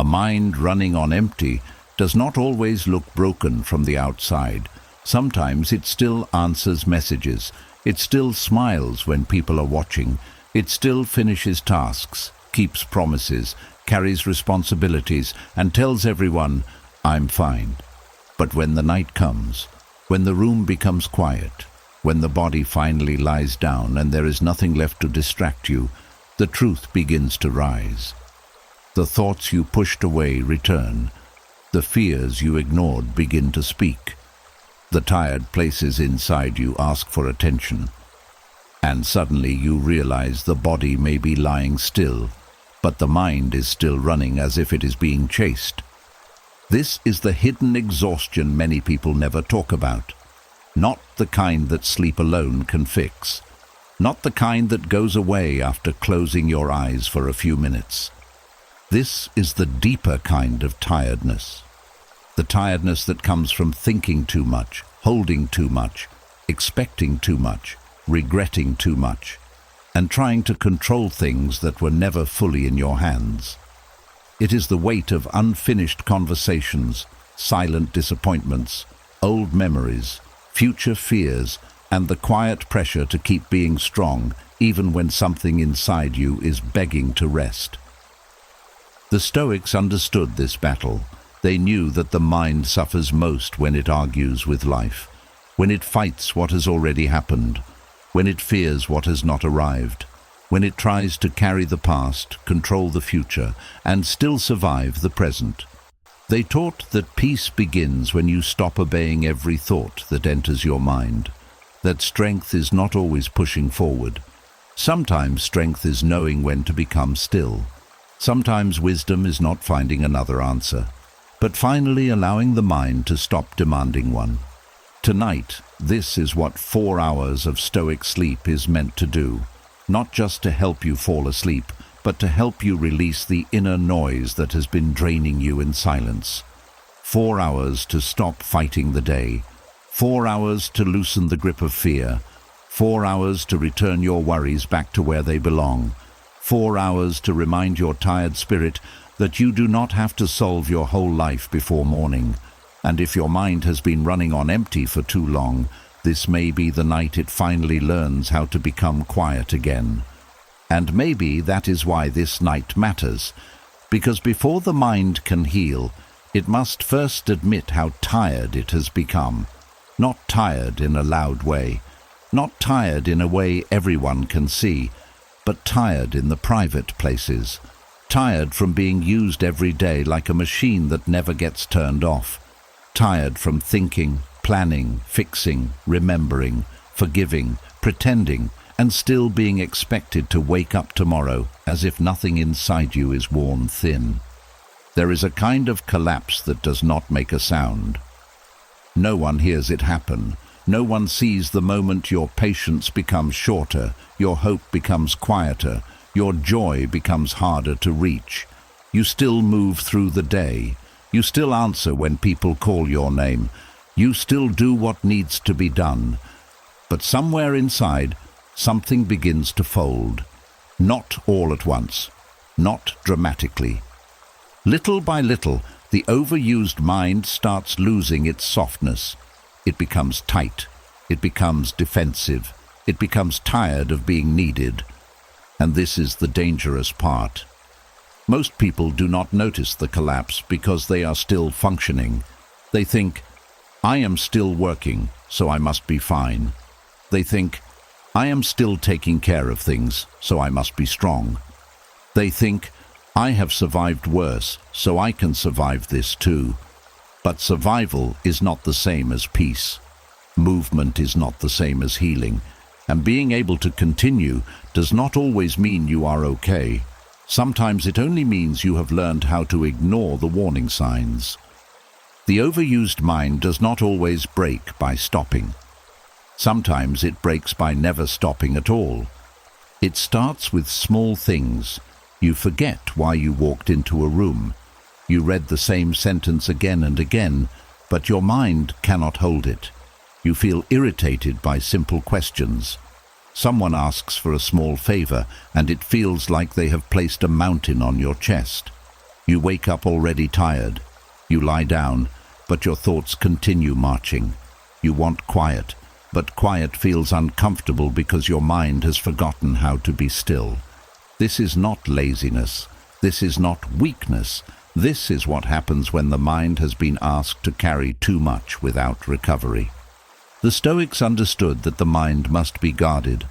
A mind running on empty does not always look broken from the outside. Sometimes it still answers messages. It still smiles when people are watching. It still finishes tasks, keeps promises, carries responsibilities, and tells everyone, "I'm fine." But when the night comes, when the room becomes quiet, when the body finally lies down and there is nothing left to distract you, the truth begins to rise. The thoughts you pushed away return. The fears you ignored begin to speak. The tired places inside you ask for attention. And suddenly you realize the body may be lying still, but the mind is still running as if it is being chased. This is the hidden exhaustion many people never talk about. Not the kind that sleep alone can fix. Not the kind that goes away after closing your eyes for a few minutes. This is the deeper kind of tiredness. The tiredness that comes from thinking too much, holding too much, expecting too much, regretting too much, and trying to control things that were never fully in your hands. It is the weight of unfinished conversations, silent disappointments, old memories, future fears, and the quiet pressure to keep being strong even when something inside you is begging to rest. The Stoics understood this battle. They knew that the mind suffers most when it argues with life, when it fights what has already happened, when it fears what has not arrived, when it tries to carry the past, control the future, and still survive the present. They taught that peace begins when you stop obeying every thought that enters your mind, that strength is not always pushing forward. Sometimes strength is knowing when to become still. Sometimes wisdom is not finding another answer, but finally allowing the mind to stop demanding one. Tonight, this is what 4 hours of Stoic sleep is meant to do, not just to help you fall asleep, but to help you release the inner noise that has been draining you in silence. 4 hours to stop fighting the day. 4 hours to loosen the grip of fear. 4 hours to return your worries back to where they belong. 4 hours to remind your tired spirit that you do not have to solve your whole life before morning. And if your mind has been running on empty for too long, this may be the night it finally learns how to become quiet again. And maybe that is why this night matters, because before the mind can heal, it must first admit how tired it has become. Not tired in a loud way, not tired in a way everyone can see, but tired in the private places, tired from being used every day like a machine that never gets turned off, tired from thinking, planning, fixing, remembering, forgiving, pretending, and still being expected to wake up tomorrow as if nothing inside you is worn thin. There is a kind of collapse that does not make a sound. No one hears it happen. No one sees the moment your patience becomes shorter, your hope becomes quieter, your joy becomes harder to reach. You still move through the day. You still answer when people call your name. You still do what needs to be done. But somewhere inside, something begins to fold. Not all at once. Not dramatically. Little by little, the overused mind starts losing its softness. It becomes tight. It becomes defensive. It becomes tired of being needed. And this is the dangerous part. Most people do not notice the collapse because they are still functioning. They think, I am still working, so I must be fine. They think, I am still taking care of things, so I must be strong. They think, I have survived worse, so I can survive this too. But survival is not the same as peace. Movement is not the same as healing. And being able to continue does not always mean you are okay. Sometimes it only means you have learned how to ignore the warning signs. The overused mind does not always break by stopping. Sometimes it breaks by never stopping at all. It starts with small things. You forget why you walked into a room. You read the same sentence again and again, but your mind cannot hold it. You feel irritated by simple questions. Someone asks for a small favor, and it feels like they have placed a mountain on your chest. You wake up already tired. You lie down, but your thoughts continue marching. You want quiet, but quiet feels uncomfortable because your mind has forgotten how to be still. This is not laziness. This is not weakness. This is what happens when the mind has been asked to carry too much without recovery. The Stoics understood that the mind must be guarded,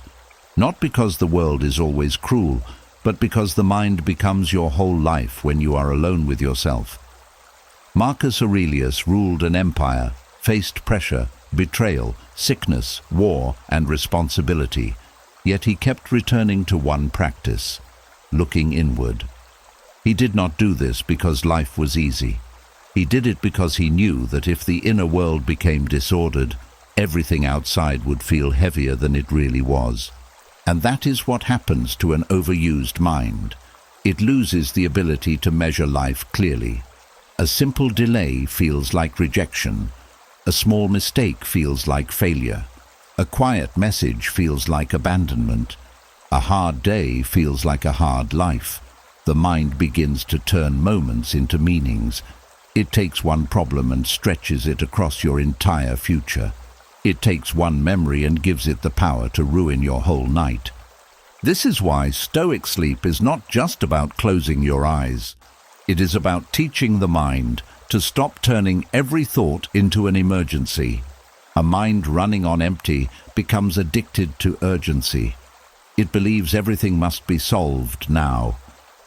not because the world is always cruel, but because the mind becomes your whole life when you are alone with yourself. Marcus Aurelius ruled an empire, faced pressure, betrayal, sickness, war, and responsibility, yet he kept returning to one practice: looking inward. He did not do this because life was easy. He did it because he knew that if the inner world became disordered, everything outside would feel heavier than it really was. And that is what happens to an overused mind. It loses the ability to measure life clearly. A simple delay feels like rejection. A small mistake feels like failure. A quiet message feels like abandonment. A hard day feels like a hard life. The mind begins to turn moments into meanings. It takes one problem and stretches it across your entire future. It takes one memory and gives it the power to ruin your whole night. This is why Stoic sleep is not just about closing your eyes. It is about teaching the mind to stop turning every thought into an emergency. A mind running on empty becomes addicted to urgency. It believes everything must be solved now.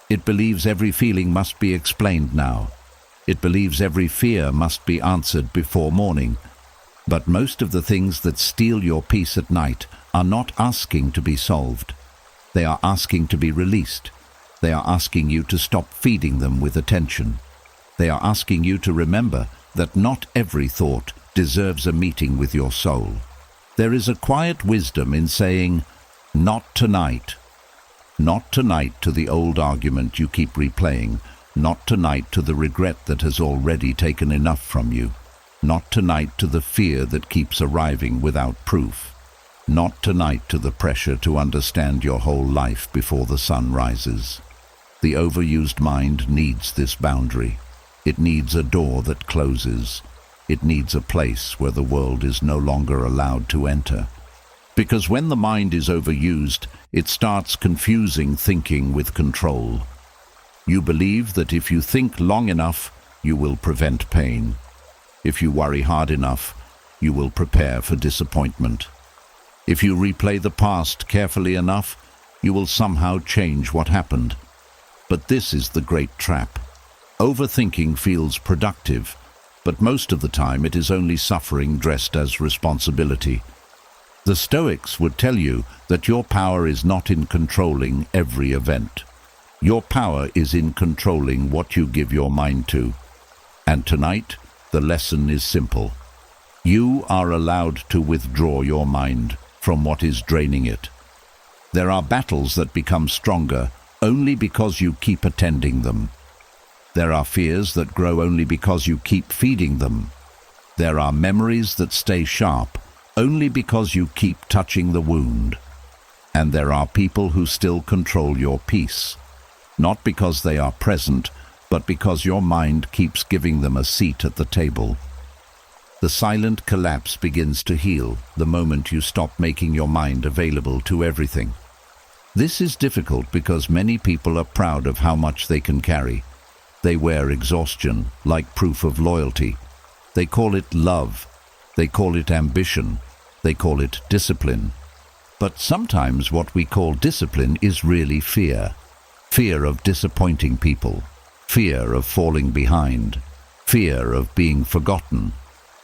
It believes every feeling must be explained now. It believes every fear must be answered before morning. But most of the things that steal your peace at night are not asking to be solved. They are asking to be released. They are asking you to stop feeding them with attention. They are asking you to remember that not every thought deserves a meeting with your soul. There is a quiet wisdom in saying, "Not tonight." Not tonight to the old argument you keep replaying. Not tonight to the regret that has already taken enough from you. Not tonight to the fear that keeps arriving without proof. Not tonight to the pressure to understand your whole life before the sun rises. The overused mind needs this boundary. It needs a door that closes. It needs a place where the world is no longer allowed to enter. Because when the mind is overused, it starts confusing thinking with control. You believe that if you think long enough, you will prevent pain. If you worry hard enough, you will prepare for disappointment. If you replay the past carefully enough, you will somehow change what happened. But this is the great trap. Overthinking feels productive, but most of the time it is only suffering dressed as responsibility. The Stoics would tell you that your power is not in controlling every event. Your power is in controlling what you give your mind to. And tonight, the lesson is simple. You are allowed to withdraw your mind from what is draining it. There are battles that become stronger only because you keep attending them. There are fears that grow only because you keep feeding them. There are memories that stay sharp only because you keep touching the wound. And there are people who still control your peace, not because they are present, but because your mind keeps giving them a seat at the table. The silent collapse begins to heal the moment you stop making your mind available to everything. This is difficult because many people are proud of how much they can carry. They wear exhaustion like proof of loyalty. They call it love. They call it ambition. They call it discipline. But sometimes what we call discipline is really fear. Fear of disappointing people. Fear of falling behind. Fear of being forgotten.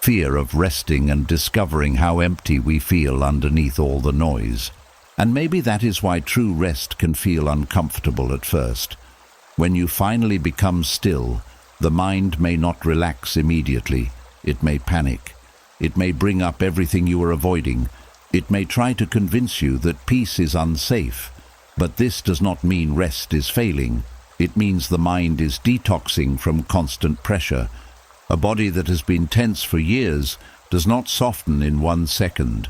Fear of resting and discovering how empty we feel underneath all the noise. And maybe that is why true rest can feel uncomfortable at first. When you finally become still, the mind may not relax immediately. It may panic. It may bring up everything you are avoiding. It may try to convince you that peace is unsafe. But this does not mean rest is failing. It means the mind is detoxing from constant pressure. A body that has been tense for years does not soften in 1 second.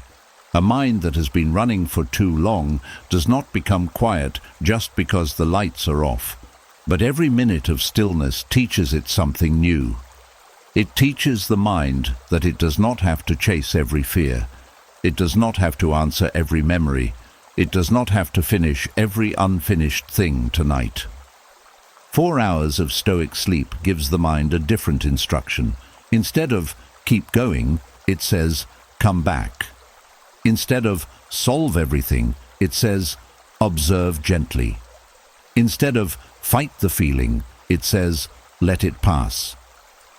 A mind that has been running for too long does not become quiet just because the lights are off. But every minute of stillness teaches it something new. It teaches the mind that it does not have to chase every fear. It does not have to answer every memory. It does not have to finish every unfinished thing tonight. 4 hours of Stoic sleep gives the mind a different instruction. Instead of keep going, it says come back. Instead of solve everything, it says observe gently. Instead of fight the feeling, it says let it pass.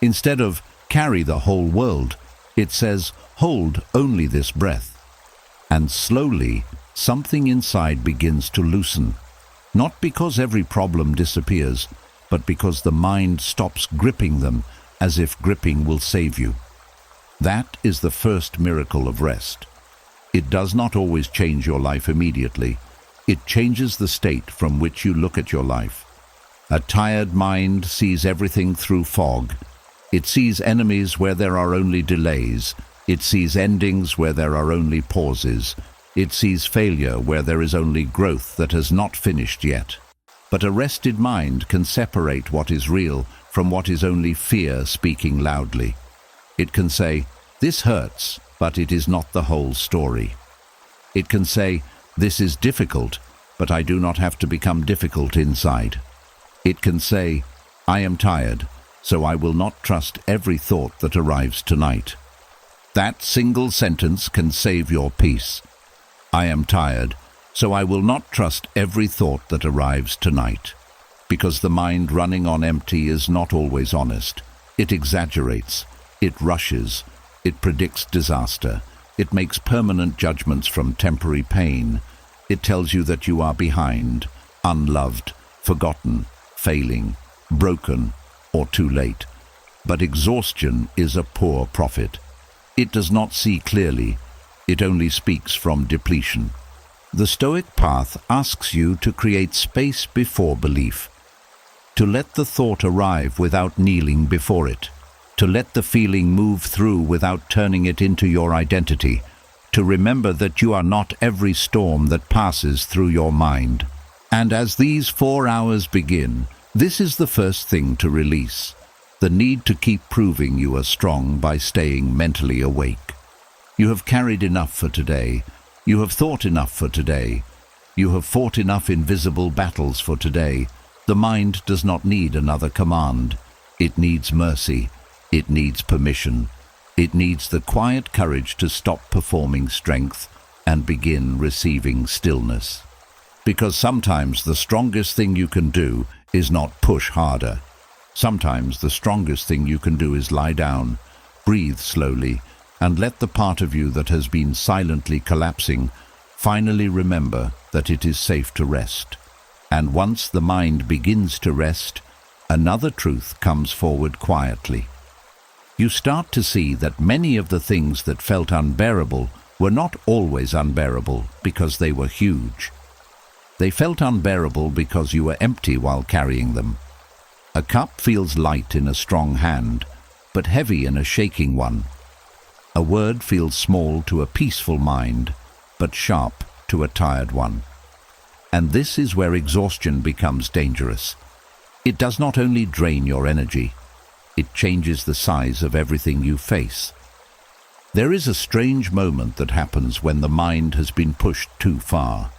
Instead of carry the whole world, it says hold only this breath. And slowly, something inside begins to loosen. Not because every problem disappears, but because the mind stops gripping them as if gripping will save you. That is the first miracle of rest. It does not always change your life immediately. It changes the state from which you look at your life. A tired mind sees everything through fog. It sees enemies where there are only delays. It sees endings where there are only pauses. It sees failure where there is only growth that has not finished yet. But a rested mind can separate what is real from what is only fear speaking loudly. It can say, "This hurts, but it is not the whole story." It can say, "This is difficult, but I do not have to become difficult inside." It can say, "I am tired, so I will not trust every thought that arrives tonight." That single sentence can save your peace. I am tired, so I will not trust every thought that arrives tonight. Because the mind running on empty is not always honest. It exaggerates, it rushes, it predicts disaster, it makes permanent judgments from temporary pain. It tells you that you are behind, unloved, forgotten, failing, broken, or too late. But exhaustion is a poor prophet. It does not see clearly. It only speaks from depletion. The Stoic path asks you to create space before belief, to let the thought arrive without kneeling before it, to let the feeling move through without turning it into your identity, to remember that you are not every storm that passes through your mind. And as these 4 hours begin, this is the first thing to release, the need to keep proving you are strong by staying mentally awake. You have carried enough for today. You have thought enough for today. You have fought enough invisible battles for today. The mind does not need another command. It needs mercy. It needs permission. It needs the quiet courage to stop performing strength and begin receiving stillness. Because sometimes the strongest thing you can do is not push harder. Sometimes the strongest thing you can do is lie down, breathe slowly, and let the part of you that has been silently collapsing finally remember that it is safe to rest. And once the mind begins to rest, another truth comes forward quietly. You start to see that many of the things that felt unbearable were not always unbearable because they were huge. They felt unbearable because you were empty while carrying them. A cup feels light in a strong hand, but heavy in a shaking one. A word feels small to a peaceful mind, but sharp to a tired one. And this is where exhaustion becomes dangerous. It does not only drain your energy, it changes the size of everything you face. There is a strange moment that happens when the mind has been pushed too far.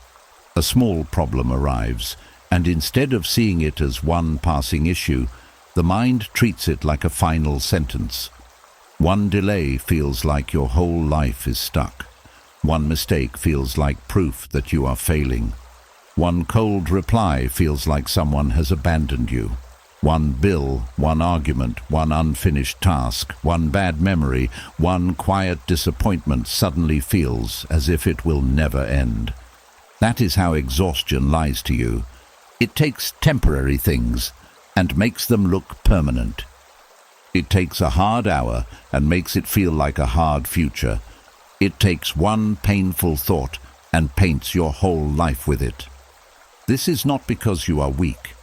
A small problem arrives, and instead of seeing it as one passing issue, the mind treats it like a final sentence. One delay feels like your whole life is stuck. One mistake feels like proof that you are failing. One cold reply feels like someone has abandoned you. One bill, one argument, one unfinished task, one bad memory, one quiet disappointment suddenly feels as if it will never end. That is how exhaustion lies to you. It takes temporary things and makes them look permanent. It takes a hard hour and makes it feel like a hard future. It takes one painful thought and paints your whole life with it. This is not because you are weak.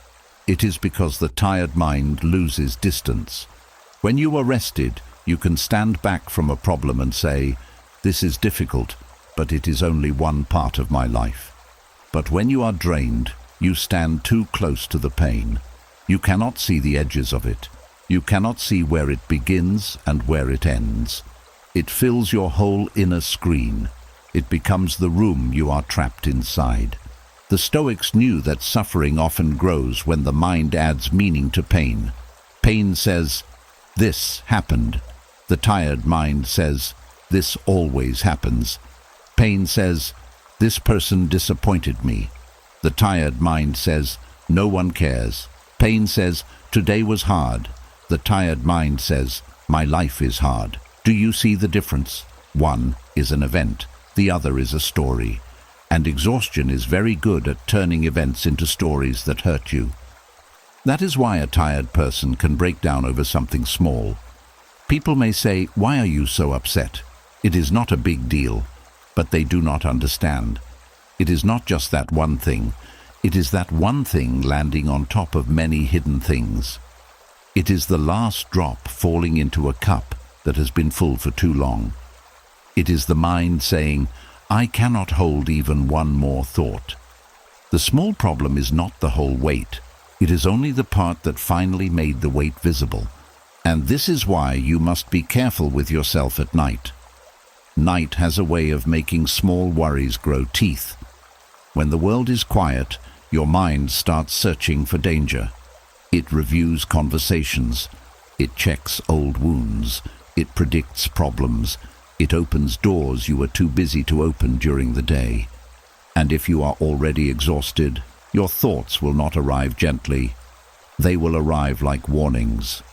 It is because the tired mind loses distance. When you are rested, you can stand back from a problem and say, "This is difficult, but it is only one part of my life." But when you are drained, you stand too close to the pain. You cannot see the edges of it. You cannot see where it begins and where it ends. It fills your whole inner screen. It becomes the room you are trapped inside. The Stoics knew that suffering often grows when the mind adds meaning to pain. Pain says, "This happened." The tired mind says, "This always happens." Pain says, "This person disappointed me." The tired mind says, "No one cares." Pain says, "Today was hard." The tired mind says, "My life is hard." Do you see the difference? One is an event, the other is a story. And exhaustion is very good at turning events into stories that hurt you. That is why a tired person can break down over something small. People may say, "Why are you so upset?" It is not a big deal, but they do not understand. It is not just that one thing. It is that one thing landing on top of many hidden things. It is the last drop falling into a cup that has been full for too long. It is the mind saying, "I cannot hold even one more thought." The small problem is not the whole weight. It is only the part that finally made the weight visible. And this is why you must be careful with yourself at night. Night has a way of making small worries grow teeth. When the world is quiet, your mind starts searching for danger. It reviews conversations. It checks old wounds. It predicts problems. It opens doors you were too busy to open during the day. And if you are already exhausted, your thoughts will not arrive gently. They will arrive like warnings.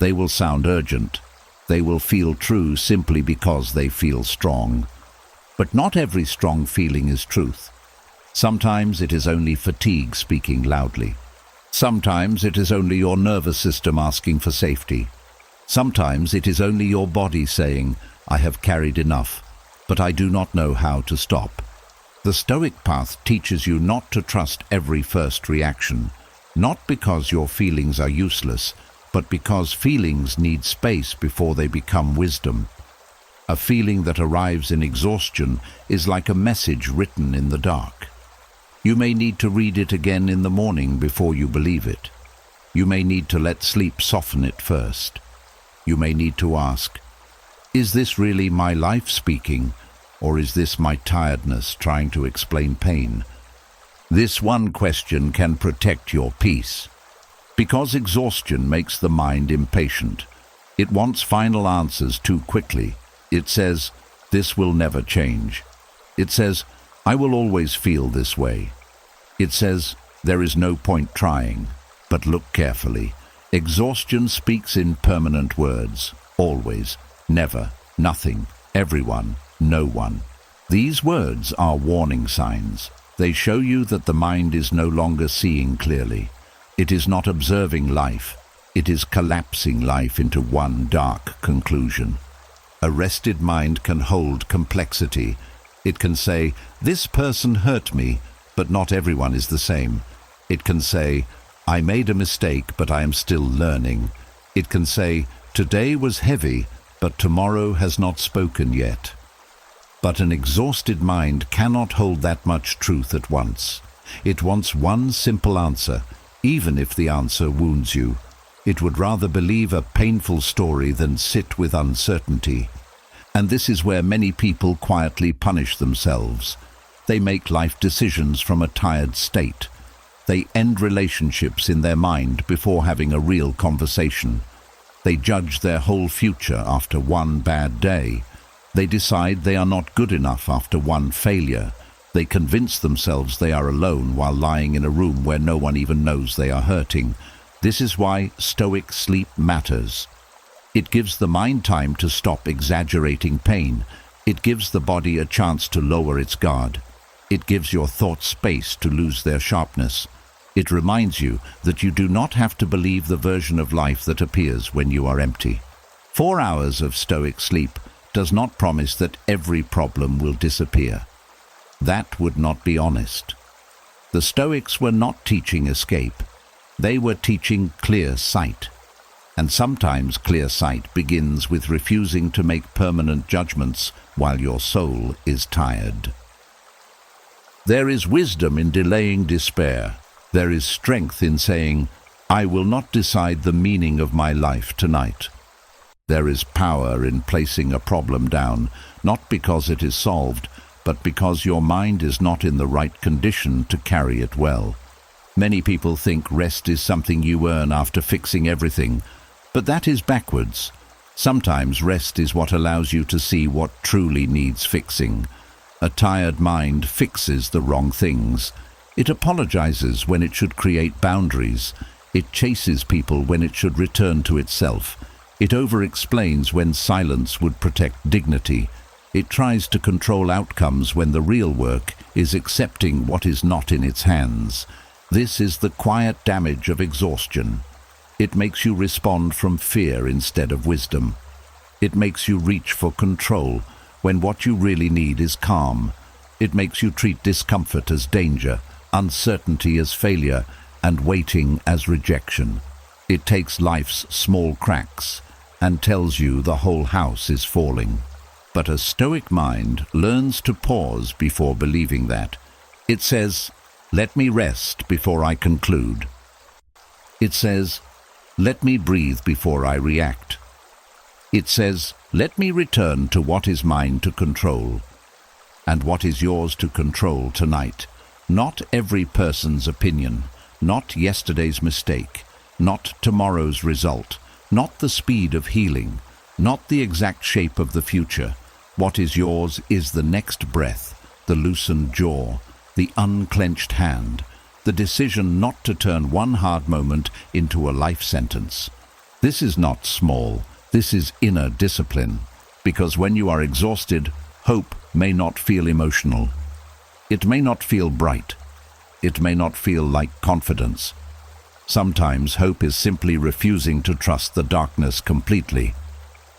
They will sound urgent. They will feel true simply because they feel strong. But not every strong feeling is truth. Sometimes it is only fatigue speaking loudly. Sometimes it is only your nervous system asking for safety. Sometimes it is only your body saying, "I have carried enough, but I do not know how to stop." The Stoic path teaches you not to trust every first reaction, not because your feelings are useless, but because feelings need space before they become wisdom. A feeling that arrives in exhaustion is like a message written in the dark. You may need to read it again in the morning before you believe it. You may need to let sleep soften it first. You may need to ask, "Is this really my life speaking, or is this my tiredness trying to explain pain?" This one question can protect your peace. Because exhaustion makes the mind impatient. It wants final answers too quickly. It says, "This will never change." It says, "I will always feel this way." It says, "There is no point trying." But look carefully. Exhaustion speaks in permanent words. Always, never, nothing, everyone, no one. These words are warning signs. They show you that the mind is no longer seeing clearly. It is not observing life. It is collapsing life into one dark conclusion. A rested mind can hold complexity. It can say, "This person hurt me, but not everyone is the same." It can say, "I made a mistake, but I am still learning." It can say, "Today was heavy, but tomorrow has not spoken yet." But an exhausted mind cannot hold that much truth at once. It wants one simple answer, even if the answer wounds you. It would rather believe a painful story than sit with uncertainty. And this is where many people quietly punish themselves. They make life decisions from a tired state. They end relationships in their mind before having a real conversation. They judge their whole future after one bad day. They decide they are not good enough after one failure. They convince themselves they are alone while lying in a room where no one even knows they are hurting. This is why Stoic sleep matters. It gives the mind time to stop exaggerating pain. It gives the body a chance to lower its guard. It gives your thoughts space to lose their sharpness. It reminds you that you do not have to believe the version of life that appears when you are empty. 4 hours of Stoic sleep does not promise that every problem will disappear. That would not be honest. The Stoics were not teaching escape. They were teaching clear sight. And sometimes clear sight begins with refusing to make permanent judgments while your soul is tired. There is wisdom in delaying despair. There is strength in saying, I will not decide the meaning of my life tonight. There is power in placing a problem down, not because it is solved, but because your mind is not in the right condition to carry it well. Many people think rest is something you earn after fixing everything, but that is backwards. Sometimes rest is what allows you to see what truly needs fixing. A tired mind fixes the wrong things. It apologizes when it should create boundaries. It chases people when it should return to itself. It over-explains when silence would protect dignity. It tries to control outcomes when the real work is accepting what is not in its hands. This is the quiet damage of exhaustion. It makes you respond from fear instead of wisdom. It makes you reach for control when what you really need is calm. It makes you treat discomfort as danger, uncertainty as failure, and waiting as rejection. It takes life's small cracks and tells you the whole house is falling. But a Stoic mind learns to pause before believing that. It says, "Let me rest before I conclude." It says, "Let me breathe before I react." It says, "Let me return to what is mine to control." And what is yours to control tonight? Not every person's opinion, not yesterday's mistake, not tomorrow's result, not the speed of healing, not the exact shape of the future. What is yours is the next breath, the loosened jaw, the unclenched hand, the decision not to turn one hard moment into a life sentence. This is not small, this is inner discipline, because when you are exhausted, hope may not feel emotional. It may not feel bright. It may not feel like confidence. Sometimes hope is simply refusing to trust the darkness completely.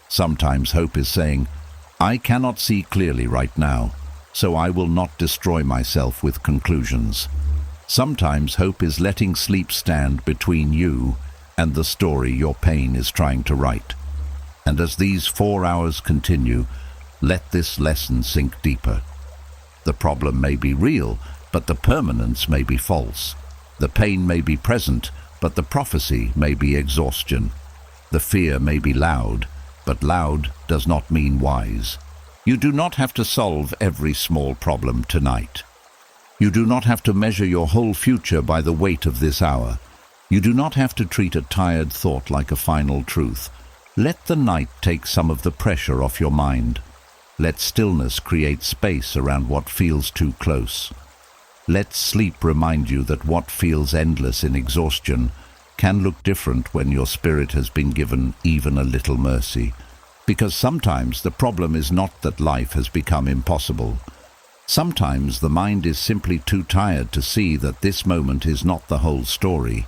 Sometimes hope is saying, "I cannot see clearly right now, so I will not destroy myself with conclusions." Sometimes hope is letting sleep stand between you and the story your pain is trying to write. And as these 4 hours continue, let this lesson sink deeper. The problem may be real, but the permanence may be false. The pain may be present, but the prophecy may be exhaustion. The fear may be loud, but loud does not mean wise. You do not have to solve every small problem tonight. You do not have to measure your whole future by the weight of this hour. You do not have to treat a tired thought like a final truth. Let the night take some of the pressure off your mind. Let stillness create space around what feels too close. Let sleep remind you that what feels endless in exhaustion can look different when your spirit has been given even a little mercy. Because sometimes the problem is not that life has become impossible. Sometimes the mind is simply too tired to see that this moment is not the whole story.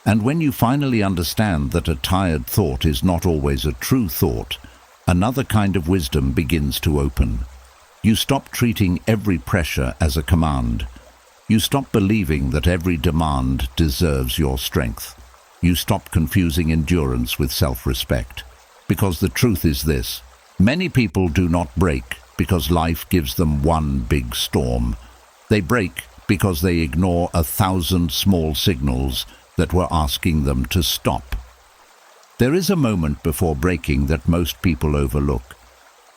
And when you finally understand that a tired thought is not always a true thought, another kind of wisdom begins to open. You stop treating every pressure as a command. You stop believing that every demand deserves your strength. You stop confusing endurance with self-respect. Because the truth is this: many people do not break because life gives them one big storm. They break because they ignore 1,000 small signals that were asking them to stop. There is a moment before breaking that most people overlook.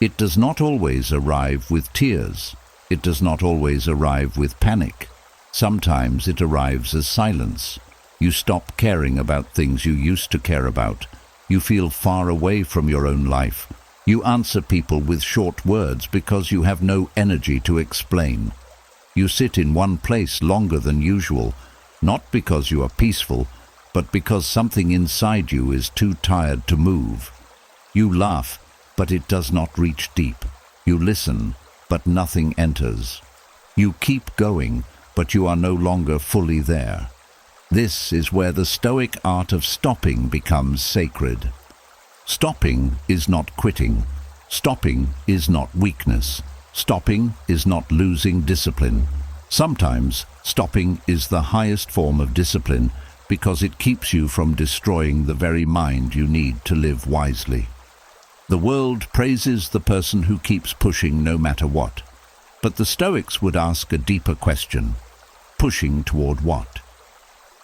It does not always arrive with tears. It does not always arrive with panic. Sometimes it arrives as silence. You stop caring about things you used to care about. You feel far away from your own life. You answer people with short words because you have no energy to explain. You sit in one place longer than usual, not because you are peaceful, but because something inside you is too tired to move. You laugh, but it does not reach deep. You listen, but nothing enters. You keep going, but you are no longer fully there. This is where the Stoic art of stopping becomes sacred. Stopping is not quitting. Stopping is not weakness. Stopping is not losing discipline. Sometimes stopping is the highest form of discipline because it keeps you from destroying the very mind you need to live wisely. The world praises the person who keeps pushing no matter what. But the Stoics would ask a deeper question. Pushing toward what?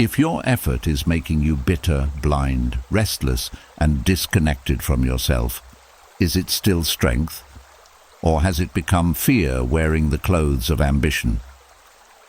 If your effort is making you bitter, blind, restless, and disconnected from yourself, is it still strength? Or has it become fear wearing the clothes of ambition?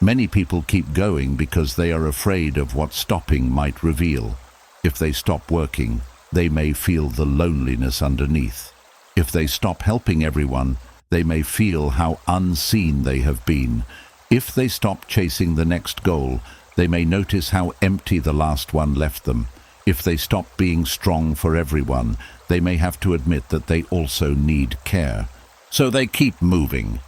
Many people keep going because they are afraid of what stopping might reveal. If they stop working, they may feel the loneliness underneath. If they stop helping everyone, they may feel how unseen they have been. If they stop chasing the next goal, they may notice how empty the last one left them. If they stop being strong for everyone, they may have to admit that they also need care. So they keep moving.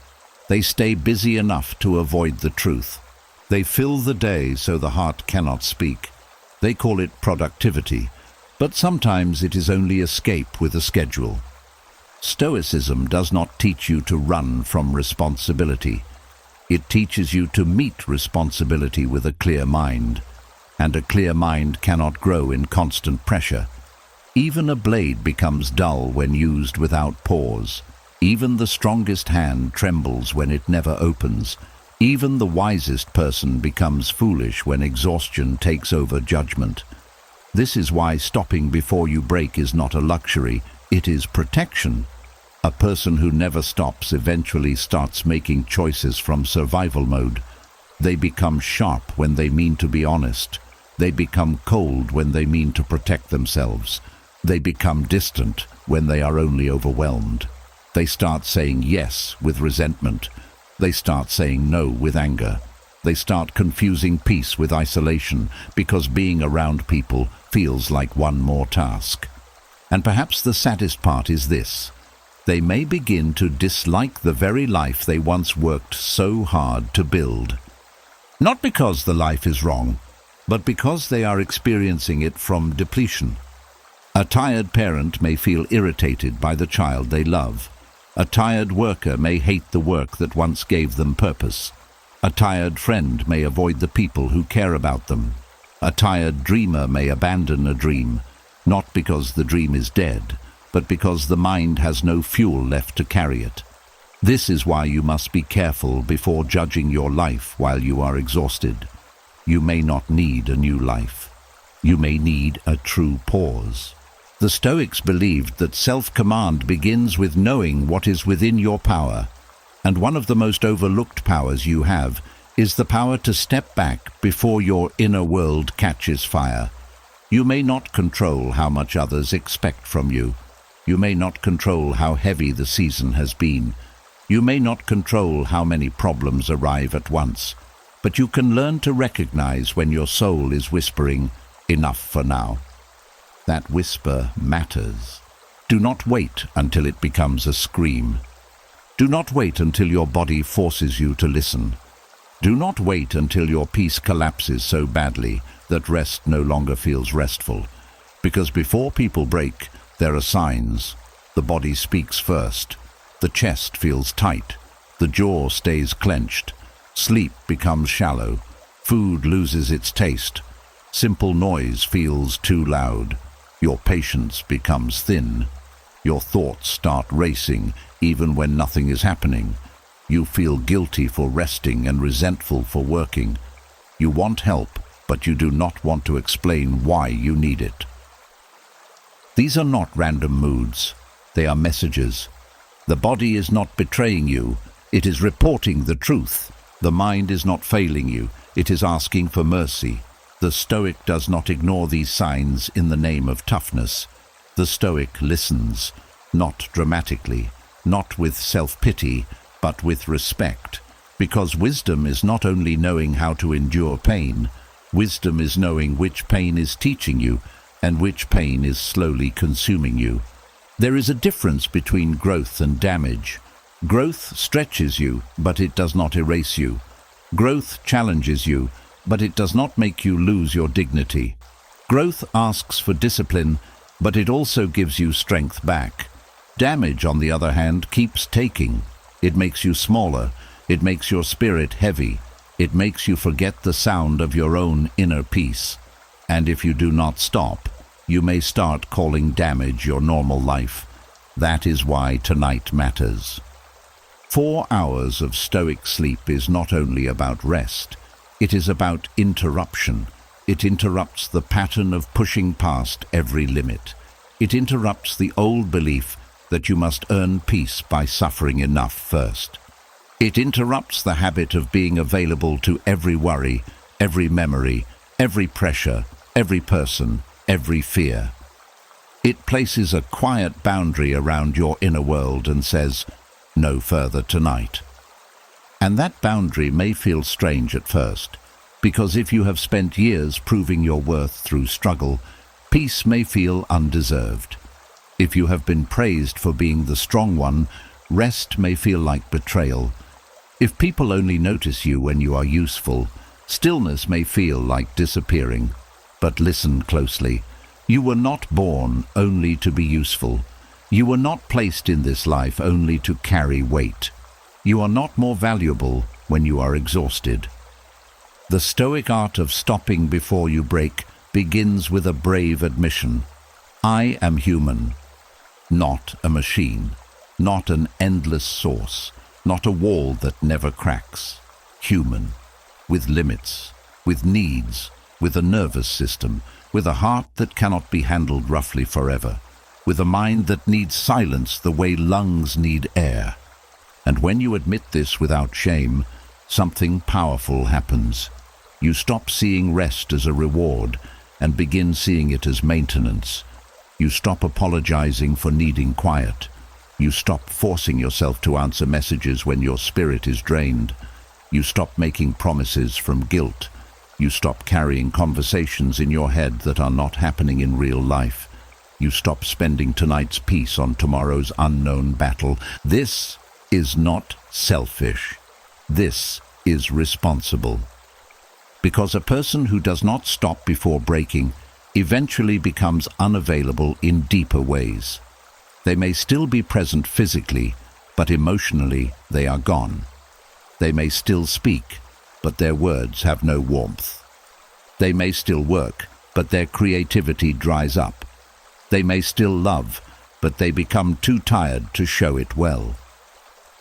They stay busy enough to avoid the truth. They fill the day so the heart cannot speak. They call it productivity, but sometimes it is only escape with a schedule. Stoicism does not teach you to run from responsibility. It teaches you to meet responsibility with a clear mind, and a clear mind cannot grow in constant pressure. Even a blade becomes dull when used without pause. Even the strongest hand trembles when it never opens. Even the wisest person becomes foolish when exhaustion takes over judgment. This is why stopping before you break is not a luxury, it is protection. A person who never stops eventually starts making choices from survival mode. They become sharp when they mean to be honest. They become cold when they mean to protect themselves. They become distant when they are only overwhelmed. They start saying yes with resentment. They start saying no with anger. They start confusing peace with isolation because being around people feels like one more task. And perhaps the saddest part is this: they may begin to dislike the very life they once worked so hard to build. Not because the life is wrong, but because they are experiencing it from depletion. A tired parent may feel irritated by the child they love. A tired worker may hate the work that once gave them purpose. A tired friend may avoid the people who care about them. A tired dreamer may abandon a dream, not because the dream is dead, but because the mind has no fuel left to carry it. This is why you must be careful before judging your life while you are exhausted. You may not need a new life. You may need a true pause. The Stoics believed that self-command begins with knowing what is within your power, and one of the most overlooked powers you have is the power to step back before your inner world catches fire. You may not control how much others expect from you. You may not control how heavy the season has been. You may not control how many problems arrive at once, but you can learn to recognize when your soul is whispering, "Enough for now." That whisper matters. Do not wait until it becomes a scream. Do not wait until your body forces you to listen. Do not wait until your peace collapses so badly that rest no longer feels restful. Because before people break, there are signs. The body speaks first. The chest feels tight. The jaw stays clenched. Sleep becomes shallow. Food loses its taste. Simple noise feels too loud. Your patience becomes thin. Your thoughts start racing even when nothing is happening. You feel guilty for resting and resentful for working. You want help, but you do not want to explain why you need it. These are not random moods. They are messages. The body is not betraying you. It is reporting the truth. The mind is not failing you. It is asking for mercy. The Stoic does not ignore these signs in the name of toughness. The Stoic listens, not dramatically, not with self-pity, but with respect. Because wisdom is not only knowing how to endure pain, wisdom is knowing which pain is teaching you and which pain is slowly consuming you. There is a difference between growth and damage. Growth stretches you, but it does not erase you. Growth challenges you, but it does not make you lose your dignity. Growth asks for discipline, but it also gives you strength back. Damage, on the other hand, keeps taking. It makes you smaller. It makes your spirit heavy. It makes you forget the sound of your own inner peace. And if you do not stop, you may start calling damage your normal life. That is why tonight matters. 4 hours of Stoic sleep is not only about rest, it is about interruption. It interrupts the pattern of pushing past every limit. It interrupts the old belief that you must earn peace by suffering enough first. It interrupts the habit of being available to every worry, every memory, every pressure, every person, every fear. It places a quiet boundary around your inner world and says, "No further tonight." And that boundary may feel strange at first, because if you have spent years proving your worth through struggle, peace may feel undeserved. If you have been praised for being the strong one, rest may feel like betrayal. If people only notice you when you are useful, stillness may feel like disappearing. But listen closely. You were not born only to be useful. You were not placed in this life only to carry weight. You are not more valuable when you are exhausted. The Stoic art of stopping before you break begins with a brave admission. I am human, not a machine, not an endless source, not a wall that never cracks. Human, with limits, with needs, with a nervous system, with a heart that cannot be handled roughly forever, with a mind that needs silence the way lungs need air. And when you admit this without shame, something powerful happens. You stop seeing rest as a reward and begin seeing it as maintenance. You stop apologizing for needing quiet. You stop forcing yourself to answer messages when your spirit is drained. You stop making promises from guilt. You stop carrying conversations in your head that are not happening in real life. You stop spending tonight's peace on tomorrow's unknown battle. This is not selfish. This is responsible. Because a person who does not stop before breaking eventually becomes unavailable in deeper ways. They may still be present physically, but emotionally they are gone. They may still speak, but their words have no warmth. They may still work, but their creativity dries up. They may still love, but they become too tired to show it well.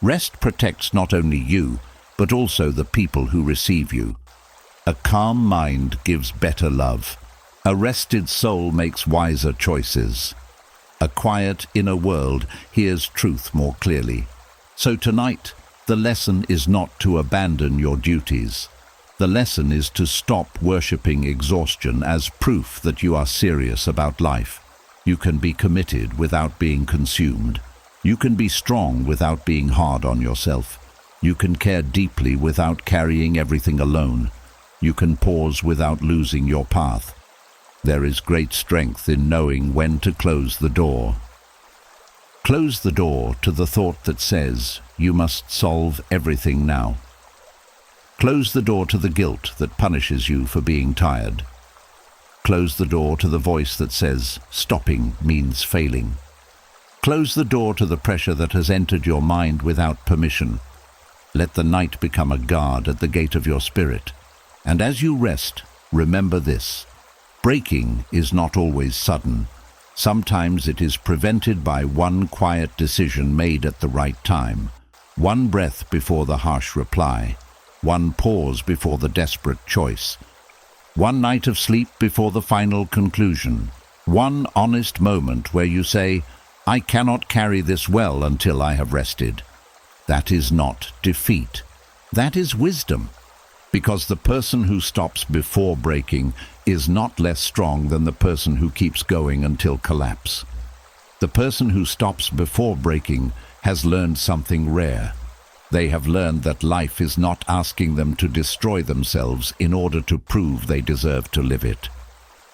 Rest protects not only you, but also the people who receive you. A calm mind gives better love. A rested soul makes wiser choices. A quiet inner world hears truth more clearly. So tonight, the lesson is not to abandon your duties. The lesson is to stop worshipping exhaustion as proof that you are serious about life. You can be committed without being consumed. You can be strong without being hard on yourself. You can care deeply without carrying everything alone. You can pause without losing your path. There is great strength in knowing when to close the door. Close the door to the thought that says you must solve everything now. Close the door to the guilt that punishes you for being tired. Close the door to the voice that says stopping means failing. Close the door to the pressure that has entered your mind without permission. Let the night become a guard at the gate of your spirit. And as you rest, remember this. Breaking is not always sudden. Sometimes it is prevented by one quiet decision made at the right time. One breath before the harsh reply. One pause before the desperate choice. One night of sleep before the final conclusion. One honest moment where you say, I cannot carry this well until I have rested. That is not defeat. That is wisdom. Because the person who stops before breaking is not less strong than the person who keeps going until collapse. The person who stops before breaking has learned something rare. They have learned that life is not asking them to destroy themselves in order to prove they deserve to live it.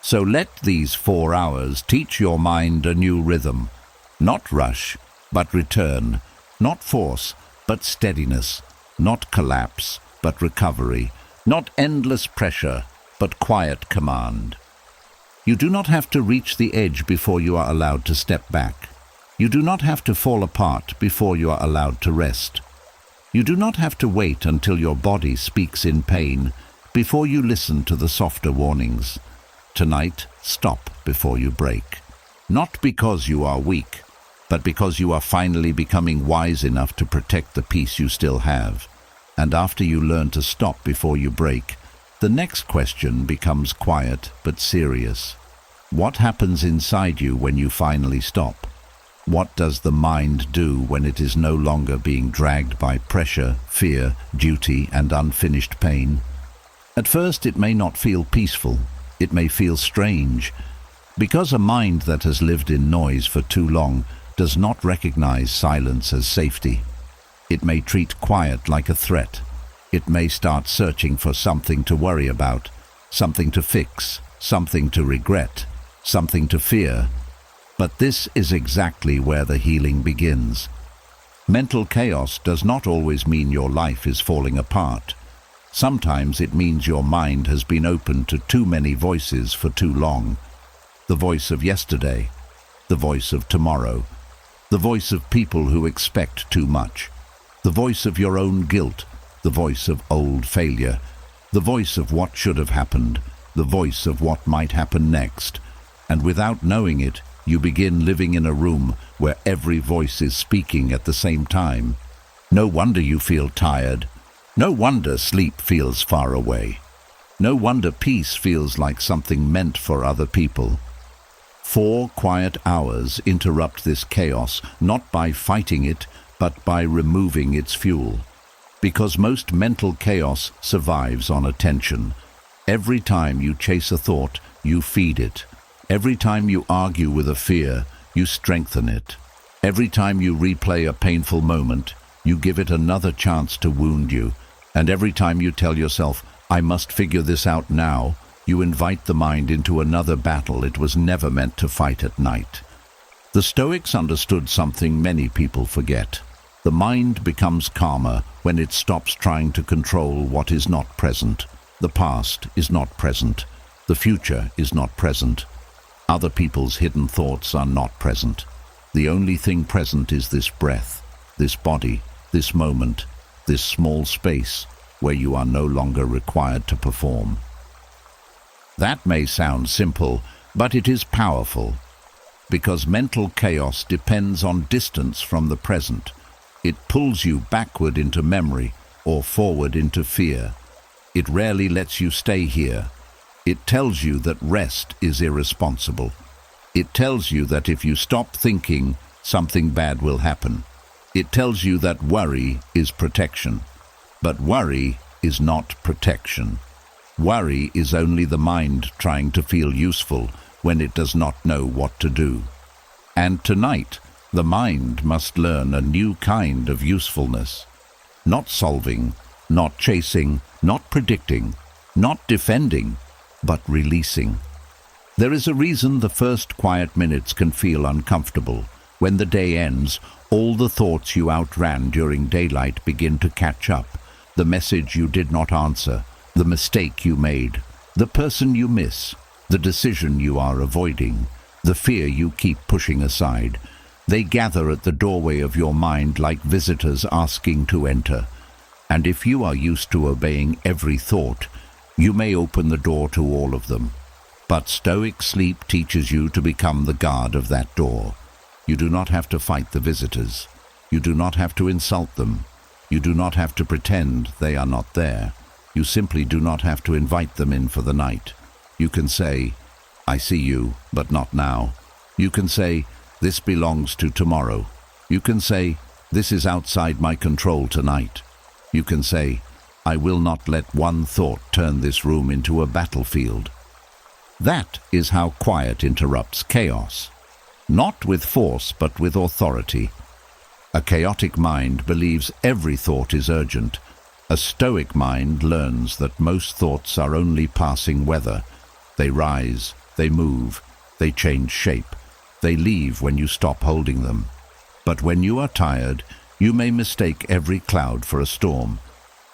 So let these 4 hours teach your mind a new rhythm. Not rush, but return. Not force, but steadiness. Not collapse, but recovery. Not endless pressure, but quiet command. You do not have to reach the edge before you are allowed to step back. You do not have to fall apart before you are allowed to rest. You do not have to wait until your body speaks in pain before you listen to the softer warnings. Tonight, stop before you break. Not because you are weak, but because you are finally becoming wise enough to protect the peace you still have. And after you learn to stop before you break, The next question becomes quiet but serious. What happens inside you when you finally stop? What does the mind do when it is no longer being dragged by pressure, fear, duty, and unfinished pain? At first it may not feel peaceful. It may feel strange, because a mind that has lived in noise for too long does not recognize silence as safety. It may treat quiet like a threat. It may start searching for something to worry about, something to fix, something to regret, something to fear. But this is exactly where the healing begins. Mental chaos does not always mean your life is falling apart. Sometimes it means your mind has been open to too many voices for too long. The voice of yesterday, the voice of tomorrow, the voice of people who expect too much, the voice of your own guilt, the voice of old failure, the voice of what should have happened, the voice of what might happen next. And without knowing it, you begin living in a room where every voice is speaking at the same time. No wonder you feel tired. No wonder sleep feels far away. No wonder peace feels like something meant for other people. 4 quiet hours interrupt this chaos, not by fighting it, but by removing its fuel. Because most mental chaos survives on attention. Every time you chase a thought, you feed it. Every time you argue with a fear, you strengthen it. Every time you replay a painful moment, you give it another chance to wound you. And every time you tell yourself, "I must figure this out now," you invite the mind into another battle it was never meant to fight at night. The Stoics understood something many people forget. The mind becomes calmer when it stops trying to control what is not present. The past is not present. The future is not present. Other people's hidden thoughts are not present. The only thing present is this breath, this body, this moment, this small space where you are no longer required to perform. That may sound simple, but it is powerful, because mental chaos depends on distance from the present. It pulls you backward into memory or forward into fear. It rarely lets you stay here. It tells you that rest is irresponsible. It tells you that if you stop thinking, something bad will happen. It tells you that worry is protection. But worry is not protection. Worry is only the mind trying to feel useful when it does not know what to do. And tonight, the mind must learn a new kind of usefulness. Not solving, not chasing, not predicting, not defending, but releasing. There is a reason the first quiet minutes can feel uncomfortable. When the day ends, all the thoughts you outran during daylight begin to catch up. The message you did not answer, the mistake you made, the person you miss, the decision you are avoiding, the fear you keep pushing aside. They gather at the doorway of your mind like visitors asking to enter. And if you are used to obeying every thought, you may open the door to all of them. But Stoic sleep teaches you to become the guard of that door. You do not have to fight the visitors. You do not have to insult them. You do not have to pretend they are not there. You simply do not have to invite them in for the night. You can say, "I see you, but not now." You can say, "This belongs to tomorrow." You can say, "This is outside my control tonight." You can say, "I will not let one thought turn this room into a battlefield." That is how quiet interrupts chaos. Not with force, but with authority. A chaotic mind believes every thought is urgent. A Stoic mind learns that most thoughts are only passing weather. They rise, they move, they change shape. They leave when you stop holding them. But when you are tired, you may mistake every cloud for a storm.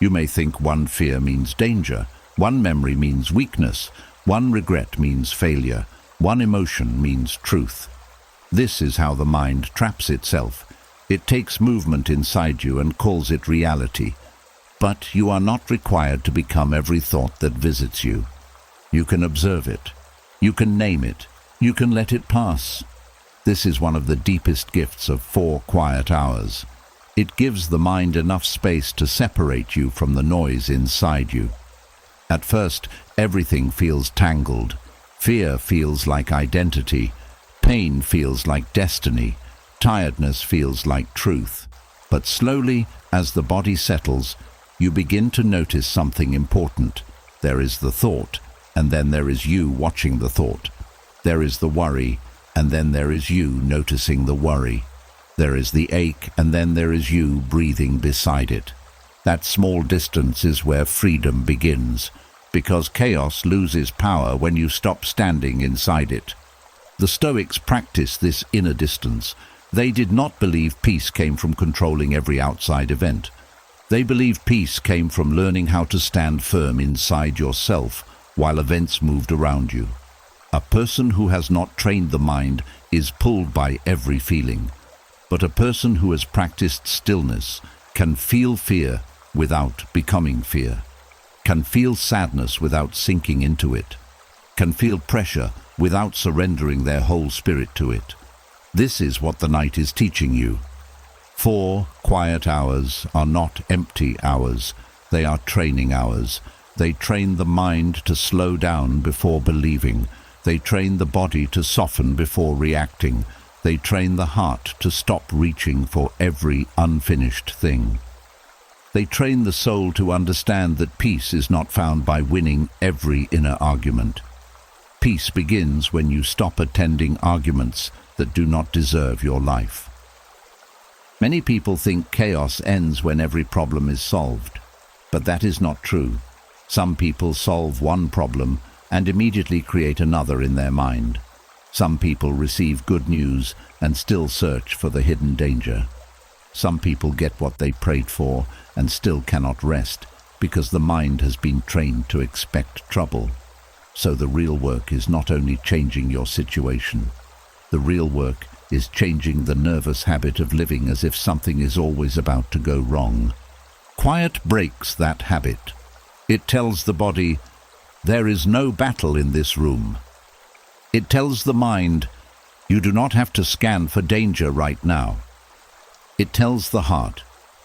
You may think one fear means danger, one memory means weakness, one regret means failure, one emotion means truth. This is how the mind traps itself. It takes movement inside you and calls it reality. But you are not required to become every thought that visits you. You can observe it. You can name it. You can let it pass. This is one of the deepest gifts of 4 quiet hours. It gives the mind enough space to separate you from the noise inside you. At first, everything feels tangled. Fear feels like identity. Pain feels like destiny. Tiredness feels like truth. But slowly, as the body settles, you begin to notice something important. There is the thought, and then there is you watching the thought. There is the worry, and then there is you noticing the worry. There is the ache, and then there is you breathing beside it. That small distance is where freedom begins, because chaos loses power when you stop standing inside it. The Stoics practiced this inner distance. They did not believe peace came from controlling every outside event. They believed peace came from learning how to stand firm inside yourself while events moved around you. A person who has not trained the mind is pulled by every feeling, but a person who has practiced stillness can feel fear without becoming fear, can feel sadness without sinking into it, can feel pressure without surrendering their whole spirit to it. This is what the night is teaching you. 4 quiet hours are not empty hours, they are training hours. They train the mind to slow down before believing. They train the body to soften before reacting. They train the heart to stop reaching for every unfinished thing. They train the soul to understand that peace is not found by winning every inner argument. Peace begins when you stop attending arguments that do not deserve your life. Many people think chaos ends when every problem is solved, but that is not true. Some people solve one problem and immediately create another in their mind. Some people receive good news and still search for the hidden danger. Some people get what they prayed for and still cannot rest because the mind has been trained to expect trouble. So the real work is not only changing your situation. The real work is changing the nervous habit of living as if something is always about to go wrong. Quiet breaks that habit. It tells the body, there is no battle in this room. It tells the mind, you do not have to scan for danger right now. It tells the heart,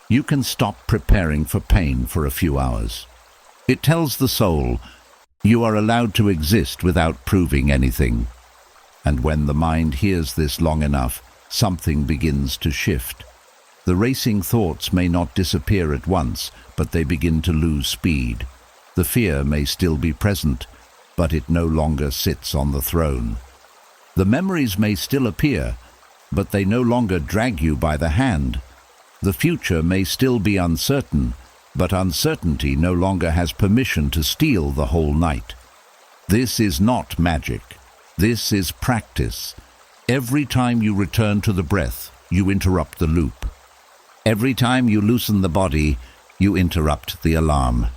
you can stop preparing for pain for a few hours. It tells the soul, you are allowed to exist without proving anything. And when the mind hears this long enough, something begins to shift. The racing thoughts may not disappear at once, but they begin to lose speed. The fear may still be present, but it no longer sits on the throne. The memories may still appear, but they no longer drag you by the hand. The future may still be uncertain, but uncertainty no longer has permission to steal the whole night. This is not magic. This is practice. Every time you return to the breath, you interrupt the loop. Every time you loosen the body, you interrupt the alarm.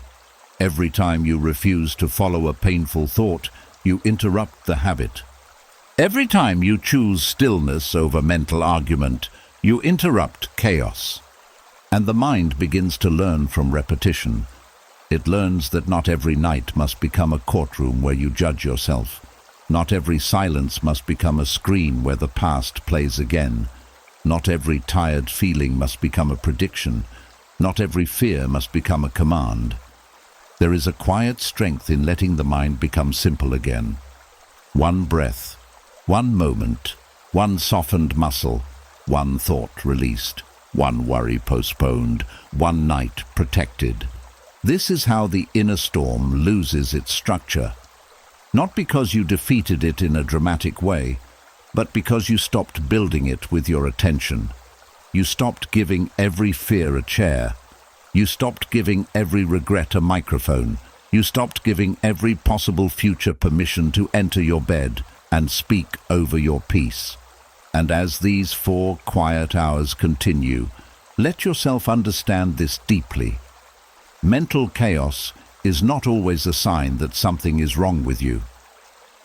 Every time you refuse to follow a painful thought, you interrupt the habit. Every time you choose stillness over mental argument, you interrupt chaos. And the mind begins to learn from repetition. It learns that not every night must become a courtroom where you judge yourself. Not every silence must become a screen where the past plays again. Not every tired feeling must become a prediction. Not every fear must become a command. There is a quiet strength in letting the mind become simple again. One breath, one moment, one softened muscle, one thought released, one worry postponed, one night protected. This is how the inner storm loses its structure. Not because you defeated it in a dramatic way, but because you stopped building it with your attention. You stopped giving every fear a chair. You stopped giving every regret a microphone. You stopped giving every possible future permission to enter your bed and speak over your peace. And as these 4 quiet hours continue, let yourself understand this deeply. Mental chaos is not always a sign that something is wrong with you.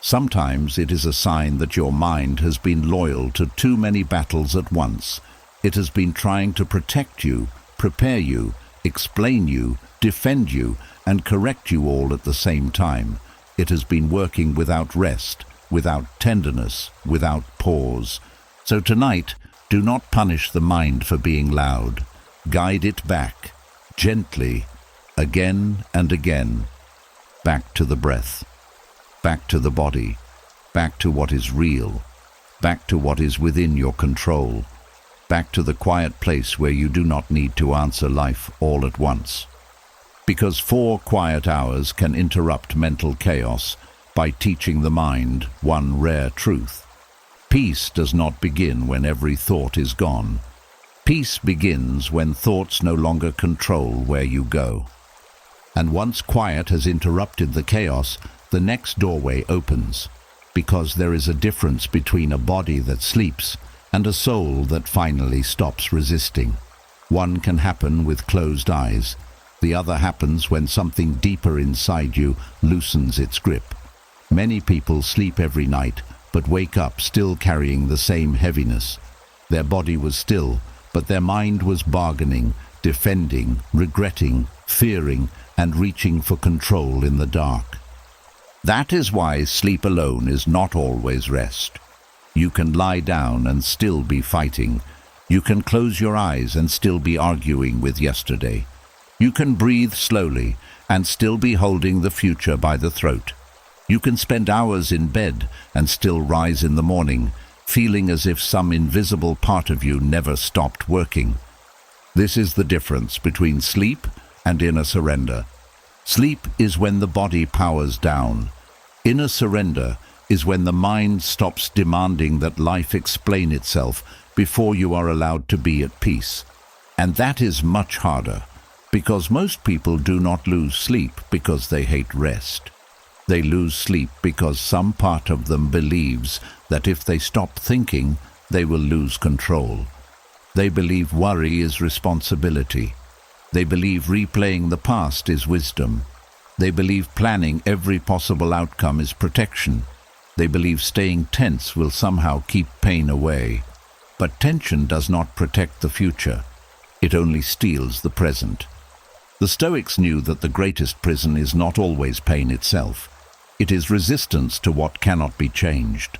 Sometimes it is a sign that your mind has been loyal to too many battles at once. It has been trying to protect you, prepare you, explain you, defend you, and correct you all at the same time. It has been working without rest, without tenderness, without pause. So tonight, do not punish the mind for being loud. Guide it back, gently, again and again. back to the breath, back to the body, back to what is real, back to what is within your control, back to the quiet place where you do not need to answer life all at once. Because 4 quiet hours can interrupt mental chaos by teaching the mind one rare truth. Peace does not begin when every thought is gone. Peace begins when thoughts no longer control where you go. And once quiet has interrupted the chaos, the next doorway opens, because there is a difference between a body that sleeps and a soul that finally stops resisting. One can happen with closed eyes. The other happens when something deeper inside you loosens its grip. Many people sleep every night, but wake up still carrying the same heaviness. Their body was still, but their mind was bargaining, defending, regretting, fearing, and reaching for control in the dark. That is why sleep alone is not always rest. You can lie down and still be fighting. You can close your eyes and still be arguing with yesterday. You can breathe slowly and still be holding the future by the throat. You can spend hours in bed and still rise in the morning, feeling as if some invisible part of you never stopped working. This is the difference between sleep and inner surrender. Sleep is when the body powers down. Inner surrender is when the mind stops demanding that life explain itself before you are allowed to be at peace. And that is much harder, because most people do not lose sleep because they hate rest. They lose sleep because some part of them believes that if they stop thinking, they will lose control. They believe worry is responsibility. They believe replaying the past is wisdom. They believe planning every possible outcome is protection. They believe staying tense will somehow keep pain away. But tension does not protect the future. It only steals the present. The Stoics knew that the greatest prison is not always pain itself. It is resistance to what cannot be changed.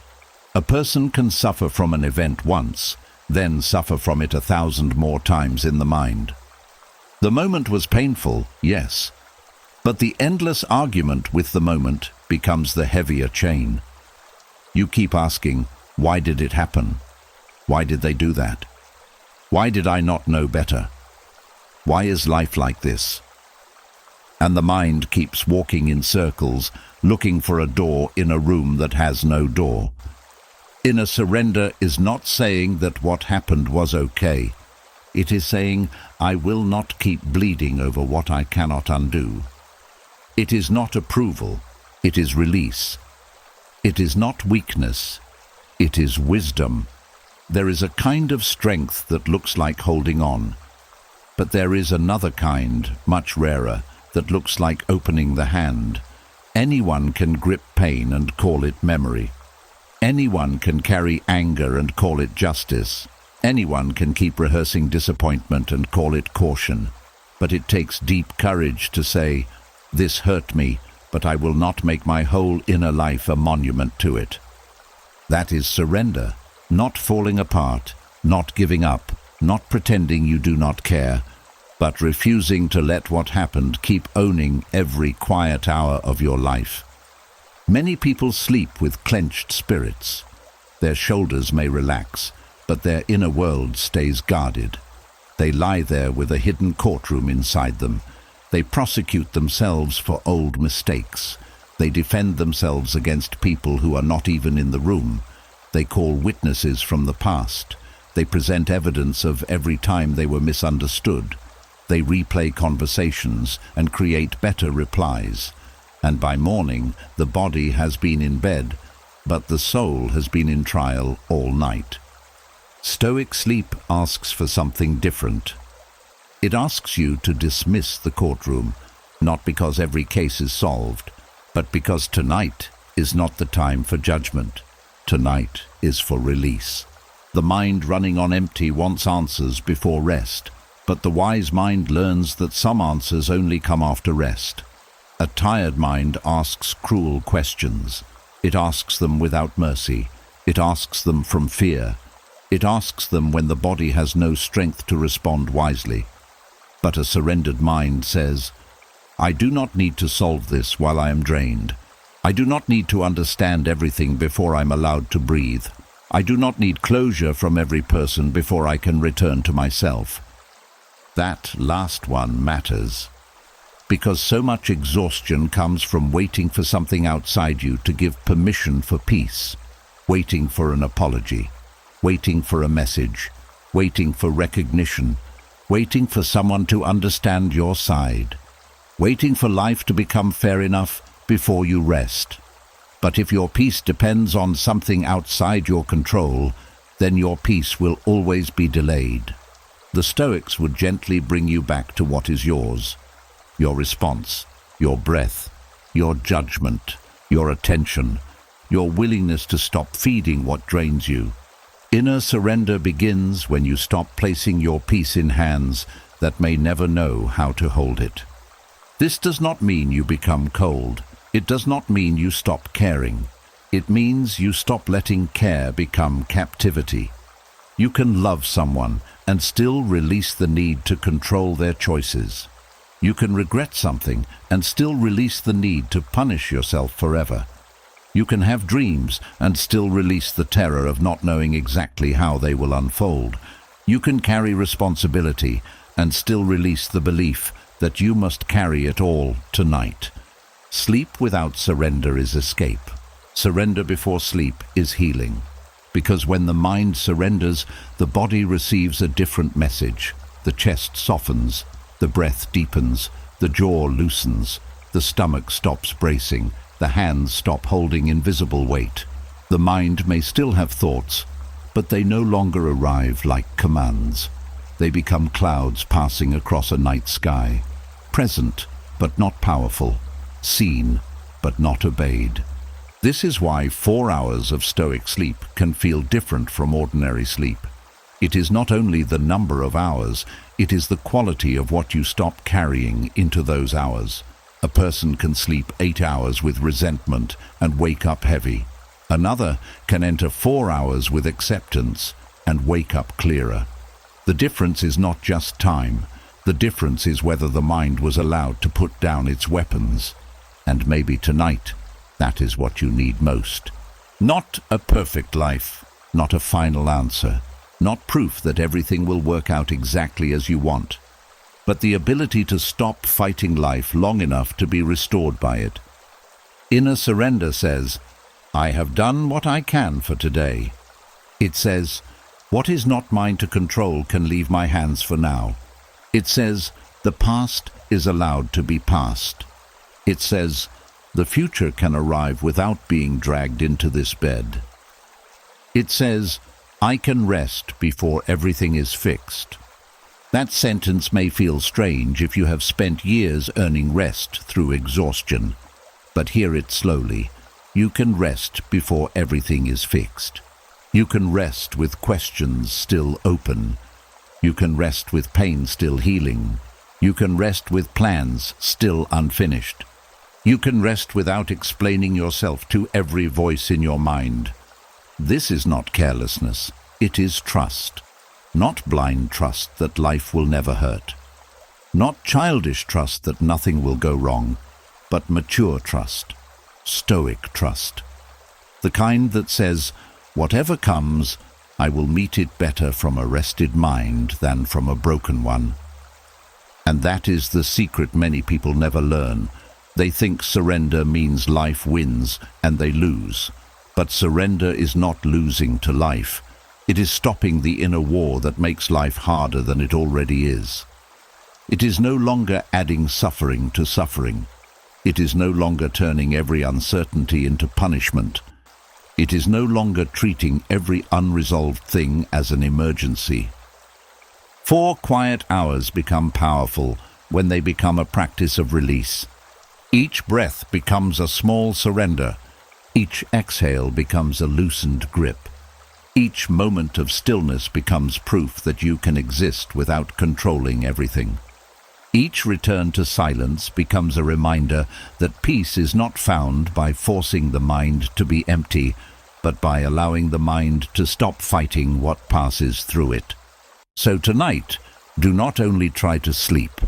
A person can suffer from an event once, then suffer from it 1,000 more times in the mind. The moment was painful, yes, but the endless argument with the moment becomes the heavier chain. You keep asking, why did it happen? Why did they do that? Why did I not know better? Why is life like this? And the mind keeps walking in circles, looking for a door in a room that has no door. Inner surrender is not saying that what happened was okay. It is saying, I will not keep bleeding over what I cannot undo. It is not approval, it is release. It is not weakness, it is wisdom. There is a kind of strength that looks like holding on, but there is another kind, much rarer, that looks like opening the hand. Anyone can grip pain and call it memory. Anyone can carry anger and call it justice. Anyone can keep rehearsing disappointment and call it caution. But it takes deep courage to say, this hurt me, but I will not make my whole inner life a monument to it. That is surrender, not falling apart, not giving up, not pretending you do not care, but refusing to let what happened keep owning every quiet hour of your life. Many people sleep with clenched spirits. Their shoulders may relax, but their inner world stays guarded. They lie there with a hidden courtroom inside them. They prosecute themselves for old mistakes. They defend themselves against people who are not even in the room. They call witnesses from the past. They present evidence of every time they were misunderstood. They replay conversations and create better replies. And by morning, the body has been in bed, but the soul has been in trial all night. Stoic sleep asks for something different. It asks you to dismiss the courtroom, not because every case is solved, but because tonight is not the time for judgment. Tonight is for release. The mind running on empty wants answers before rest, but the wise mind learns that some answers only come after rest. A tired mind asks cruel questions. It asks them without mercy. It asks them from fear. It asks them when the body has no strength to respond wisely. But a surrendered mind says, I do not need to solve this while I am drained. I do not need to understand everything before I'm allowed to breathe. I do not need closure from every person before I can return to myself. That last one matters, because so much exhaustion comes from waiting for something outside you to give permission for peace, waiting for an apology, waiting for a message, waiting for recognition, waiting for someone to understand your side, waiting for life to become fair enough before you rest. But if your peace depends on something outside your control, then your peace will always be delayed. The Stoics would gently bring you back to what is yours: your response, your breath, your judgment, your attention, your willingness to stop feeding what drains you. Inner surrender begins when you stop placing your peace in hands that may never know how to hold it. This does not mean you become cold. It does not mean you stop caring. It means you stop letting care become captivity. You can love someone and still release the need to control their choices. You can regret something and still release the need to punish yourself forever. You can have dreams and still release the terror of not knowing exactly how they will unfold. You can carry responsibility and still release the belief that you must carry it all tonight. Sleep without surrender is escape. Surrender before sleep is healing. Because when the mind surrenders, the body receives a different message. The chest softens, the breath deepens, the jaw loosens, the stomach stops bracing, the hands stop holding invisible weight. The mind may still have thoughts, but they no longer arrive like commands. They become clouds passing across a night sky, present but not powerful, seen but not obeyed. This is why 4 hours of Stoic sleep can feel different from ordinary sleep. It is not only the number of hours, it is the quality of what you stop carrying into those hours. A person can sleep 8 hours with resentment and wake up heavy. Another can enter 4 hours with acceptance and wake up clearer. The difference is not just time. The difference is whether the mind was allowed to put down its weapons. And maybe tonight, that is what you need most. Not a perfect life, not a final answer, not proof that everything will work out exactly as you want, but the ability to stop fighting life long enough to be restored by it. Inner surrender says, I have done what I can for today. It says, what is not mine to control can leave my hands for now. It says, the past is allowed to be past. It says, the future can arrive without being dragged into this bed. It says, I can rest before everything is fixed. That sentence may feel strange if you have spent years earning rest through exhaustion, but hear it slowly. You can rest before everything is fixed. You can rest with questions still open. You can rest with pain still healing. You can rest with plans still unfinished. You can rest without explaining yourself to every voice in your mind. This is not carelessness, it is trust. Not blind trust that life will never hurt. Not childish trust that nothing will go wrong, but mature trust, stoic trust. The kind that says, whatever comes, I will meet it better from a rested mind than from a broken one. And that is the secret many people never learn. They think surrender means life wins and they lose. But surrender is not losing to life. It is stopping the inner war that makes life harder than it already is. It is no longer adding suffering to suffering. It is no longer turning every uncertainty into punishment. It is no longer treating every unresolved thing as an emergency. 4 quiet hours become powerful when they become a practice of release. Each breath becomes a small surrender. Each exhale becomes a loosened grip. Each moment of stillness becomes proof that you can exist without controlling everything. Each return to silence becomes a reminder that peace is not found by forcing the mind to be empty, but by allowing the mind to stop fighting what passes through it. So tonight, do not only try to sleep,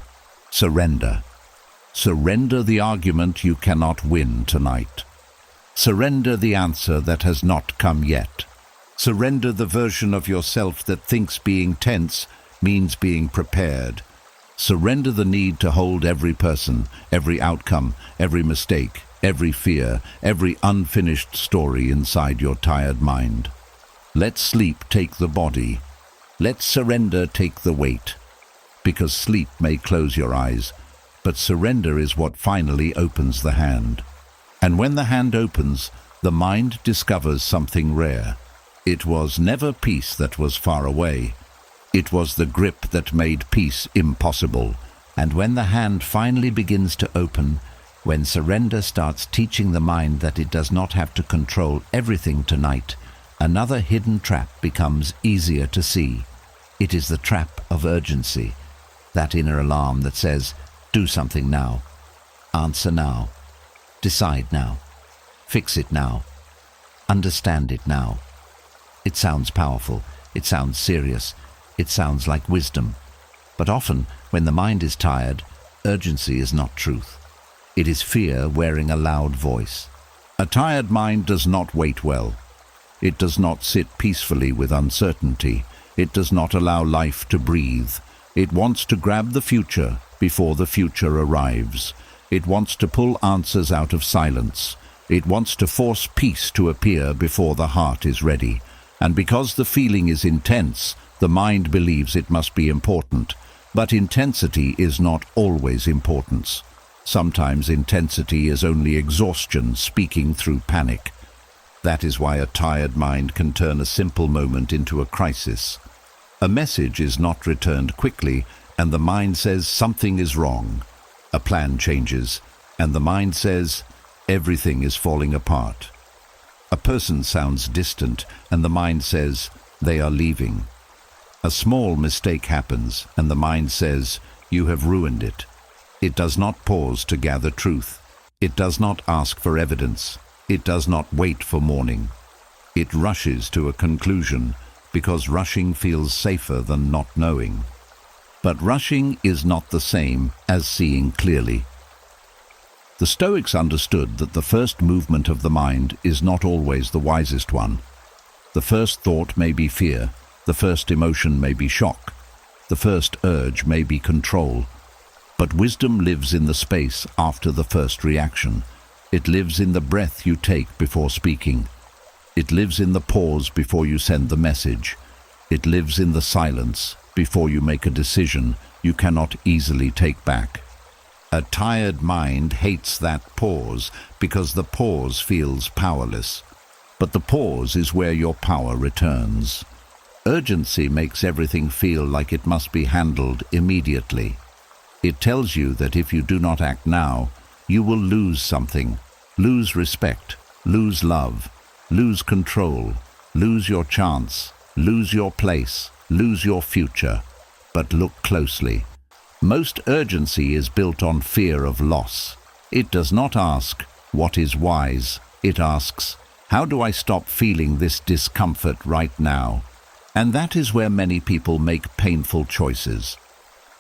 surrender. Surrender the argument you cannot win tonight. Surrender the answer that has not come yet. Surrender the version of yourself that thinks being tense means being prepared. Surrender the need to hold every person, every outcome, every mistake, every fear, every unfinished story inside your tired mind. Let sleep take the body. Let surrender take the weight. Because sleep may close your eyes, but surrender is what finally opens the hand. And when the hand opens, the mind discovers something rare. It was never peace that was far away. It was the grip that made peace impossible. And when the hand finally begins to open, when surrender starts teaching the mind that it does not have to control everything tonight, another hidden trap becomes easier to see. It is the trap of urgency, that inner alarm that says, do something now, answer now, decide now, fix it now, understand it now. It sounds powerful, it sounds serious, it sounds like wisdom. But often, when the mind is tired, urgency is not truth. It is fear wearing a loud voice. A tired mind does not wait well. It does not sit peacefully with uncertainty. It does not allow life to breathe. It wants to grab the future before the future arrives. It wants to pull answers out of silence. It wants to force peace to appear before the heart is ready. And because the feeling is intense, the mind believes it must be important. But intensity is not always importance. Sometimes intensity is only exhaustion speaking through panic. That is why a tired mind can turn a simple moment into a crisis. A message is not returned quickly, and the mind says something is wrong. A plan changes, and the mind says everything is falling apart. A person sounds distant, and the mind says they are leaving. A small mistake happens, and the mind says you have ruined it. It does not pause to gather truth. It does not ask for evidence. It does not wait for morning. It rushes to a conclusion, because rushing feels safer than not knowing. But rushing is not the same as seeing clearly. The Stoics understood that the first movement of the mind is not always the wisest one. The first thought may be fear, the first emotion may be shock, the first urge may be control. But wisdom lives in the space after the first reaction. It lives in the breath you take before speaking. It lives in the pause before you send the message. It lives in the silence before you make a decision you cannot easily take back. A tired mind hates that pause because the pause feels powerless. But the pause is where your power returns. Urgency makes everything feel like it must be handled immediately. It tells you that if you do not act now, you will lose something, lose respect, lose love, lose control, lose your chance, lose your place, lose your future. But look closely. Most urgency is built on fear of loss. It does not ask, what is wise? It asks, how do I stop feeling this discomfort right now? And that is where many people make painful choices.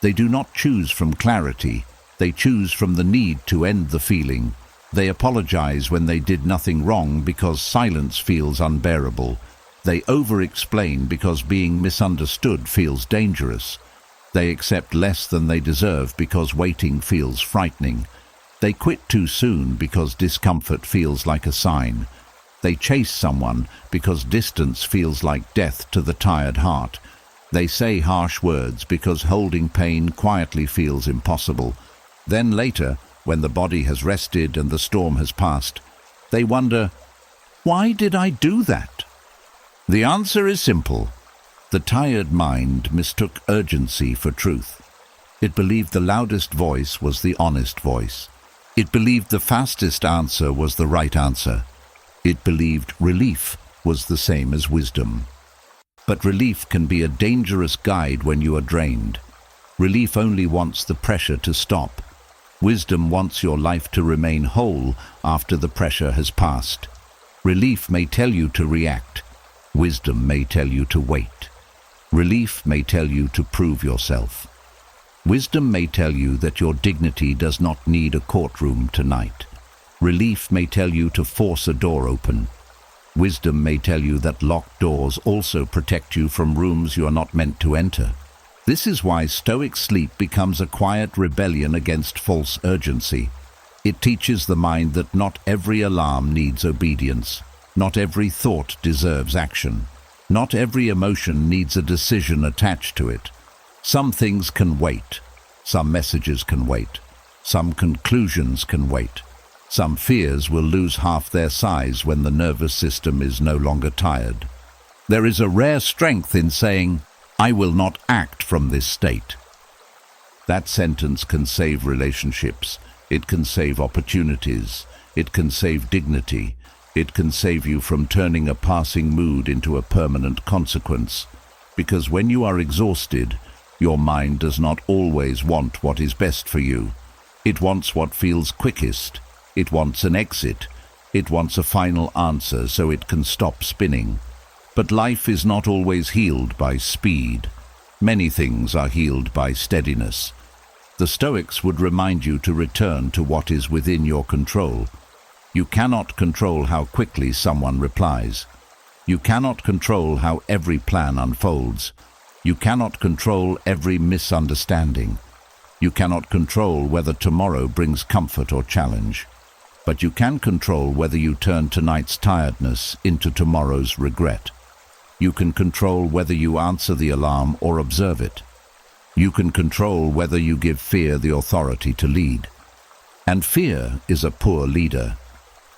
They do not choose from clarity. They choose from the need to end the feeling. They apologize when they did nothing wrong because silence feels unbearable. They over-explain because being misunderstood feels dangerous. They accept less than they deserve because waiting feels frightening. They quit too soon because discomfort feels like a sign. They chase someone because distance feels like death to the tired heart. They say harsh words because holding pain quietly feels impossible. Then later, when the body has rested and the storm has passed, they wonder, why did I do that? The answer is simple. The tired mind mistook urgency for truth. It believed the loudest voice was the honest voice. It believed the fastest answer was the right answer. It believed relief was the same as wisdom. But relief can be a dangerous guide when you are drained. Relief only wants the pressure to stop. Wisdom wants your life to remain whole after the pressure has passed. Relief may tell you to react. Wisdom may tell you to wait. Relief may tell you to prove yourself. Wisdom may tell you that your dignity does not need a courtroom tonight. Relief may tell you to force a door open. Wisdom may tell you that locked doors also protect you from rooms you are not meant to enter. This is why Stoic sleep becomes a quiet rebellion against false urgency. It teaches the mind that not every alarm needs obedience. Not every thought deserves action. Not every emotion needs a decision attached to it. Some things can wait. Some messages can wait. Some conclusions can wait. Some fears will lose half their size when the nervous system is no longer tired. There is a rare strength in saying, "I will not act from this state." That sentence can save relationships. It can save opportunities. It can save dignity. It can save you from turning a passing mood into a permanent consequence. Because when you are exhausted, your mind does not always want what is best for you. It wants what feels quickest. It wants an exit. It wants a final answer so it can stop spinning. But life is not always healed by speed. Many things are healed by steadiness. The Stoics would remind you to return to what is within your control. You cannot control how quickly someone replies. You cannot control how every plan unfolds. You cannot control every misunderstanding. You cannot control whether tomorrow brings comfort or challenge. But you can control whether you turn tonight's tiredness into tomorrow's regret. You can control whether you answer the alarm or observe it. You can control whether you give fear the authority to lead. And fear is a poor leader.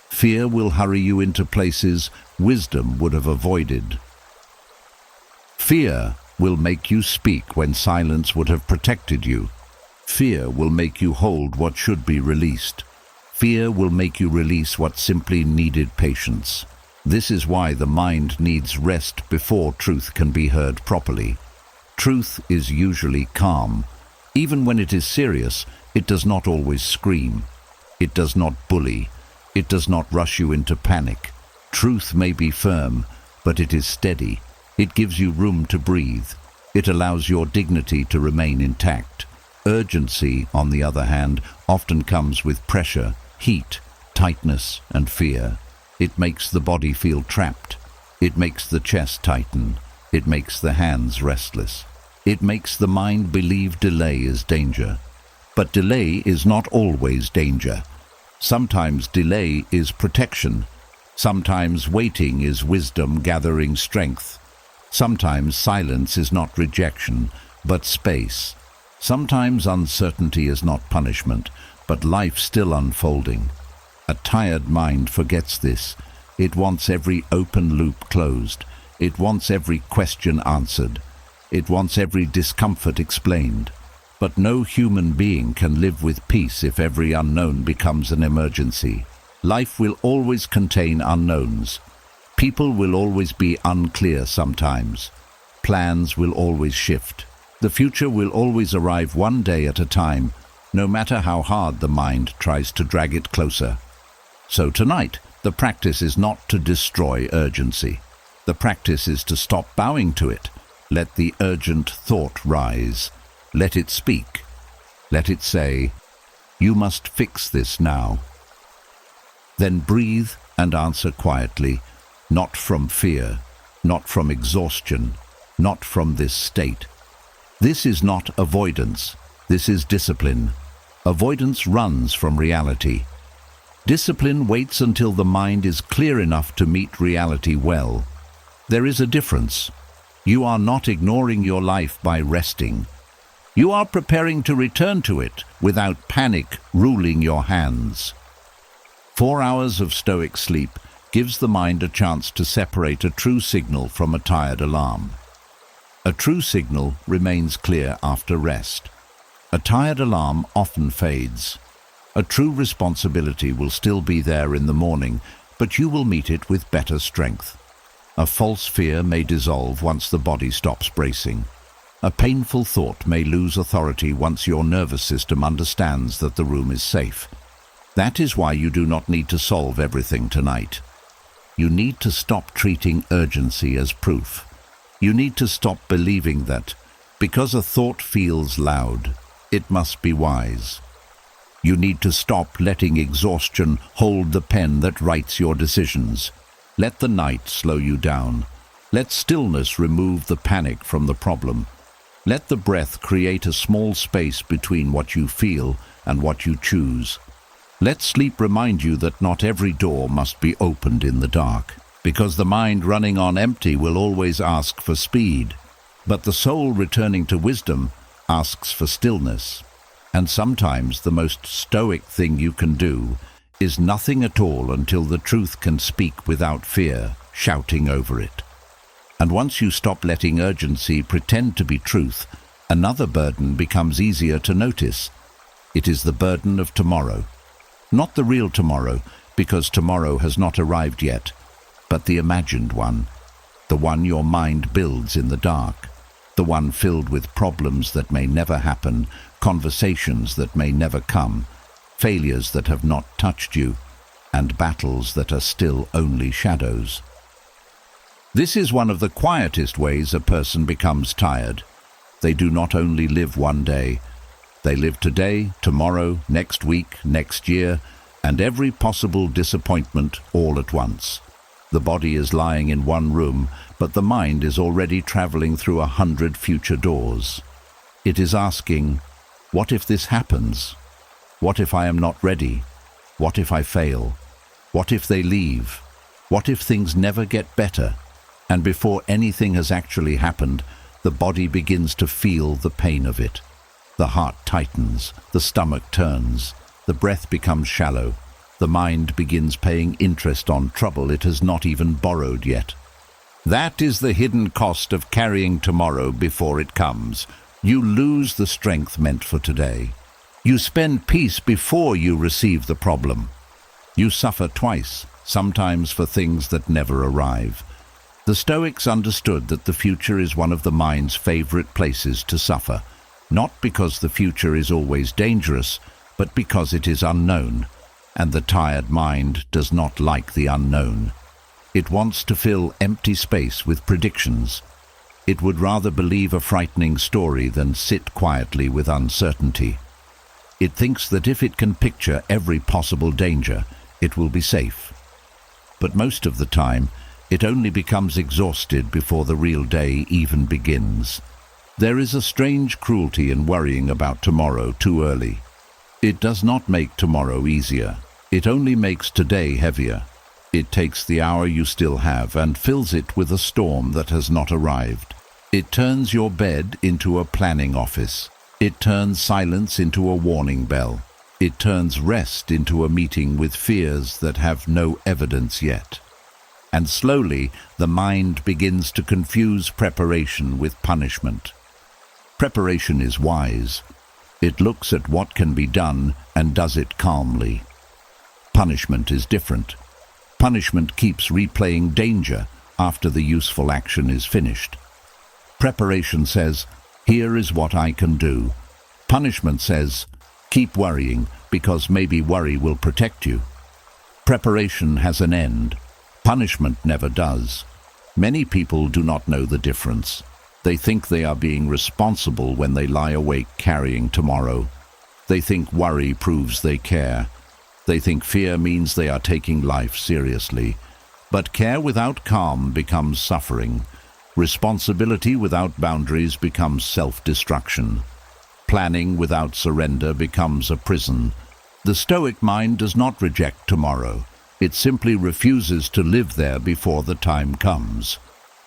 Fear will hurry you into places wisdom would have avoided. Fear will make you speak when silence would have protected you. Fear will make you hold what should be released. Fear will make you release what simply needed patience. This is why the mind needs rest before truth can be heard properly. Truth is usually calm. Even when it is serious, it does not always scream. It does not bully. It does not rush you into panic. Truth may be firm, but it is steady. It gives you room to breathe. It allows your dignity to remain intact. Urgency, on the other hand, often comes with pressure, heat, tightness, and fear. It makes the body feel trapped. It makes the chest tighten. It makes the hands restless. It makes the mind believe delay is danger. But delay is not always danger. Sometimes delay is protection. Sometimes waiting is wisdom gathering strength. Sometimes silence is not rejection, but space. Sometimes uncertainty is not punishment, but life still unfolding. A tired mind forgets this. It wants every open loop closed. It wants every question answered. It wants every discomfort explained. But no human being can live with peace if every unknown becomes an emergency. Life will always contain unknowns. People will always be unclear sometimes. Plans will always shift. The future will always arrive one day at a time, no matter how hard the mind tries to drag it closer. So tonight, the practice is not to destroy urgency. The practice is to stop bowing to it. Let the urgent thought rise. Let it speak. Let it say, "You must fix this now." Then breathe and answer quietly, not from fear, not from exhaustion, not from this state. This is not avoidance. This is discipline. Avoidance runs from reality. Discipline waits until the mind is clear enough to meet reality well. There is a difference. You are not ignoring your life by resting. You are preparing to return to it without panic ruling your hands. 4 hours of Stoic sleep gives the mind a chance to separate a true signal from a tired alarm. A true signal remains clear after rest. A tired alarm often fades. A true responsibility will still be there in the morning, but you will meet it with better strength. A false fear may dissolve once the body stops bracing. A painful thought may lose authority once your nervous system understands that the room is safe. That is why you do not need to solve everything tonight. You need to stop treating urgency as proof. You need to stop believing that, because a thought feels loud, it must be wise. You need to stop letting exhaustion hold the pen that writes your decisions. Let the night slow you down. Let stillness remove the panic from the problem. Let the breath create a small space between what you feel and what you choose. Let sleep remind you that not every door must be opened in the dark, because the mind running on empty will always ask for speed, but the soul returning to wisdom asks for stillness. And sometimes the most stoic thing you can do is nothing at all until the truth can speak without fear, shouting over it. And once you stop letting urgency pretend to be truth, another burden becomes easier to notice. It is the burden of tomorrow. Not the real tomorrow, because tomorrow has not arrived yet, but the imagined one, the one your mind builds in the dark, the one filled with problems that may never happen, conversations that may never come, failures that have not touched you, and battles that are still only shadows. This is one of the quietest ways a person becomes tired. They do not only live one day, they live today, tomorrow, next week, next year, and every possible disappointment all at once. The body is lying in one room, but the mind is already traveling through 100 future doors. It is asking, what if this happens? What if I am not ready? What if I fail? What if they leave? What if things never get better? And before anything has actually happened, the body begins to feel the pain of it. The heart tightens, the stomach turns, the breath becomes shallow, the mind begins paying interest on trouble it has not even borrowed yet. That is the hidden cost of carrying tomorrow before it comes. You lose the strength meant for today. You spend peace before you receive the problem. You suffer twice, sometimes for things that never arrive. The Stoics understood that the future is one of the mind's favorite places to suffer, not because the future is always dangerous, but because it is unknown, and the tired mind does not like the unknown. It wants to fill empty space with predictions. It would rather believe a frightening story than sit quietly with uncertainty. It thinks that if it can picture every possible danger, it will be safe. But most of the time, it only becomes exhausted before the real day even begins. There is a strange cruelty in worrying about tomorrow too early. It does not make tomorrow easier. It only makes today heavier. It takes the hour you still have and fills it with a storm that has not arrived. It turns your bed into a planning office. It turns silence into a warning bell. It turns rest into a meeting with fears that have no evidence yet. And slowly, the mind begins to confuse preparation with punishment. Preparation is wise. It looks at what can be done and does it calmly. Punishment is different. Punishment keeps replaying danger after the useful action is finished. Preparation says, here is what I can do. Punishment says, keep worrying because maybe worry will protect you. Preparation has an end. Punishment never does. Many people do not know the difference. They think they are being responsible when they lie awake carrying tomorrow. They think worry proves they care. They think fear means they are taking life seriously. But care without calm becomes suffering. Responsibility without boundaries becomes self-destruction. Planning without surrender becomes a prison. The Stoic mind does not reject tomorrow. It simply refuses to live there before the time comes.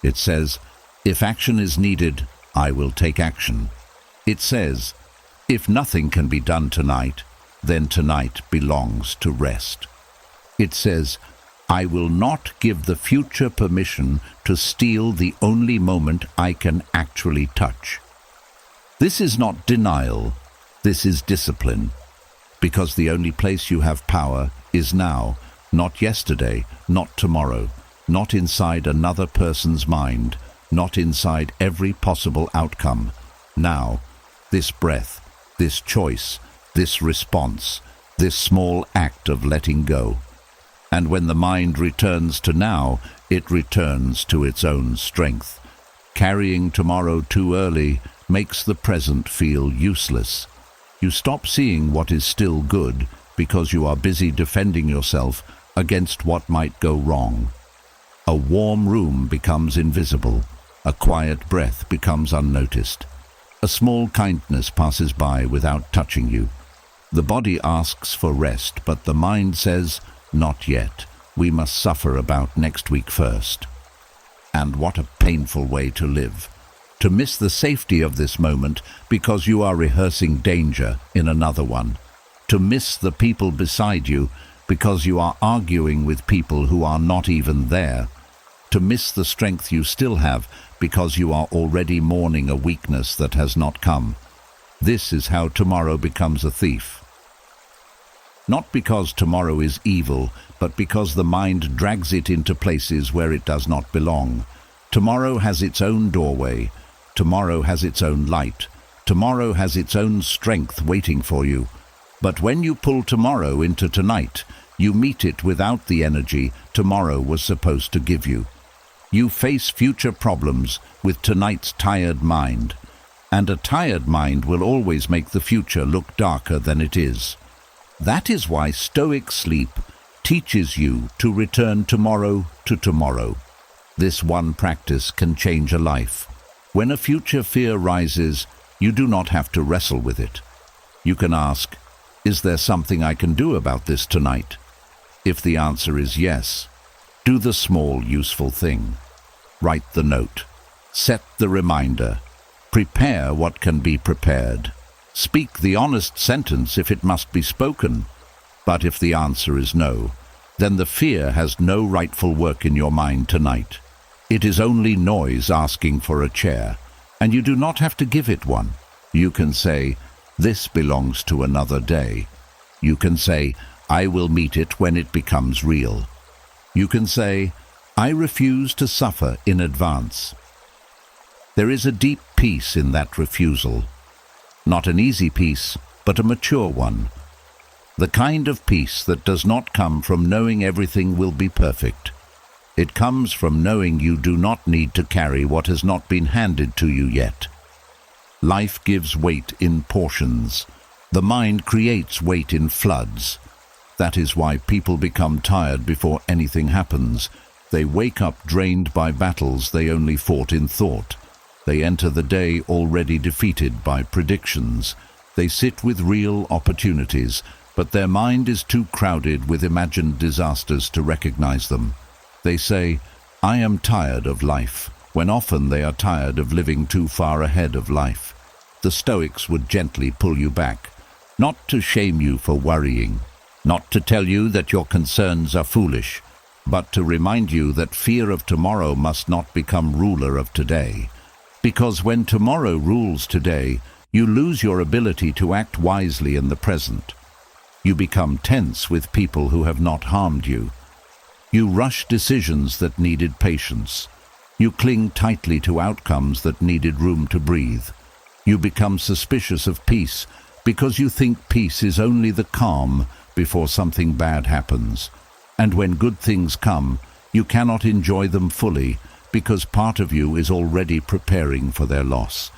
It says, if action is needed, I will take action. It says, if nothing can be done tonight, then tonight belongs to rest. It says, I will not give the future permission to steal the only moment I can actually touch. This is not denial, this is discipline, because the only place you have power is now, not yesterday, not tomorrow, not inside another person's mind, not inside every possible outcome. Now, this breath, this choice, this response, this small act of letting go. And when the mind returns to now, it returns to its own strength. Carrying tomorrow too early makes the present feel useless. You stop seeing what is still good because you are busy defending yourself against what might go wrong. A warm room becomes invisible. A quiet breath becomes unnoticed. A small kindness passes by without touching you. The body asks for rest, but the mind says, "Not yet. We must suffer about next week first." And what a painful way to live. To miss the safety of this moment because you are rehearsing danger in another one. To miss the people beside you because you are arguing with people who are not even there. To miss the strength you still have because you are already mourning a weakness that has not come. This is how tomorrow becomes a thief. Not because tomorrow is evil, but because the mind drags it into places where it does not belong. Tomorrow has its own doorway. Tomorrow has its own light. Tomorrow has its own strength waiting for you. But when you pull tomorrow into tonight, you meet it without the energy tomorrow was supposed to give you. You face future problems with tonight's tired mind. And a tired mind will always make the future look darker than it is. That is why Stoic sleep teaches you to return tomorrow to tomorrow. This one practice can change a life. When a future fear rises, you do not have to wrestle with it. You can ask, "Is there something I can do about this tonight?" If the answer is yes, do the small, useful thing. Write the note. Set the reminder. Prepare what can be prepared. Speak the honest sentence if it must be spoken. But if the answer is no, then the fear has no rightful work in your mind tonight. It is only noise asking for a chair, and you do not have to give it one. You can say, "This belongs to another day." You can say, "I will meet it when it becomes real." You can say, "I refuse to suffer in advance." There is a deep peace in that refusal. Not an easy peace, but a mature one. The kind of peace that does not come from knowing everything will be perfect. It comes from knowing you do not need to carry what has not been handed to you yet. Life gives weight in portions. The mind creates weight in floods. That is why people become tired before anything happens. They wake up drained by battles they only fought in thought. They enter the day already defeated by predictions. They sit with real opportunities, but their mind is too crowded with imagined disasters to recognize them. They say, "I am tired of life," when often they are tired of living too far ahead of life. The Stoics would gently pull you back, not to shame you for worrying, not to tell you that your concerns are foolish, but to remind you that fear of tomorrow must not become ruler of today. Because when tomorrow rules today, you lose your ability to act wisely in the present. You become tense with people who have not harmed you. You rush decisions that needed patience. You cling tightly to outcomes that needed room to breathe. You become suspicious of peace because you think peace is only the calm before something bad happens. And when good things come, you cannot enjoy them fully because part of you is already preparing for their loss.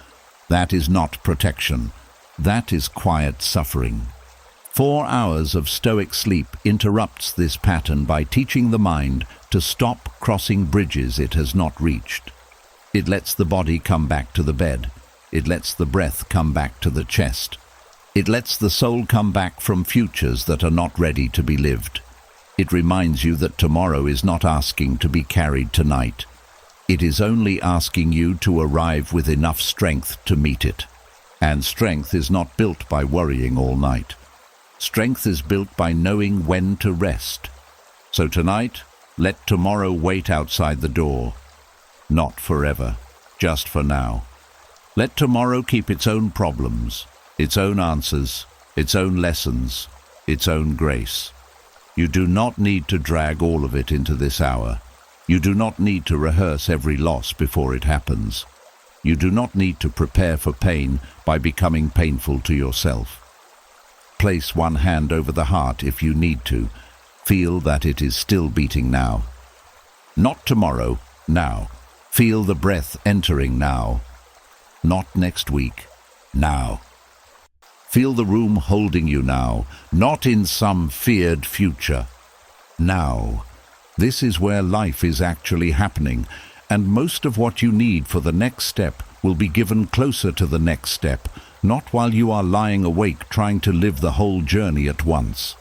That is not protection. That is quiet suffering. 4 hours of Stoic sleep interrupts this pattern by teaching the mind to stop crossing bridges it has not reached. It lets the body come back to the bed. It lets the breath come back to the chest. It lets the soul come back from futures that are not ready to be lived. It reminds you that tomorrow is not asking to be carried tonight. It is only asking you to arrive with enough strength to meet it. And strength is not built by worrying all night. Strength is built by knowing when to rest. So tonight, let tomorrow wait outside the door. Not forever, just for now. Let tomorrow keep its own problems, its own answers, its own lessons, its own grace. You do not need to drag all of it into this hour. You do not need to rehearse every loss before it happens. You do not need to prepare for pain by becoming painful to yourself. Place one hand over the heart if you need to. Feel that it is still beating now. Not tomorrow, now. Feel the breath entering now. Not next week, now. Feel the room holding you now, not in some feared future. Now. This is where life is actually happening, and most of what you need for the next step will be given closer to the next step, not while you are lying awake trying to live the whole journey at once.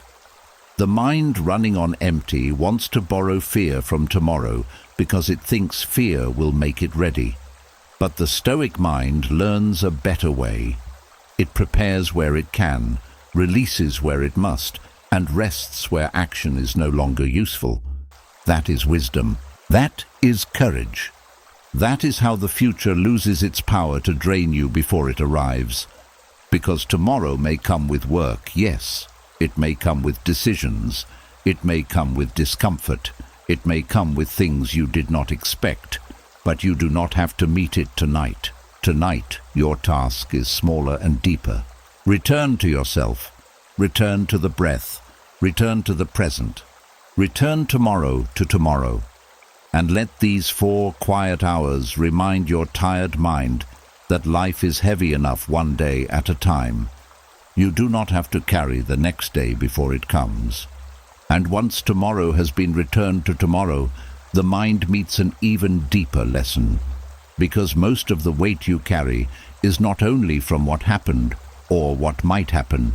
The mind running on empty wants to borrow fear from tomorrow because it thinks fear will make it ready. But the Stoic mind learns a better way. It prepares where it can, releases where it must, and rests where action is no longer useful. That is wisdom. That is courage. That is how the future loses its power to drain you before it arrives. Because tomorrow may come with work, yes. It may come with decisions. It may come with discomfort. It may come with things you did not expect. But you do not have to meet it tonight. Tonight, your task is smaller and deeper. Return to yourself. Return to the breath. Return to the present. Return tomorrow to tomorrow. And let these 4 quiet hours remind your tired mind that life is heavy enough one day at a time. You do not have to carry the next day before it comes. And once tomorrow has been returned to tomorrow, the mind meets an even deeper lesson. Because most of the weight you carry is not only from what happened or what might happen,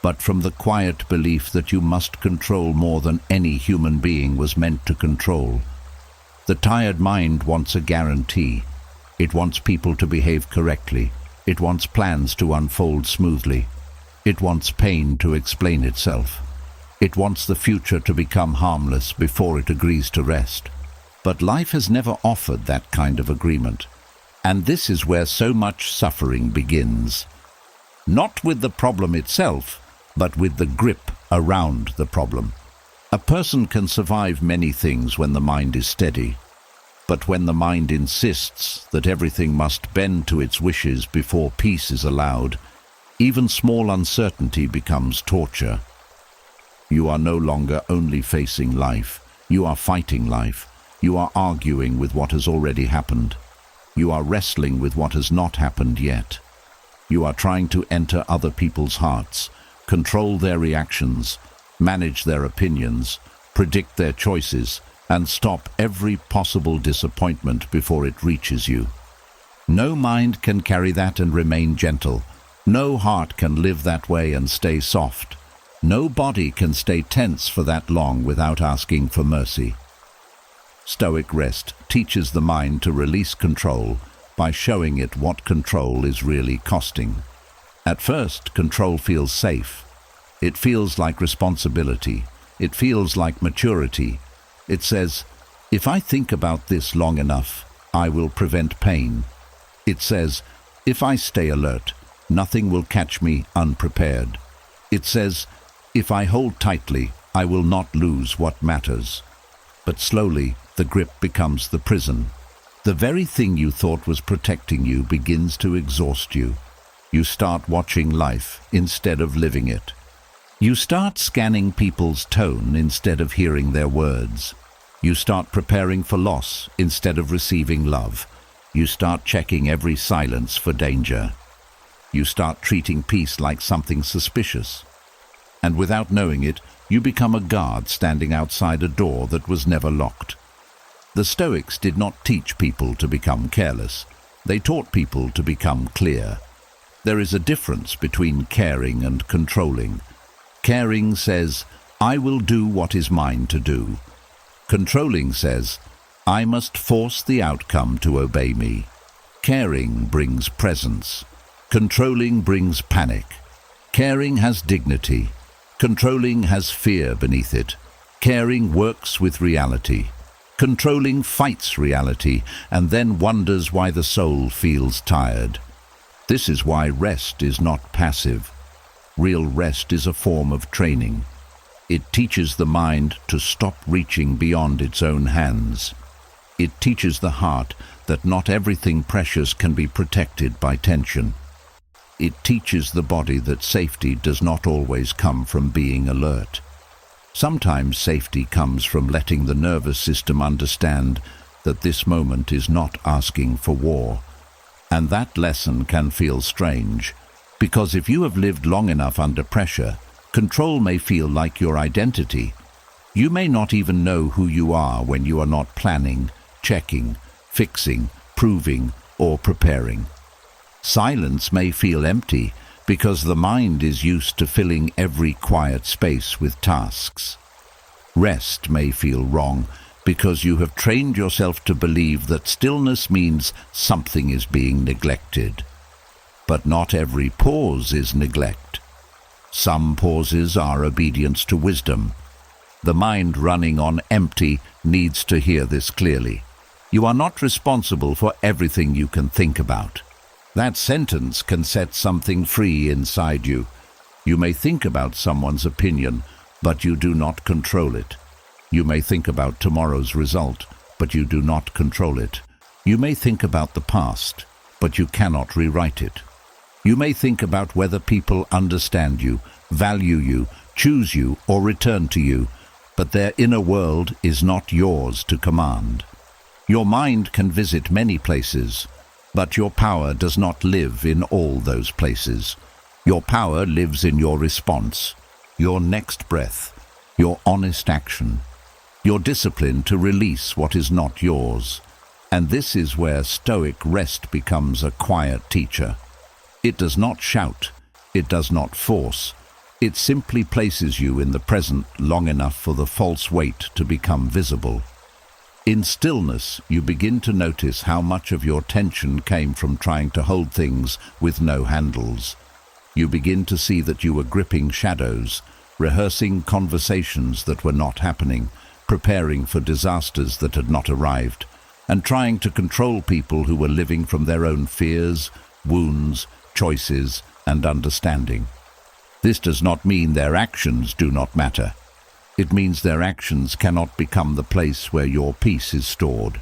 but from the quiet belief that you must control more than any human being was meant to control. The tired mind wants a guarantee. It wants people to behave correctly. It wants plans to unfold smoothly. It wants pain to explain itself. It wants the future to become harmless before it agrees to rest. But life has never offered that kind of agreement. And this is where so much suffering begins. Not with the problem itself, but with the grip around the problem. A person can survive many things when the mind is steady. But when the mind insists that everything must bend to its wishes before peace is allowed, even small uncertainty becomes torture. You are no longer only facing life. You are fighting life. You are arguing with what has already happened. You are wrestling with what has not happened yet. You are trying to enter other people's hearts, control their reactions, manage their opinions, predict their choices, and stop every possible disappointment before it reaches you. No mind can carry that and remain gentle. No heart can live that way and stay soft. No body can stay tense for that long without asking for mercy. Stoic rest teaches the mind to release control by showing it what control is really costing. At first, control feels safe. It feels like responsibility. It feels like maturity. It says, if I think about this long enough, I will prevent pain. It says, if I stay alert, nothing will catch me unprepared. It says, if I hold tightly, I will not lose what matters. But slowly, the grip becomes the prison. The very thing you thought was protecting you begins to exhaust you. You start watching life instead of living it. You start scanning people's tone instead of hearing their words. You start preparing for loss instead of receiving love. You start checking every silence for danger. You start treating peace like something suspicious. And without knowing it, you become a guard standing outside a door that was never locked. The Stoics did not teach people to become careless. They taught people to become clear. There is a difference between caring and controlling. Caring says, I will do what is mine to do. Controlling says, I must force the outcome to obey me. Caring brings presence. Controlling brings panic. Caring has dignity. Controlling has fear beneath it. Caring works with reality. Controlling fights reality and then wonders why the soul feels tired. This is why rest is not passive. Real rest is a form of training. It teaches the mind to stop reaching beyond its own hands. It teaches the heart that not everything precious can be protected by tension. It teaches the body that safety does not always come from being alert. Sometimes safety comes from letting the nervous system understand that this moment is not asking for war. And that lesson can feel strange, Because if you have lived long enough under pressure, control may feel like your identity. You may not even know who you are when you are not planning, checking, fixing, proving, or preparing. Silence may feel empty because the mind is used to filling every quiet space with tasks. Rest may feel wrong because you have trained yourself to believe that stillness means something is being neglected. But not every pause is neglect. Some pauses are obedience to wisdom. The mind running on empty needs to hear this clearly. You are not responsible for everything you can think about. That sentence can set something free inside you. You may think about someone's opinion, but you do not control it. You may think about tomorrow's result, but you do not control it. You may think about the past, but you cannot rewrite it. You may think about whether people understand you, value you, choose you, or return to you, but their inner world is not yours to command. Your mind can visit many places, but your power does not live in all those places. Your power lives in your response, your next breath, your honest action, your discipline to release what is not yours. And this is where Stoic rest becomes a quiet teacher. It does not shout, it does not force. It simply places you in the present long enough for the false weight to become visible. In stillness, you begin to notice how much of your tension came from trying to hold things with no handles. You begin to see that you were gripping shadows, rehearsing conversations that were not happening, preparing for disasters that had not arrived, and trying to control people who were living from their own fears, wounds, choices, and understanding. This does not mean their actions do not matter. It means their actions cannot become the place where your peace is stored.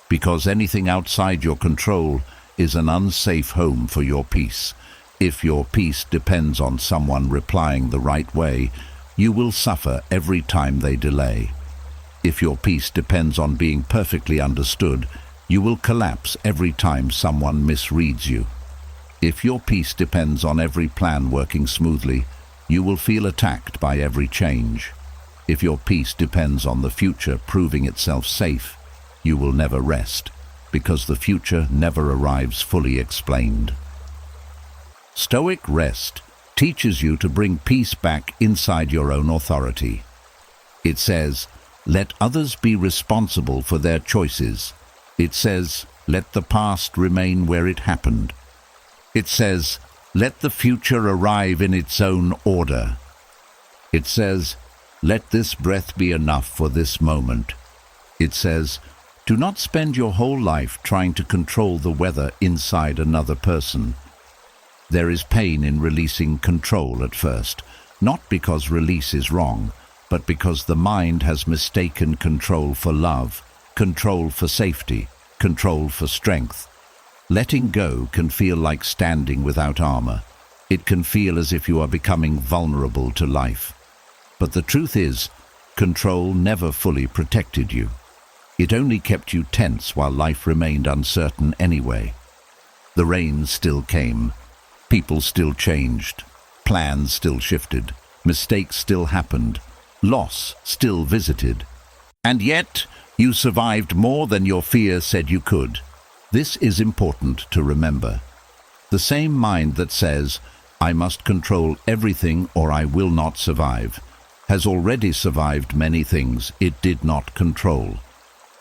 Because anything outside your control is an unsafe home for your peace. If your peace depends on someone replying the right way, you will suffer every time they delay. If your peace depends on being perfectly understood, you will collapse every time someone misreads you. If your peace depends on every plan working smoothly, you will feel attacked by every change. If your peace depends on the future proving itself safe, you will never rest, because the future never arrives fully explained. Stoic rest teaches you to bring peace back inside your own authority. It says, let others be responsible for their choices. It says, let the past remain where it happened. It says, let the future arrive in its own order. It says, let this breath be enough for this moment. It says, do not spend your whole life trying to control the weather inside another person. There is pain in releasing control at first, not because release is wrong, but because the mind has mistaken control for love, control for safety, control for strength. Letting go can feel like standing without armor. It can feel as if you are becoming vulnerable to life. But the truth is, control never fully protected you. It only kept you tense while life remained uncertain anyway. The rain still came. People still changed. Plans still shifted. Mistakes still happened. Loss still visited. And yet, you survived more than your fear said you could. This is important to remember. The same mind that says, I must control everything or I will not survive, has already survived many things it did not control.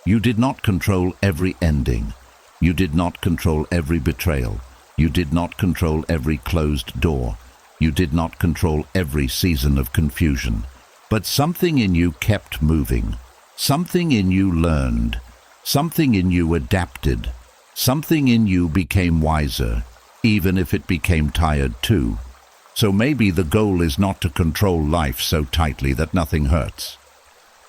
You did not control every ending. You did not control every betrayal. You did not control every closed door. You did not control every season of confusion. But something in you kept moving. Something in you learned. Something in you adapted. Something in you became wiser, even if it became tired too. So maybe the goal is not to control life so tightly that nothing hurts.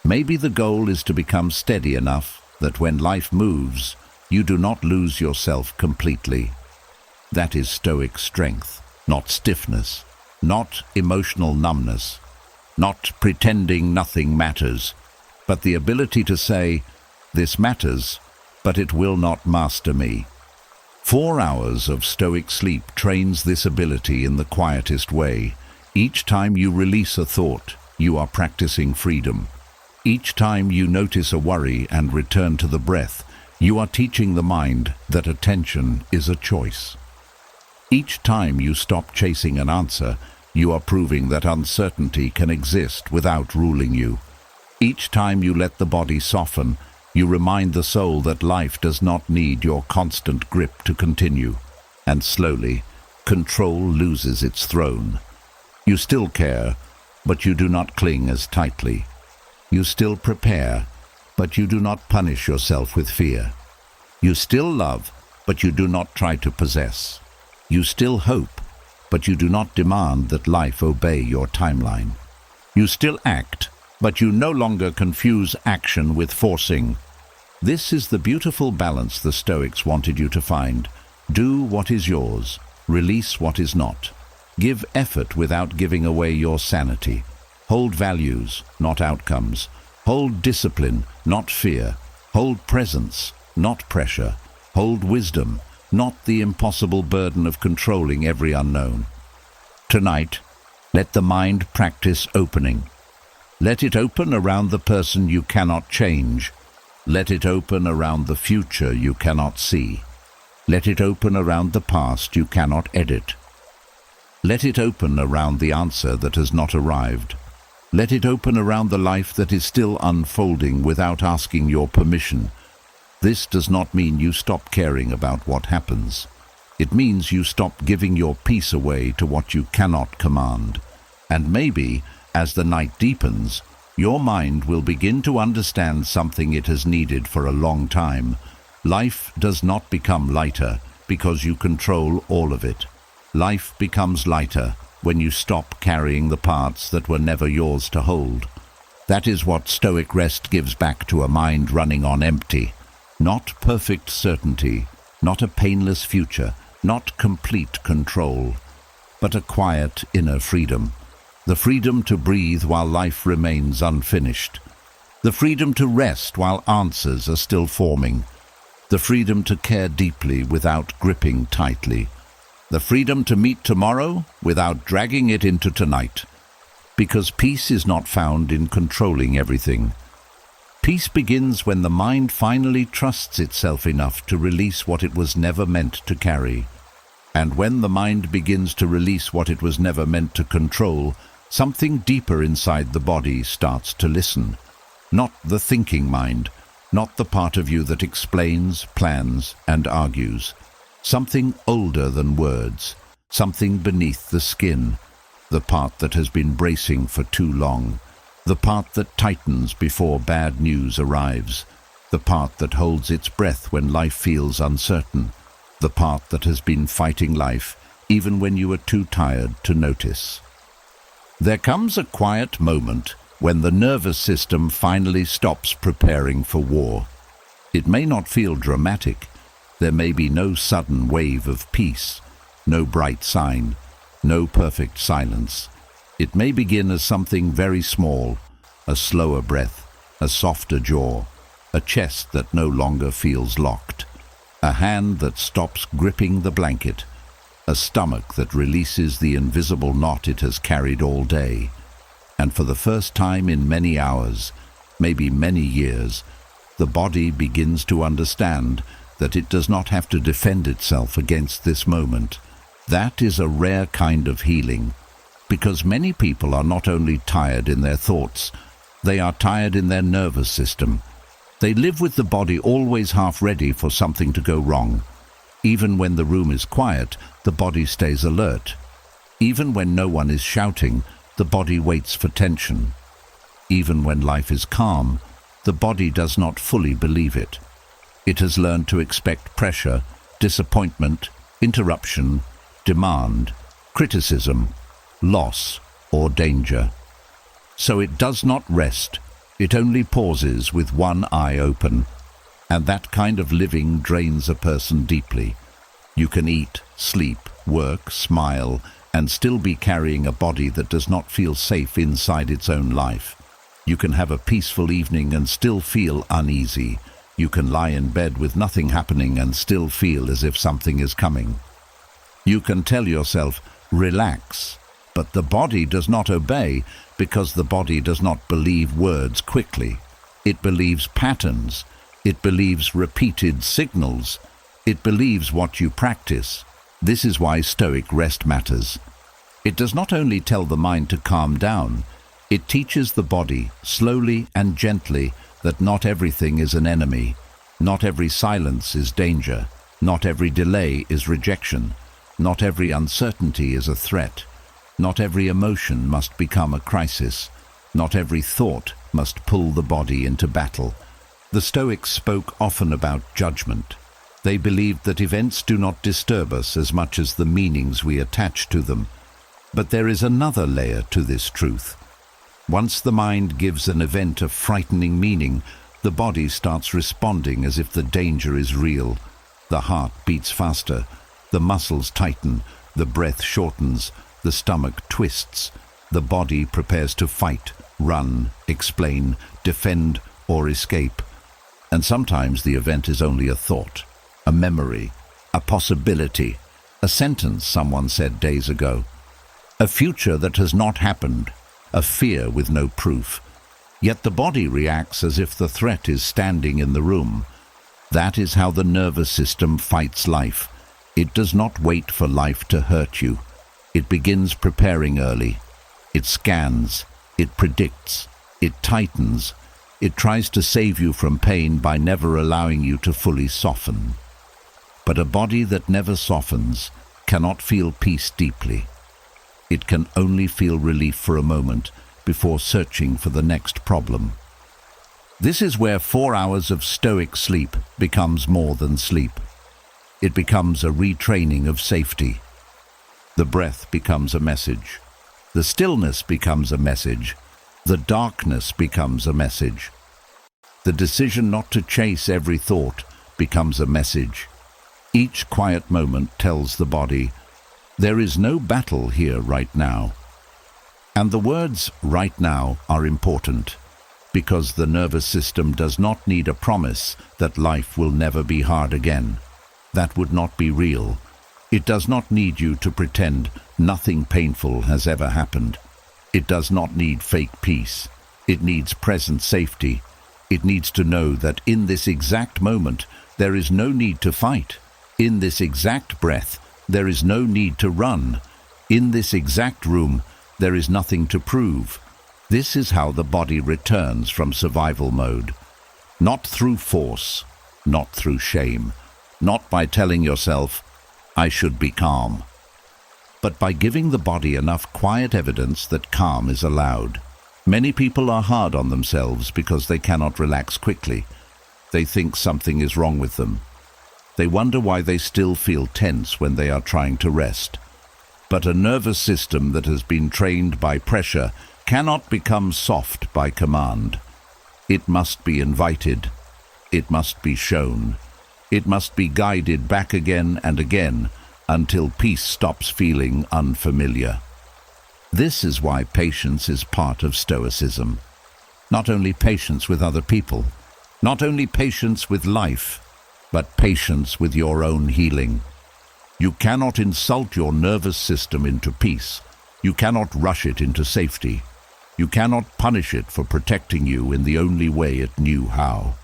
Maybe the goal is to become steady enough that when life moves, you do not lose yourself completely. That is Stoic strength, not stiffness, not emotional numbness, not pretending nothing matters, but the ability to say, this matters, but it will not master me. 4 hours of Stoic sleep trains this ability in the quietest way. Each time you release a thought, you are practicing freedom. Each time you notice a worry and return to the breath, you are teaching the mind that attention is a choice. Each time you stop chasing an answer, you are proving that uncertainty can exist without ruling you. Each time you let the body soften, you remind the soul that life does not need your constant grip to continue. And slowly, control loses its throne. You still care, but you do not cling as tightly. You still prepare, but you do not punish yourself with fear. You still love, but you do not try to possess. You still hope, but you do not demand that life obey your timeline. You still act, but you no longer confuse action with forcing. This is the beautiful balance the Stoics wanted you to find. Do what is yours, release what is not. Give effort without giving away your sanity. Hold values, not outcomes. Hold discipline, not fear. Hold presence, not pressure. Hold wisdom, not the impossible burden of controlling every unknown. Tonight, let the mind practice opening. Let it open around the person you cannot change. Let it open around the future you cannot see. Let it open around the past you cannot edit. Let it open around the answer that has not arrived. Let it open around the life that is still unfolding without asking your permission. This does not mean you stop caring about what happens. It means you stop giving your peace away to what you cannot command. And maybe, as the night deepens, your mind will begin to understand something it has needed for a long time. Life does not become lighter because you control all of it. Life becomes lighter when you stop carrying the parts that were never yours to hold. That is what Stoic rest gives back to a mind running on empty. Not perfect certainty, not a painless future, not complete control, but a quiet inner freedom. The freedom to breathe while life remains unfinished. The freedom to rest while answers are still forming. The freedom to care deeply without gripping tightly. The freedom to meet tomorrow without dragging it into tonight. Because peace is not found in controlling everything. Peace begins when the mind finally trusts itself enough to release what it was never meant to carry. And when the mind begins to release what it was never meant to control, something deeper inside the body starts to listen. Not the thinking mind, not the part of you that explains, plans, and argues. Something older than words, something beneath the skin, the part that has been bracing for too long, the part that tightens before bad news arrives, the part that holds its breath when life feels uncertain, the part that has been fighting life even when you are too tired to notice. There comes a quiet moment when the nervous system finally stops preparing for war. It may not feel dramatic. There may be no sudden wave of peace, no bright sign, no perfect silence. It may begin as something very small, a slower breath, a softer jaw, a chest that no longer feels locked, a hand that stops gripping the blanket, a stomach that releases the invisible knot it has carried all day. And for the first time in many hours, maybe many years, the body begins to understand that it does not have to defend itself against this moment. That is a rare kind of healing, because many people are not only tired in their thoughts, they are tired in their nervous system. They live with the body always half ready for something to go wrong. Even when the room is quiet, the body stays alert. Even when no one is shouting, the body waits for tension. Even when life is calm, the body does not fully believe it. It has learned to expect pressure, disappointment, interruption, demand, criticism, loss, or danger. So it does not rest, it only pauses with one eye open. And that kind of living drains a person deeply. You can eat, sleep, work, smile, and still be carrying a body that does not feel safe inside its own life. You can have a peaceful evening and still feel uneasy. You can lie in bed with nothing happening and still feel as if something is coming. You can tell yourself, relax, but the body does not obey because the body does not believe words quickly. It believes patterns. It believes repeated signals. It believes what you practice. This is why Stoic rest matters. It does not only tell the mind to calm down, it teaches the body, slowly and gently, that not everything is an enemy, not every silence is danger, not every delay is rejection, not every uncertainty is a threat, not every emotion must become a crisis, not every thought must pull the body into battle. The Stoics spoke often about judgment. They believed that events do not disturb us as much as the meanings we attach to them. But there is another layer to this truth. Once the mind gives an event a frightening meaning, the body starts responding as if the danger is real. The heart beats faster, the muscles tighten, the breath shortens, the stomach twists. The body prepares to fight, run, explain, defend, or escape. And sometimes the event is only a thought, a memory, a possibility, a sentence someone said days ago, a future that has not happened, a fear with no proof. Yet the body reacts as if the threat is standing in the room. That is how the nervous system fights life. It does not wait for life to hurt you. It begins preparing early. It scans, it predicts, it tightens. It tries to save you from pain by never allowing you to fully soften. But a body that never softens cannot feel peace deeply. It can only feel relief for a moment before searching for the next problem. This is where 4 hours of Stoic sleep becomes more than sleep. It becomes a retraining of safety. The breath becomes a message. The stillness becomes a message. The darkness becomes a message. The decision not to chase every thought becomes a message. Each quiet moment tells the body, there is no battle here right now. And the words right now are important because the nervous system does not need a promise that life will never be hard again. That would not be real. It does not need you to pretend nothing painful has ever happened. It does not need fake peace. It needs present safety. It needs to know that in this exact moment, there is no need to fight. In this exact breath, there is no need to run. In this exact room, there is nothing to prove. This is how the body returns from survival mode. Not through force, not through shame, not by telling yourself, I should be calm, but by giving the body enough quiet evidence that calm is allowed. Many people are hard on themselves because they cannot relax quickly. They think something is wrong with them. They wonder why they still feel tense when they are trying to rest. But a nervous system that has been trained by pressure cannot become soft by command. It must be invited. It must be shown. It must be guided back again and again until peace stops feeling unfamiliar. This is why patience is part of Stoicism. Not only patience with other people, not only patience with life, but patience with your own healing. You cannot insult your nervous system into peace. You cannot rush it into safety. You cannot punish it for protecting you in the only way it knew how.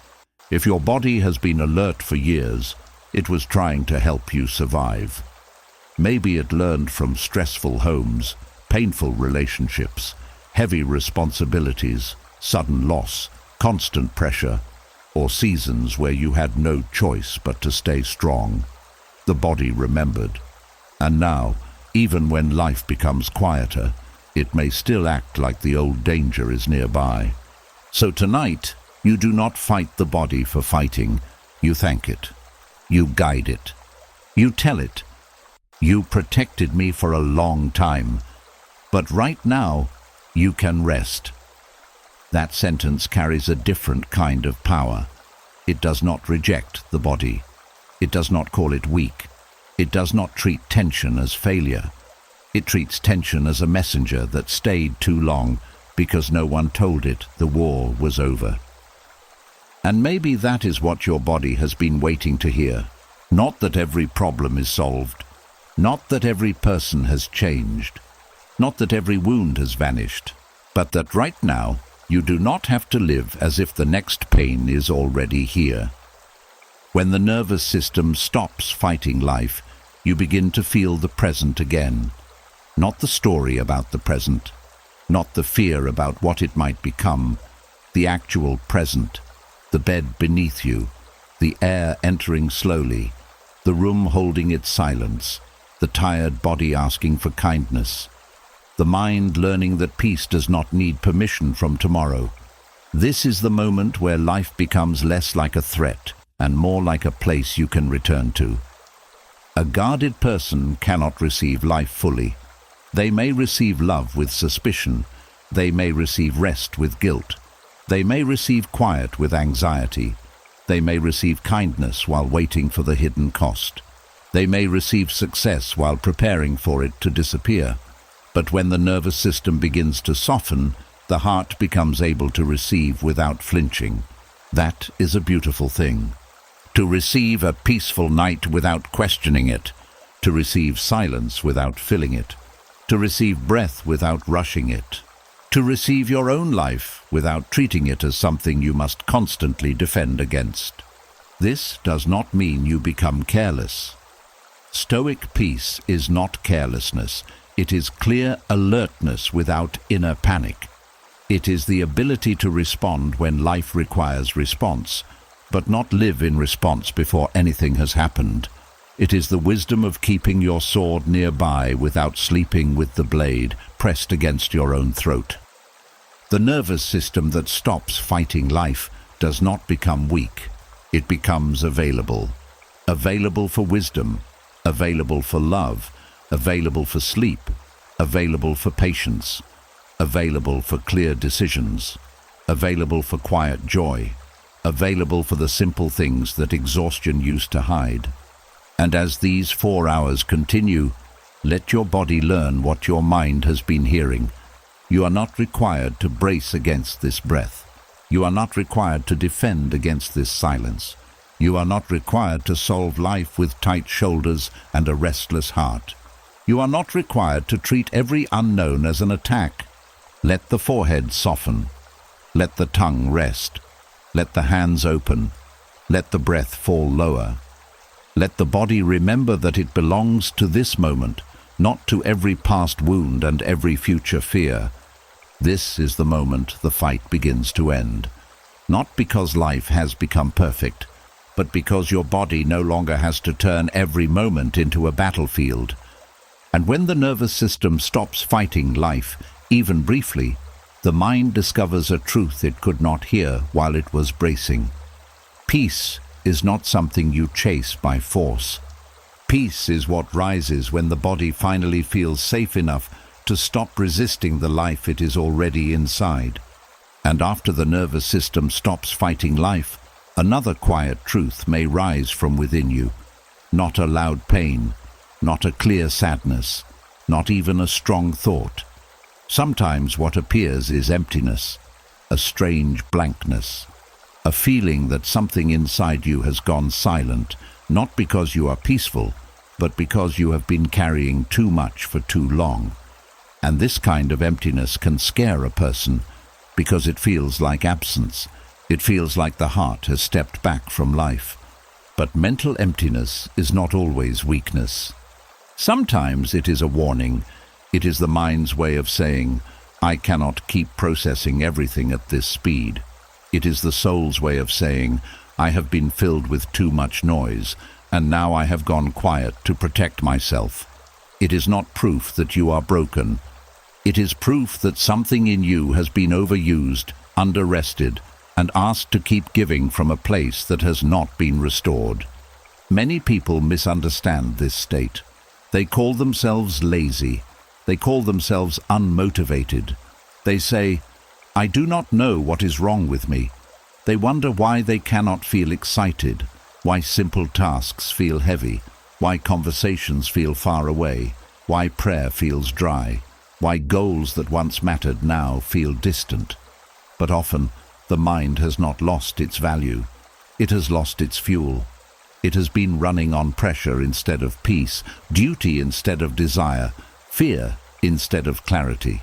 If your body has been alert for years, it was trying to help you survive. Maybe it learned from stressful homes, painful relationships, heavy responsibilities, sudden loss, constant pressure, or seasons where you had no choice but to stay strong. The body remembered. And now, even when life becomes quieter, it may still act like the old danger is nearby. So tonight, you do not fight the body for fighting. You thank it. You guide it. You tell it, you protected me for a long time, but right now, you can rest. That sentence carries a different kind of power. It does not reject the body. It does not call it weak. It does not treat tension as failure. It treats tension as a messenger that stayed too long because no one told it the war was over. And maybe that is what your body has been waiting to hear. Not that every problem is solved. Not that every person has changed. Not that every wound has vanished. But that right now, you do not have to live as if the next pain is already here. When the nervous system stops fighting life, you begin to feel the present again. Not the story about the present. Not the fear about what it might become. The actual present. The bed beneath you. The air entering slowly. The room holding its silence. The tired body asking for kindness. The mind learning that peace does not need permission from tomorrow. This is the moment where life becomes less like a threat and more like a place you can return to. A guarded person cannot receive life fully. They may receive love with suspicion. They may receive rest with guilt. They may receive quiet with anxiety. They may receive kindness while waiting for the hidden cost. They may receive success while preparing for it to disappear. But when the nervous system begins to soften, the heart becomes able to receive without flinching. That is a beautiful thing. To receive a peaceful night without questioning it. To receive silence without filling it. To receive breath without rushing it. To receive your own life without treating it as something you must constantly defend against. This does not mean you become careless. Stoic peace is not carelessness. It is clear alertness without inner panic. It is the ability to respond when life requires response, but not live in response before anything has happened. It is the wisdom of keeping your sword nearby without sleeping with the blade pressed against your own throat. The nervous system that stops fighting life does not become weak. It becomes available. Available for wisdom. Available for love. Available for sleep. Available for patience. Available for clear decisions. Available for quiet joy. Available for the simple things that exhaustion used to hide. And as these 4 hours continue, let your body learn what your mind has been hearing. You are not required to brace against this breath. You are not required to defend against this silence. You are not required to solve life with tight shoulders and a restless heart. You are not required to treat every unknown as an attack. Let the forehead soften. Let the tongue rest. Let the hands open. Let the breath fall lower. Let the body remember that it belongs to this moment, not to every past wound and every future fear. This is the moment the fight begins to end. Not because life has become perfect, but because your body no longer has to turn every moment into a battlefield. And when the nervous system stops fighting life, even briefly, the mind discovers a truth it could not hear while it was bracing. Peace is not something you chase by force. Peace is what rises when the body finally feels safe enough to stop resisting the life it is already inside. And after the nervous system stops fighting life, another quiet truth may rise from within you. Not a loud pain, not a clear sadness, not even a strong thought. Sometimes what appears is emptiness, a strange blankness, a feeling that something inside you has gone silent, not because you are peaceful, but because you have been carrying too much for too long. And this kind of emptiness can scare a person because it feels like absence. It feels like the heart has stepped back from life. But mental emptiness is not always weakness. Sometimes it is a warning. It is the mind's way of saying, I cannot keep processing everything at this speed. It is the soul's way of saying, I have been filled with too much noise, and now I have gone quiet to protect myself. It is not proof that you are broken. It is proof that something in you has been overused, under-rested, and asked to keep giving from a place that has not been restored. Many people misunderstand this state. They call themselves lazy. They call themselves unmotivated. They say, I do not know what is wrong with me. They wonder why they cannot feel excited, why simple tasks feel heavy, why conversations feel far away, why prayer feels dry, why goals that once mattered now feel distant. But often, the mind has not lost its value. It has lost its fuel. It has been running on pressure instead of peace, duty instead of desire, fear instead of clarity.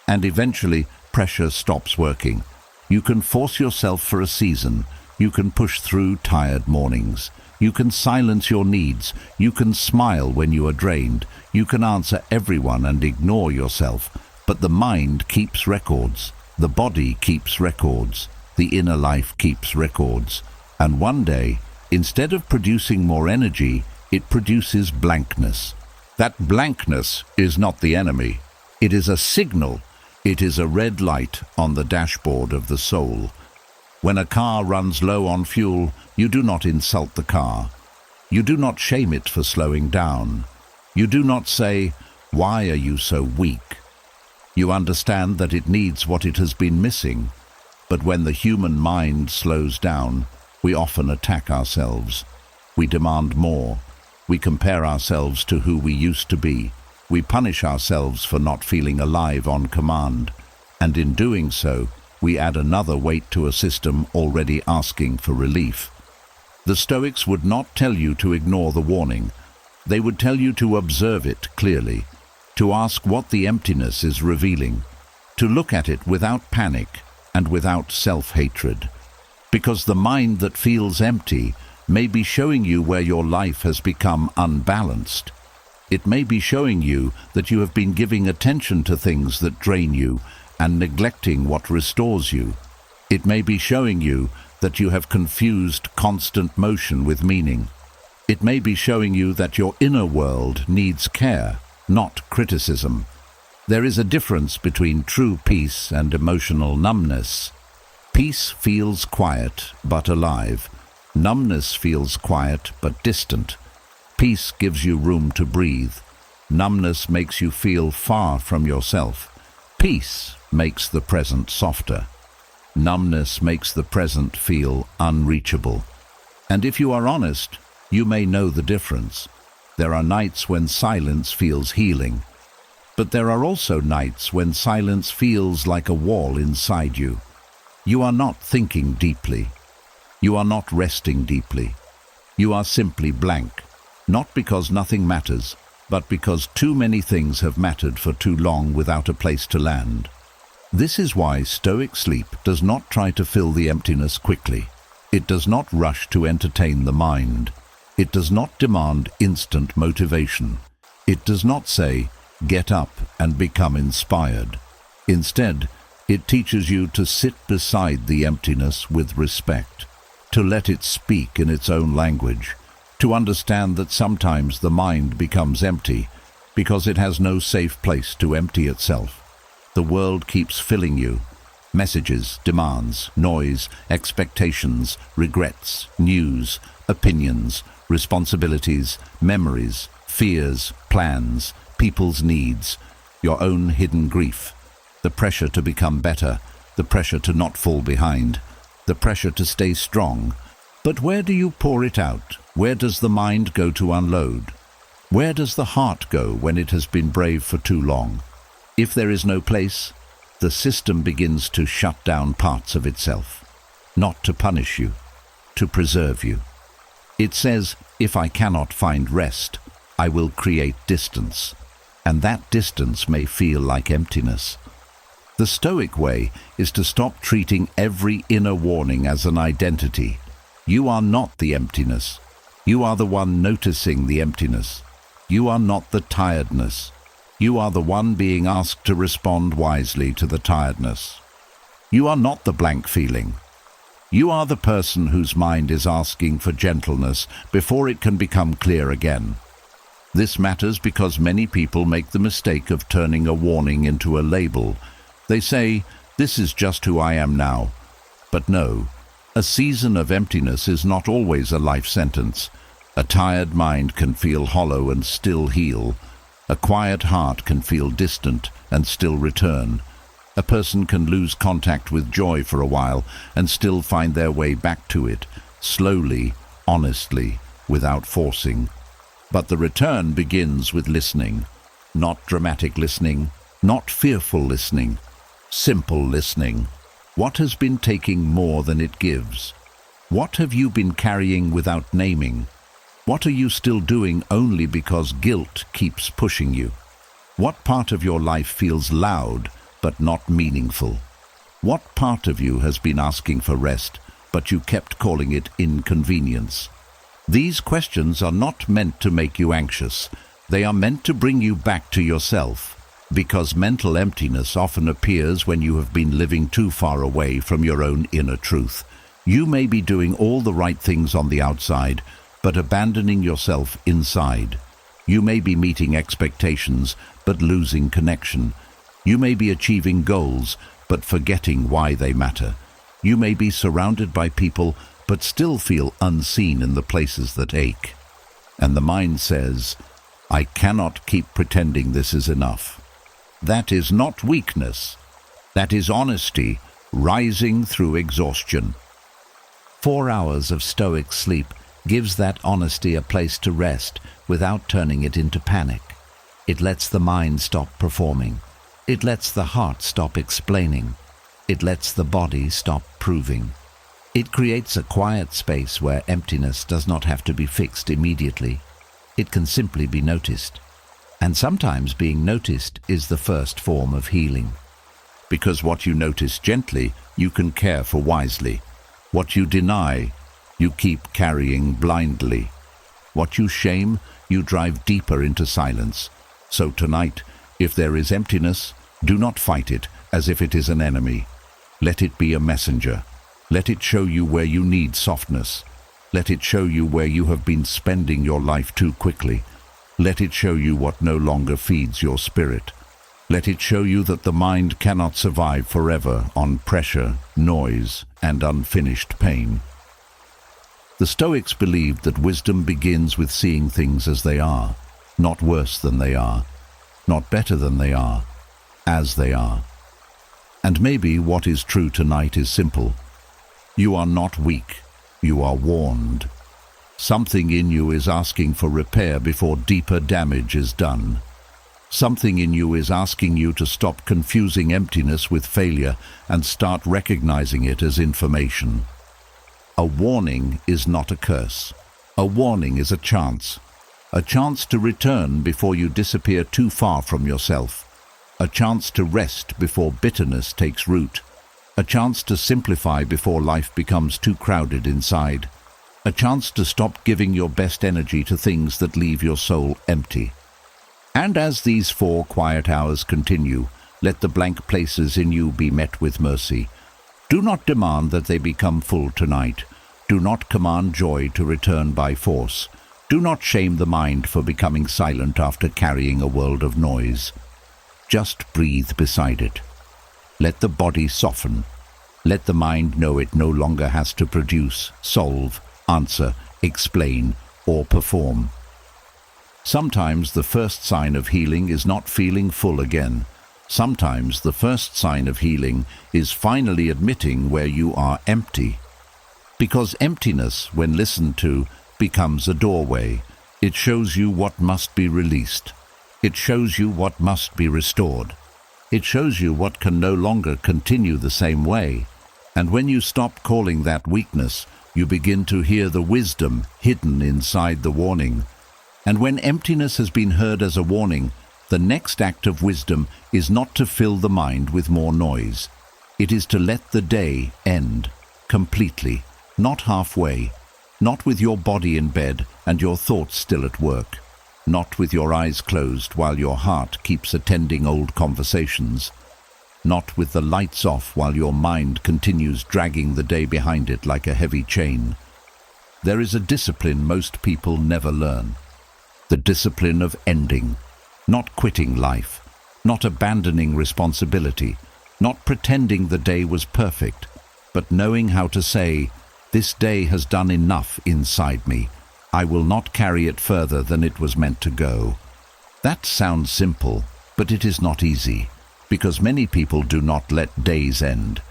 And eventually, pressure stops working. You can force yourself for a season. You can push through tired mornings. You can silence your needs. You can smile when you are drained. You can answer everyone and ignore yourself. But the mind keeps records. The body keeps records. The inner life keeps records. And one day, instead of producing more energy, it produces blankness. That blankness is not the enemy. It is a signal. It is a red light on the dashboard of the soul. When a car runs low on fuel, you do not insult the car. You do not shame it for slowing down. You do not say, "Why are you so weak?" You understand that it needs what it has been missing. But when the human mind slows down, we often attack ourselves. We demand more. We compare ourselves to who we used to be. We punish ourselves for not feeling alive on command. And in doing so, we add another weight to a system already asking for relief. The Stoics would not tell you to ignore the warning. They would tell you to observe it clearly, to ask what the emptiness is revealing, to look at it without panic and without self-hatred. Because the mind that feels empty may be showing you where your life has become unbalanced. It may be showing you that you have been giving attention to things that drain you and neglecting what restores you. It may be showing you that you have confused constant motion with meaning. It may be showing you that your inner world needs care, not criticism. There is a difference between true peace and emotional numbness. Peace feels quiet but alive. Numbness feels quiet but distant. Peace gives you room to breathe. Numbness makes you feel far from yourself. Peace makes the present softer. Numbness makes the present feel unreachable. And if you are honest, you may know the difference. There are nights when silence feels healing. But there are also nights when silence feels like a wall inside you. You are not thinking deeply. You are not resting deeply. You are simply blank, not because nothing matters, but because too many things have mattered for too long without a place to land. This is why Stoic sleep does not try to fill the emptiness quickly. It does not rush to entertain the mind. It does not demand instant motivation. It does not say, "Get up and become inspired." Instead, it teaches you to sit beside the emptiness with respect, to let it speak in its own language, to understand that sometimes the mind becomes empty because it has no safe place to empty itself. The world keeps filling you. Messages, demands, noise, expectations, regrets, news, opinions, responsibilities, memories, fears, plans, people's needs, your own hidden grief, the pressure to become better, the pressure to not fall behind, the pressure to stay strong. But where do you pour it out? Where does the mind go to unload? Where does the heart go when it has been brave for too long? If there is no place, the system begins to shut down parts of itself, not to punish you, to preserve you. It says, "If I cannot find rest, I will create distance," and that distance may feel like emptiness. The Stoic way is to stop treating every inner warning as an identity. You are not the emptiness. You are the one noticing the emptiness. You are not the tiredness. You are the one being asked to respond wisely to the tiredness. You are not the blank feeling. You are the person whose mind is asking for gentleness before it can become clear again. This matters because many people make the mistake of turning a warning into a label. They say, "This is just who I am now." But no, a season of emptiness is not always a life sentence. A tired mind can feel hollow and still heal. A quiet heart can feel distant and still return. A person can lose contact with joy for a while and still find their way back to it, slowly, honestly, without forcing. But the return begins with listening. Not dramatic listening, not fearful listening, simple listening. What has been taking more than it gives? What have you been carrying without naming? What are you still doing only because guilt keeps pushing you? What part of your life feels loud but not meaningful? What part of you has been asking for rest, but you kept calling it inconvenience? These questions are not meant to make you anxious. They are meant to bring you back to yourself, because mental emptiness often appears when you have been living too far away from your own inner truth. You may be doing all the right things on the outside, but abandoning yourself inside. You may be meeting expectations, but losing connection. You may be achieving goals, but forgetting why they matter. You may be surrounded by people, but still feel unseen in the places that ache. And the mind says, I cannot keep pretending this is enough. That is not weakness. That is honesty rising through exhaustion. 4 hours of Stoic sleep gives that honesty a place to rest without turning it into panic. It lets the mind stop performing. It lets the heart stop explaining. It lets the body stop proving. It creates a quiet space where emptiness does not have to be fixed immediately. It can simply be noticed. And sometimes being noticed is the first form of healing. Because what you notice gently, you can care for wisely. What you deny, you keep carrying blindly. What you shame, you drive deeper into silence. So tonight, if there is emptiness, do not fight it as if it is an enemy. Let it be a messenger. Let it show you where you need softness. Let it show you where you have been spending your life too quickly. Let it show you what no longer feeds your spirit. Let it show you that the mind cannot survive forever on pressure, noise, and unfinished pain. The Stoics believed that wisdom begins with seeing things as they are, not worse than they are, not better than they are, as they are. And maybe what is true tonight is simple. You are not weak, you are warned. Something in you is asking for repair before deeper damage is done. Something in you is asking you to stop confusing emptiness with failure and start recognizing it as information. A warning is not a curse. A warning is a chance to return before you disappear too far from yourself, a chance to rest before bitterness takes root, a chance to simplify before life becomes too crowded inside, a chance to stop giving your best energy to things that leave your soul empty. And as these 4 quiet hours continue, let the blank places in you be met with mercy. Do not demand that they become full tonight. Do not command joy to return by force. Do not shame the mind for becoming silent after carrying a world of noise. Just breathe beside it. Let the body soften. Let the mind know it no longer has to produce, solve, answer, explain, or perform. Sometimes the first sign of healing is not feeling full again. Sometimes the first sign of healing is finally admitting where you are empty. Because emptiness, when listened to, becomes a doorway. It shows you what must be released. It shows you what must be restored. It shows you what can no longer continue the same way. And when you stop calling that weakness, you begin to hear the wisdom hidden inside the warning. And when emptiness has been heard as a warning, the next act of wisdom is not to fill the mind with more noise. It is to let the day end completely, not halfway, not with your body in bed and your thoughts still at work, not with your eyes closed while your heart keeps attending old conversations, not with the lights off while your mind continues dragging the day behind it like a heavy chain. There is a discipline most people never learn. The discipline of ending, not quitting life, not abandoning responsibility, not pretending the day was perfect, but knowing how to say, "This day has done enough inside me. I will not carry it further than it was meant to go." That sounds simple, but it is not easy, because many people do not let days end.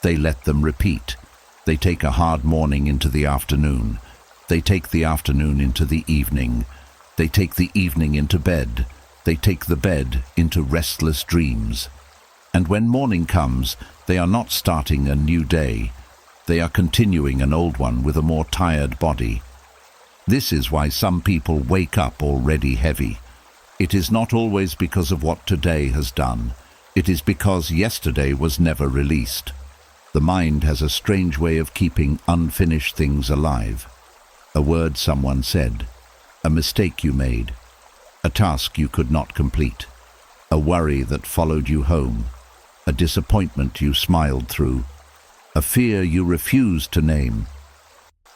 They let them repeat. They take a hard morning into the afternoon. They take the afternoon into the evening. They take the evening into bed. They take the bed into restless dreams. And when morning comes, they are not starting a new day. They are continuing an old one with a more tired body. This is why some people wake up already heavy. It is not always because of what today has done. It is because yesterday was never released. The mind has a strange way of keeping unfinished things alive. A word someone said, a mistake you made, a task you could not complete, a worry that followed you home, a disappointment you smiled through, a fear you refused to name.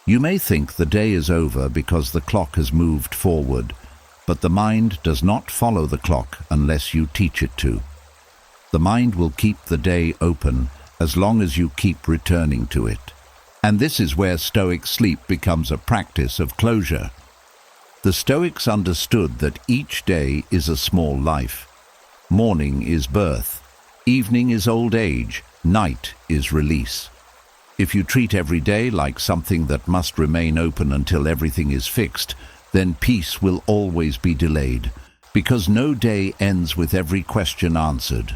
You may think the day is over because the clock has moved forward, but the mind does not follow the clock unless you teach it to. The mind will keep the day open as long as you keep returning to it. And this is where Stoic sleep becomes a practice of closure. The Stoics understood that each day is a small life. Morning is birth, evening is old age, night is release. If you treat every day like something that must remain open until everything is fixed, then peace will always be delayed, because no day ends with every question answered.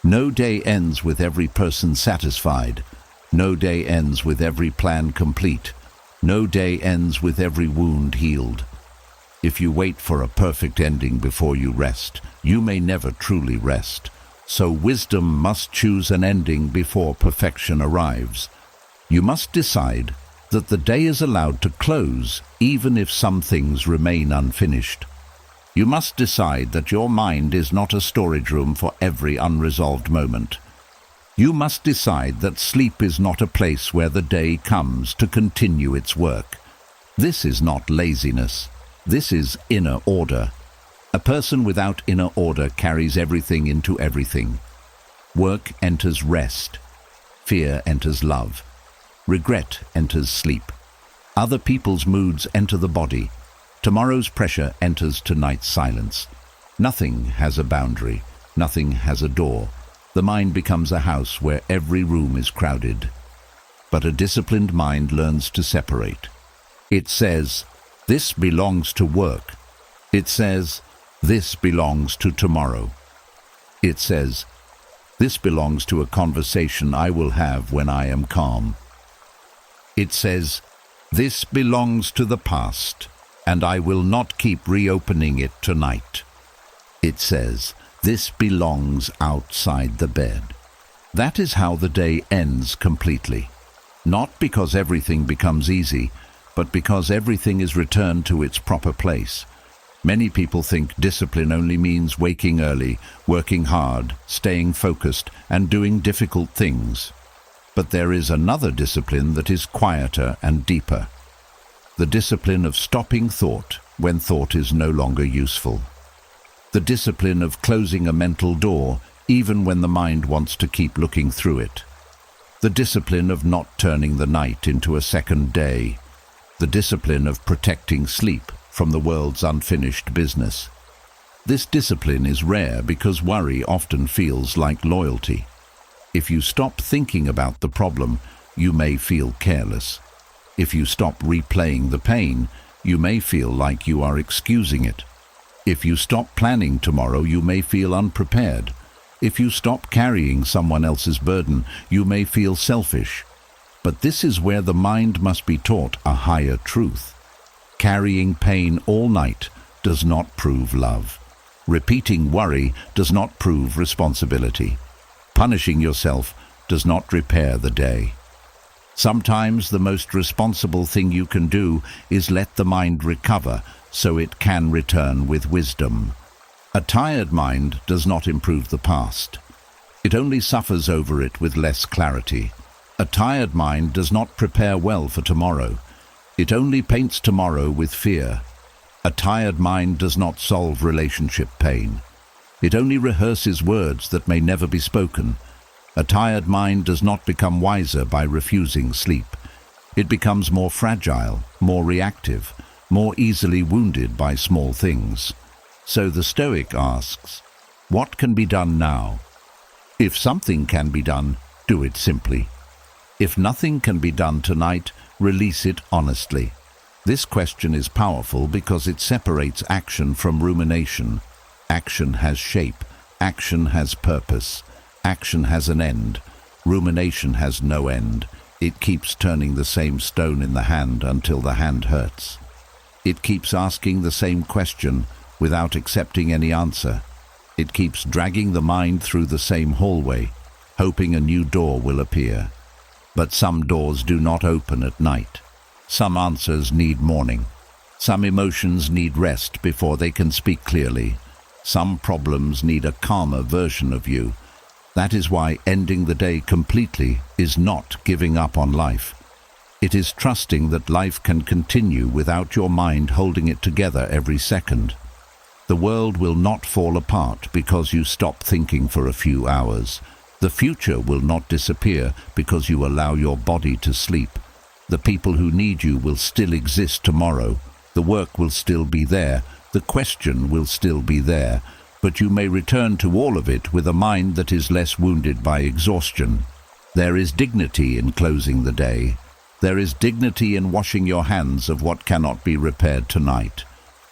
No day ends with every person satisfied. No day ends with every plan complete. No day ends with every wound healed. If you wait for a perfect ending before you rest, you may never truly rest. So wisdom must choose an ending before perfection arrives. You must decide that the day is allowed to close even if some things remain unfinished. You must decide that your mind is not a storage room for every unresolved moment. You must decide that sleep is not a place where the day comes to continue its work. This is not laziness. This is inner order. A person without inner order carries everything into everything. Work enters rest. Fear enters love. Regret enters sleep. Other people's moods enter the body. Tomorrow's pressure enters tonight's silence. Nothing has a boundary. Nothing has a door. The mind becomes a house where every room is crowded. But a disciplined mind learns to separate. It says, "This belongs to work." It says, "This belongs to tomorrow." It says, "This belongs to a conversation I will have when I am calm." It says, "This belongs to the past, and I will not keep reopening it tonight." It says, "This belongs outside the bed." That is how the day ends completely. Not because everything becomes easy, but because everything is returned to its proper place. Many people think discipline only means waking early, working hard, staying focused, and doing difficult things. But there is another discipline that is quieter and deeper. The discipline of stopping thought when thought is no longer useful. The discipline of closing a mental door even when the mind wants to keep looking through it. The discipline of not turning the night into a second day. The discipline of protecting sleep from the world's unfinished business. This discipline is rare because worry often feels like loyalty. If you stop thinking about the problem, you may feel careless. If you stop replaying the pain, you may feel like you are excusing it. If you stop planning tomorrow, you may feel unprepared. If you stop carrying someone else's burden, you may feel selfish. But this is where the mind must be taught a higher truth. Carrying pain all night does not prove love. Repeating worry does not prove responsibility. Punishing yourself does not repair the day. Sometimes the most responsible thing you can do is let the mind recover so it can return with wisdom. A tired mind does not improve the past. It only suffers over it with less clarity. A tired mind does not prepare well for tomorrow. It only paints tomorrow with fear. A tired mind does not solve relationship pain. It only rehearses words that may never be spoken. A tired mind does not become wiser by refusing sleep. It becomes more fragile, more reactive, more easily wounded by small things. So the Stoic asks, what can be done now? If something can be done, do it simply. If nothing can be done tonight, release it honestly. This question is powerful because it separates action from rumination. Action has shape. Action has purpose. Action has an end. Rumination has no end. It keeps turning the same stone in the hand until the hand hurts. It keeps asking the same question without accepting any answer. It keeps dragging the mind through the same hallway, hoping a new door will appear. But some doors do not open at night. Some answers need morning. Some emotions need rest before they can speak clearly. Some problems need a calmer version of you. That is why ending the day completely is not giving up on life. It is trusting that life can continue without your mind holding it together every second. The world will not fall apart because you stop thinking for a few hours. The future will not disappear because you allow your body to sleep. The people who need you will still exist tomorrow. The work will still be there. The question will still be there. But you may return to all of it with a mind that is less wounded by exhaustion. There is dignity in closing the day. There is dignity in washing your hands of what cannot be repaired tonight.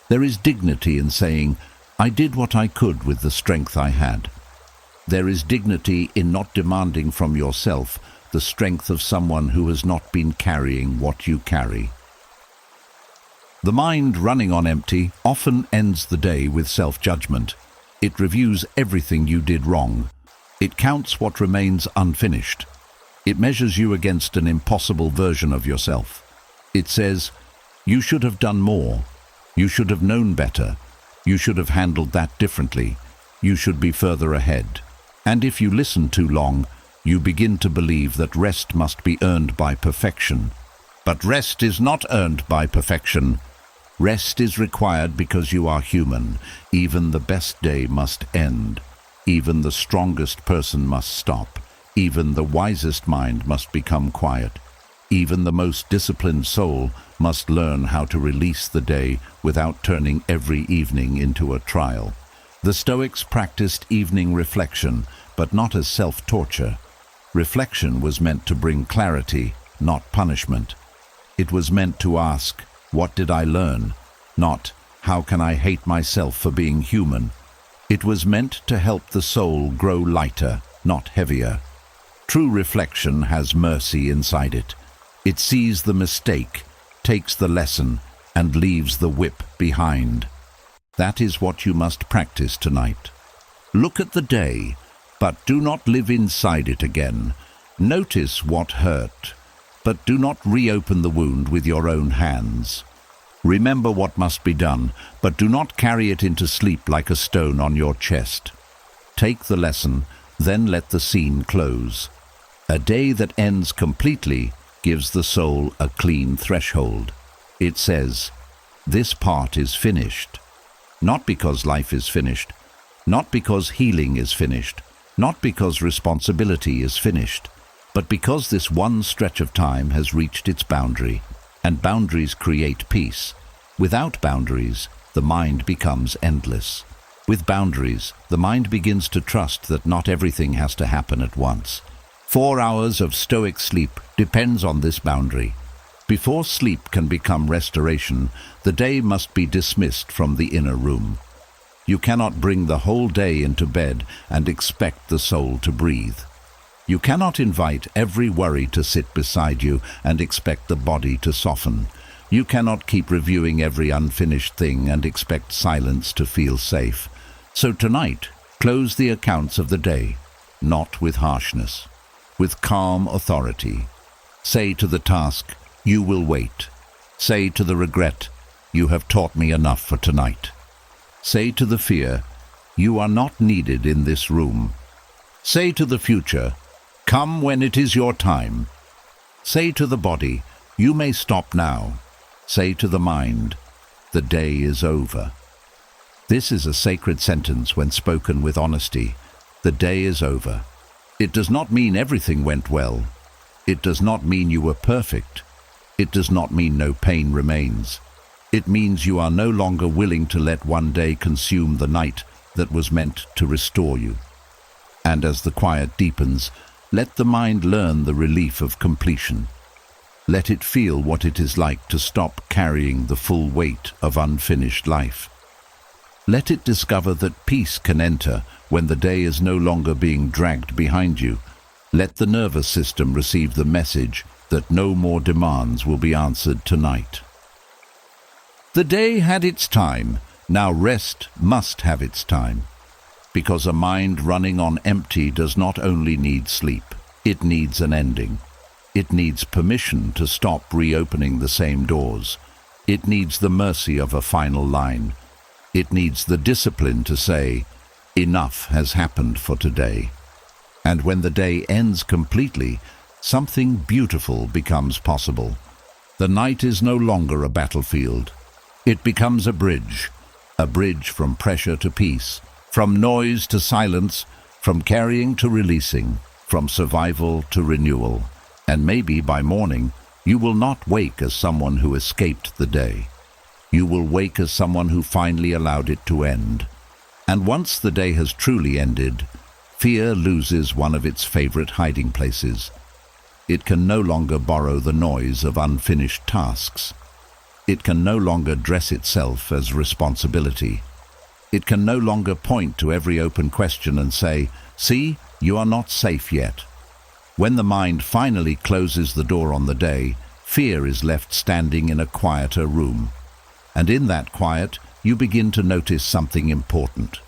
There is dignity in saying, I did what I could with the strength I had. There is dignity in not demanding from yourself the strength of someone who has not been carrying what you carry. The mind running on empty often ends the day with self-judgment. It reviews everything you did wrong. It counts what remains unfinished. It measures you against an impossible version of yourself. It says, you should have done more. You should have known better. You should have handled that differently. You should be further ahead. And if you listen too long, you begin to believe that rest must be earned by perfection. But rest is not earned by perfection. Rest is required because you are human. Even the best day must end. Even the strongest person must stop. Even the wisest mind must become quiet. Even the most disciplined soul must learn how to release the day without turning every evening into a trial. The Stoics practiced evening reflection, but not as self-torture. Reflection was meant to bring clarity, not punishment. It was meant to ask, what did I learn? Not, how can I hate myself for being human? It was meant to help the soul grow lighter, not heavier. True reflection has mercy inside it. It sees the mistake, takes the lesson, and leaves the whip behind. That is what you must practice tonight. Look at the day, but do not live inside it again. Notice what hurt, but do not reopen the wound with your own hands. Remember what must be done, but do not carry it into sleep like a stone on your chest. Take the lesson, then let the scene close. A day that ends completely gives the soul a clean threshold. It says, this part is finished. Not because life is finished, not because healing is finished, not because responsibility is finished, but because this one stretch of time has reached its boundary, and boundaries create peace. Without boundaries, the mind becomes endless. With boundaries, the mind begins to trust that not everything has to happen at once. 4 hours of Stoic sleep depends on this boundary. Before sleep can become restoration, the day must be dismissed from the inner room. You cannot bring the whole day into bed and expect the soul to breathe. You cannot invite every worry to sit beside you and expect the body to soften. You cannot keep reviewing every unfinished thing and expect silence to feel safe. So tonight, close the accounts of the day, not with harshness, with calm authority. Say to the task, you will wait. Say to the regret, you have taught me enough for tonight. Say to the fear, you are not needed in this room. Say to the future, come when it is your time. Say to the body, you may stop now. Say to the mind, the day is over. This is a sacred sentence when spoken with honesty. The day is over. It does not mean everything went well. It does not mean you were perfect. It does not mean no pain remains. It means you are no longer willing to let one day consume the night that was meant to restore you. And as the quiet deepens, let the mind learn the relief of completion. Let it feel what it is like to stop carrying the full weight of unfinished life. Let it discover that peace can enter when the day is no longer being dragged behind you. Let the nervous system receive the message that no more demands will be answered tonight. The day had its time, now rest must have its time. Because a mind running on empty does not only need sleep, it needs an ending. It needs permission to stop reopening the same doors. It needs the mercy of a final line. It needs the discipline to say, enough has happened for today. And when the day ends completely, something beautiful becomes possible. The night is no longer a battlefield. It becomes a bridge from pressure to peace, from noise to silence, from carrying to releasing, from survival to renewal. And maybe by morning, you will not wake as someone who escaped the day. You will wake as someone who finally allowed it to end. And once the day has truly ended, fear loses one of its favorite hiding places. It can no longer borrow the noise of unfinished tasks. It can no longer dress itself as responsibility. It can no longer point to every open question and say, "See, you are not safe yet." When the mind finally closes the door on the day, fear is left standing in a quieter room. And in that quiet, you begin to notice something important.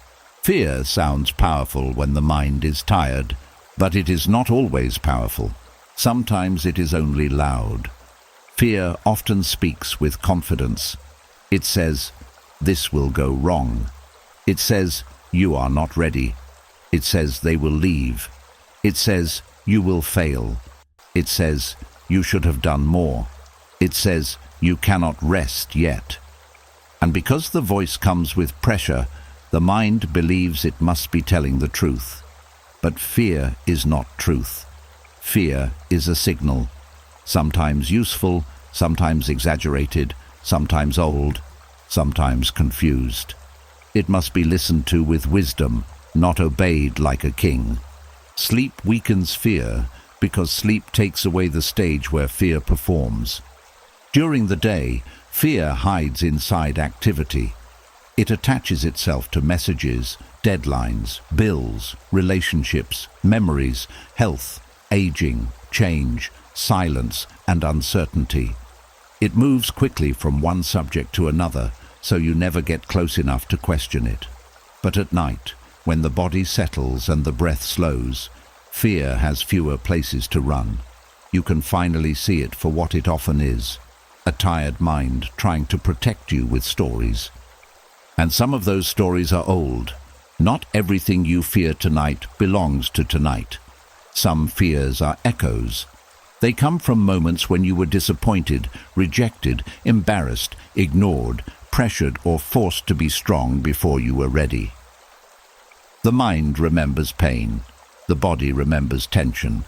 Fear sounds powerful when the mind is tired, but it is not always powerful. Sometimes it is only loud. Fear often speaks with confidence. It says, "This will go wrong." It says, "You are not ready." It says, "They will leave." It says, "You will fail." It says, "You should have done more." It says, "You cannot rest yet." And because the voice comes with pressure, the mind believes it must be telling the truth. But fear is not truth. Fear is a signal, sometimes useful, sometimes exaggerated, sometimes old, sometimes confused. It must be listened to with wisdom, not obeyed like a king. Sleep weakens fear because sleep takes away the stage where fear performs. During the day, fear hides inside activity. It attaches itself to messages, deadlines, bills, relationships, memories, health, aging, change, silence, and uncertainty. It moves quickly from one subject to another, so you never get close enough to question it. But at night, when the body settles and the breath slows, fear has fewer places to run. You can finally see it for what it often is, a tired mind trying to protect you with stories. And some of those stories are old. Not everything you fear tonight belongs to tonight. Some fears are echoes. They come from moments when you were disappointed, rejected, embarrassed, ignored, pressured, or forced to be strong before you were ready. The mind remembers pain. The body remembers tension.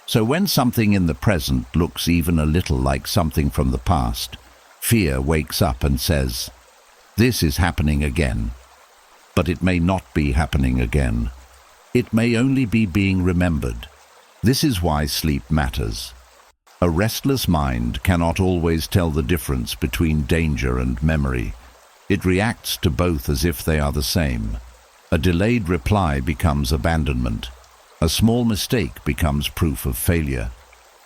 So when something in the present looks even a little like something from the past, fear wakes up and says, "This is happening again." But it may not be happening again. It may only be being remembered. This is why sleep matters. A restless mind cannot always tell the difference between danger and memory. It reacts to both as if they are the same. A delayed reply becomes abandonment. A small mistake becomes proof of failure.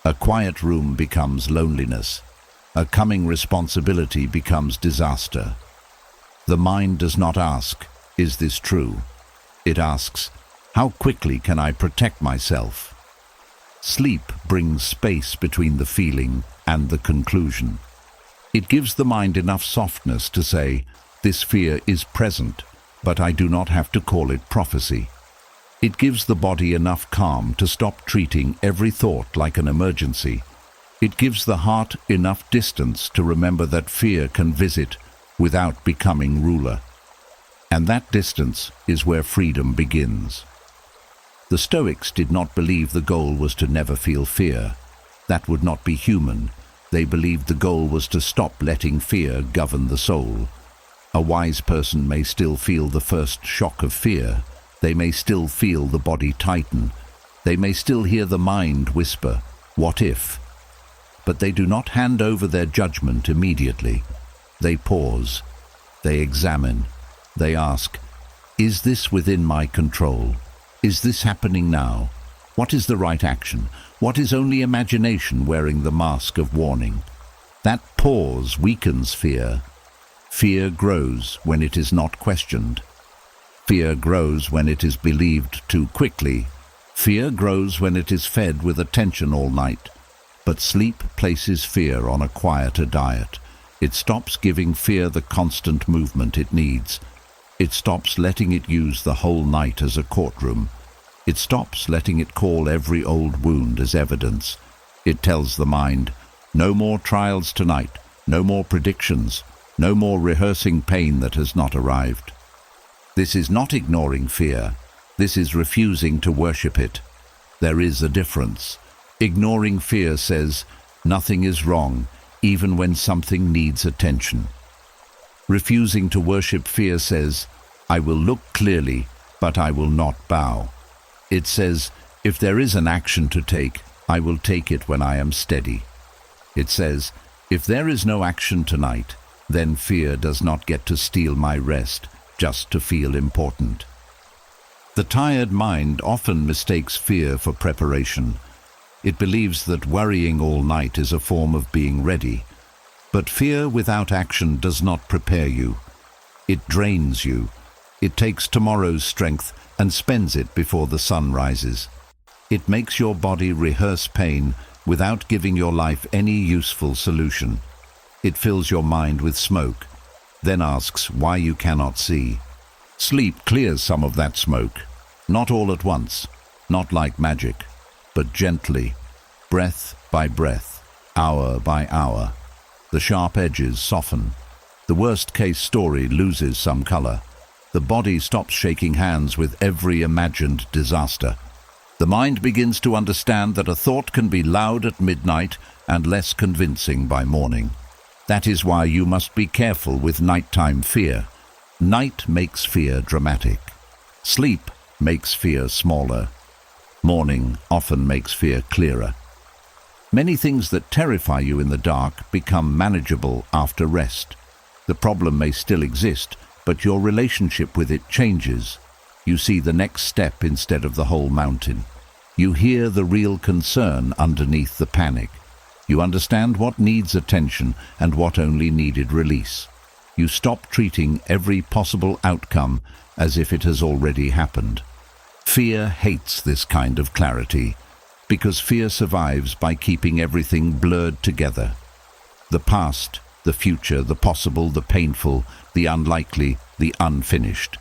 A quiet room becomes loneliness. A coming responsibility becomes disaster. The mind does not ask, "Is this true?" It asks, "How quickly can I protect myself?" Sleep brings space between the feeling and the conclusion. It gives the mind enough softness to say, "This fear is present, but I do not have to call it prophecy." It gives the body enough calm to stop treating every thought like an emergency. It gives the heart enough distance to remember that fear can visit without becoming ruler. And that distance is where freedom begins. The Stoics did not believe the goal was to never feel fear. That would not be human. They believed the goal was to stop letting fear govern the soul. A wise person may still feel the first shock of fear. They may still feel the body tighten. They may still hear the mind whisper, "What if?" But they do not hand over their judgment immediately. They pause. They examine. They ask, is this within my control? Is this happening now? What is the right action? What is only imagination wearing the mask of warning? That pause weakens fear. Fear grows when it is not questioned. Fear grows when it is believed too quickly. Fear grows when it is fed with attention all night. But sleep places fear on a quieter diet. It stops giving fear the constant movement it needs. It stops letting it use the whole night as a courtroom. It stops letting it call every old wound as evidence. It tells the mind, no more trials tonight, no more predictions, no more rehearsing pain that has not arrived. This is not ignoring fear. This is refusing to worship it. There is a difference. Ignoring fear says, nothing is wrong, even when something needs attention. Refusing to worship fear says, I will look clearly, but I will not bow. It says, if there is an action to take, I will take it when I am steady. It says, if there is no action tonight, then fear does not get to steal my rest just to feel important. The tired mind often mistakes fear for preparation. It believes that worrying all night is a form of being ready. But fear without action does not prepare you. It drains you. It takes tomorrow's strength and spends it before the sun rises. It makes your body rehearse pain without giving your life any useful solution. It fills your mind with smoke, then asks why you cannot see. Sleep clears some of that smoke, not all at once, not like magic, but gently, breath by breath, hour by hour. The sharp edges soften. The worst-case story loses some color. The body stops shaking hands with every imagined disaster. The mind begins to understand that a thought can be loud at midnight and less convincing by morning. That is why you must be careful with nighttime fear. Night makes fear dramatic. Sleep makes fear smaller. Morning often makes fear clearer. Many things that terrify you in the dark become manageable after rest. The problem may still exist, but your relationship with it changes. You see the next step instead of the whole mountain. You hear the real concern underneath the panic. You understand what needs attention and what only needed release. You stop treating every possible outcome as if it has already happened. Fear hates this kind of clarity, because fear survives by keeping everything blurred together. The past, the future, the possible, the painful, the unlikely, the unfinished.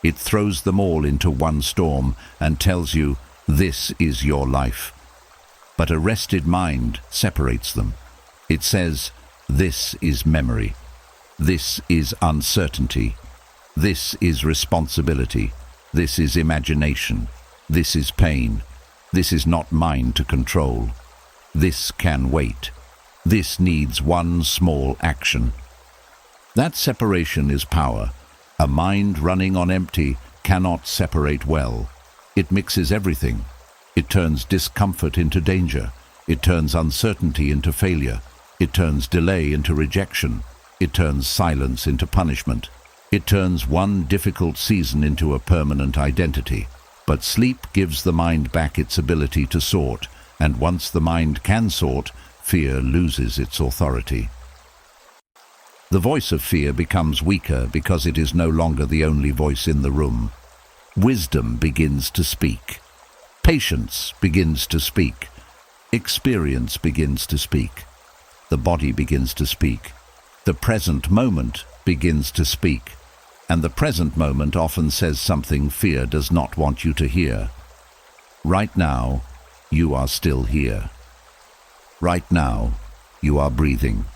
It throws them all into one storm and tells you, this is your life. But a rested mind separates them. It says, this is memory. This is uncertainty. This is responsibility. This is imagination. This is pain. This is not mine to control. This can wait. This needs one small action. That separation is power. A mind running on empty cannot separate well. It mixes everything. It turns discomfort into danger. It turns uncertainty into failure. It turns delay into rejection. It turns silence into punishment. It turns one difficult season into a permanent identity. But sleep gives the mind back its ability to sort, and once the mind can sort, fear loses its authority. The voice of fear becomes weaker because it is no longer the only voice in the room. Wisdom begins to speak. Patience begins to speak. Experience begins to speak. The body begins to speak. The present moment begins to speak. And the present moment often says something fear does not want you to hear. Right now, you are still here. Right now, you are breathing.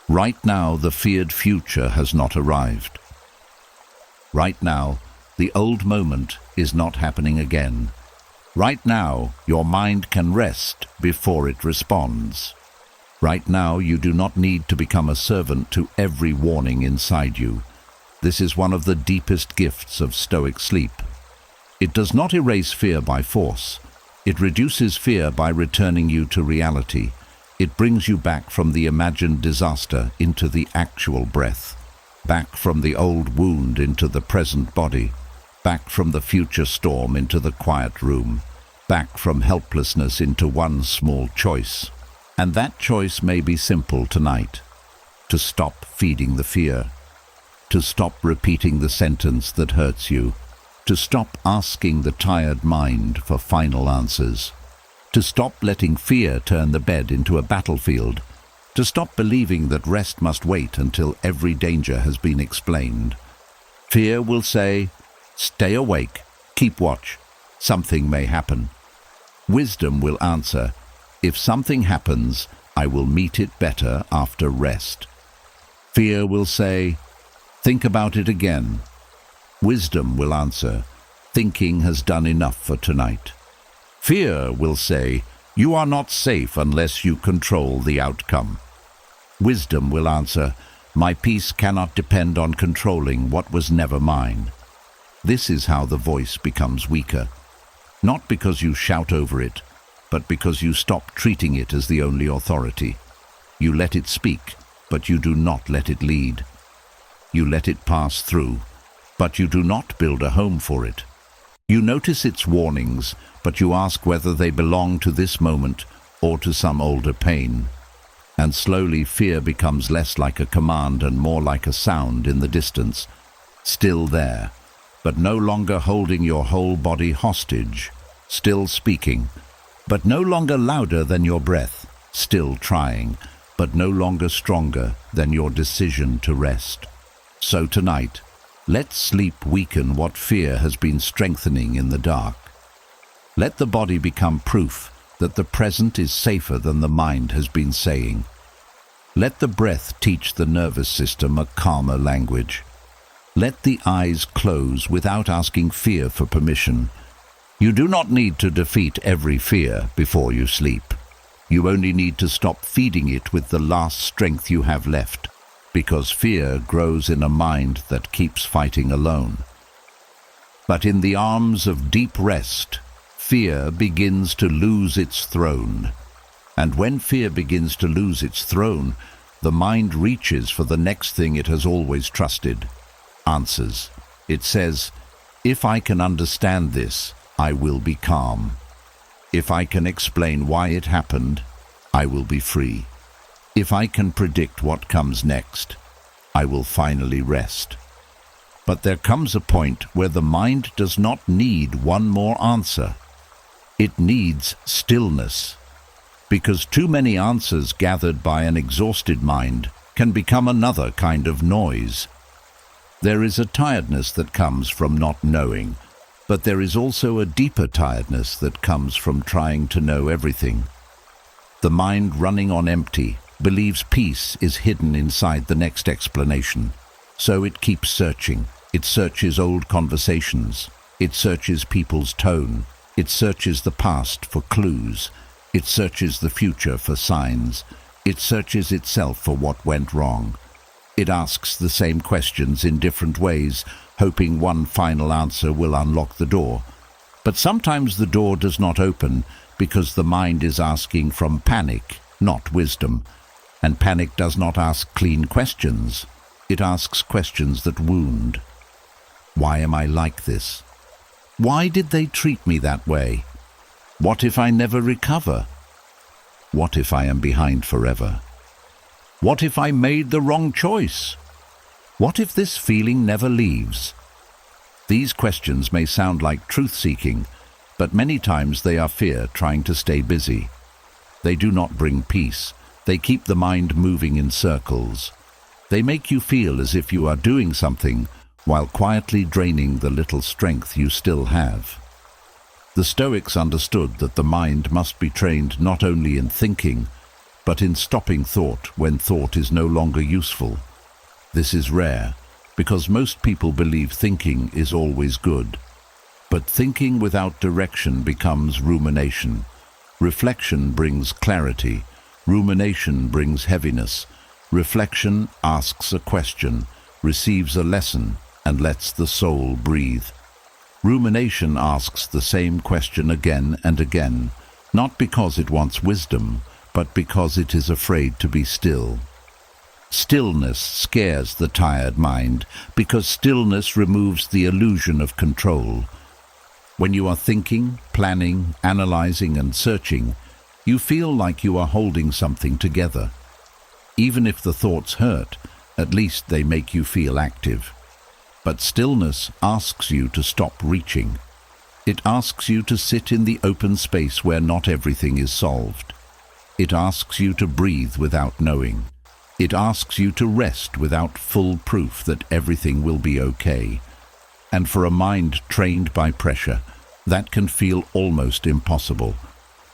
Right now, the feared future has not arrived. Right now, the old moment is not happening again. Right now, your mind can rest before it responds. Right now, you do not need to become a servant to every warning inside you. This is one of the deepest gifts of Stoic sleep. It does not erase fear by force. It reduces fear by returning you to reality. It brings you back from the imagined disaster into the actual breath. back from the old wound into the present body, back from the future storm into the quiet room, back from helplessness into one small choice. And that choice may be simple tonight: to stop feeding the fear, to stop repeating the sentence that hurts you, to stop asking the tired mind for final answers, to stop letting fear turn the bed into a battlefield, to stop believing that rest must wait until every danger has been explained. Fear will say, "Stay awake, keep watch, something may happen." Wisdom will answer, "If something happens, I will meet it better after rest." Fear will say, "Think about it again." Wisdom will answer, "Thinking has done enough for tonight." Fear will say, "You are not safe unless you control the outcome." Wisdom will answer, "My peace cannot depend on controlling what was never mine." This is how the voice becomes weaker. Not because you shout over it, but because you stop treating it as the only authority. You let it speak, but you do not let it lead. You let it pass through, but you do not build a home for it. You notice its warnings, but you ask whether they belong to this moment or to some older pain. And slowly fear becomes less like a command and more like a sound in the distance, still there, but no longer holding your whole body hostage, still speaking, but no longer louder than your breath, still trying, but no longer stronger than your decision to rest. So tonight, let sleep weaken what fear has been strengthening in the dark. Let the body become proof that the present is safer than the mind has been saying. Let the breath teach the nervous system a calmer language. Let the eyes close without asking fear for permission. You do not need to defeat every fear before you sleep. You only need to stop feeding it with the last strength you have left, because fear grows in a mind that keeps fighting alone. But in the arms of deep rest, fear begins to lose its throne. And when fear begins to lose its throne, the mind reaches for the next thing it has always trusted: answers. It says, "If I can understand this, I will be calm. If I can explain why it happened, I will be free. If I can predict what comes next, I will finally rest." But there comes a point where the mind does not need one more answer. It needs stillness, because too many answers gathered by an exhausted mind can become another kind of noise. There is a tiredness that comes from not knowing, but there is also a deeper tiredness that comes from trying to know everything. The mind running on empty believes peace is hidden inside the next explanation, so it keeps searching. It searches old conversations. It searches people's tone. It searches the past for clues. It searches the future for signs. It searches itself for what went wrong. It asks the same questions in different ways, hoping one final answer will unlock the door. But sometimes the door does not open because the mind is asking from panic, not wisdom. And panic does not ask clean questions. It asks questions that wound. Why am I like this? Why did they treat me that way? What if I never recover? What if I am behind forever? What if I made the wrong choice? What if this feeling never leaves? These questions may sound like truth-seeking, but many times they are fear trying to stay busy. They do not bring peace. They keep the mind moving in circles. They make you feel as if you are doing something while quietly draining the little strength you still have. The Stoics understood that the mind must be trained not only in thinking, but in stopping thought when thought is no longer useful. This is rare, because most people believe thinking is always good. But thinking without direction becomes rumination. Reflection brings clarity. Rumination brings heaviness. Reflection asks a question, receives a lesson, and lets the soul breathe. Rumination asks the same question again and again, not because it wants wisdom, but because it is afraid to be still. Stillness scares the tired mind because stillness removes the illusion of control. When you are thinking, planning, analyzing and searching, you feel like you are holding something together. Even if the thoughts hurt, at least they make you feel active. But stillness asks you to stop reaching. It asks you to sit in the open space where not everything is solved. It asks you to breathe without knowing. It asks you to rest without full proof that everything will be okay. And for a mind trained by pressure, that can feel almost impossible.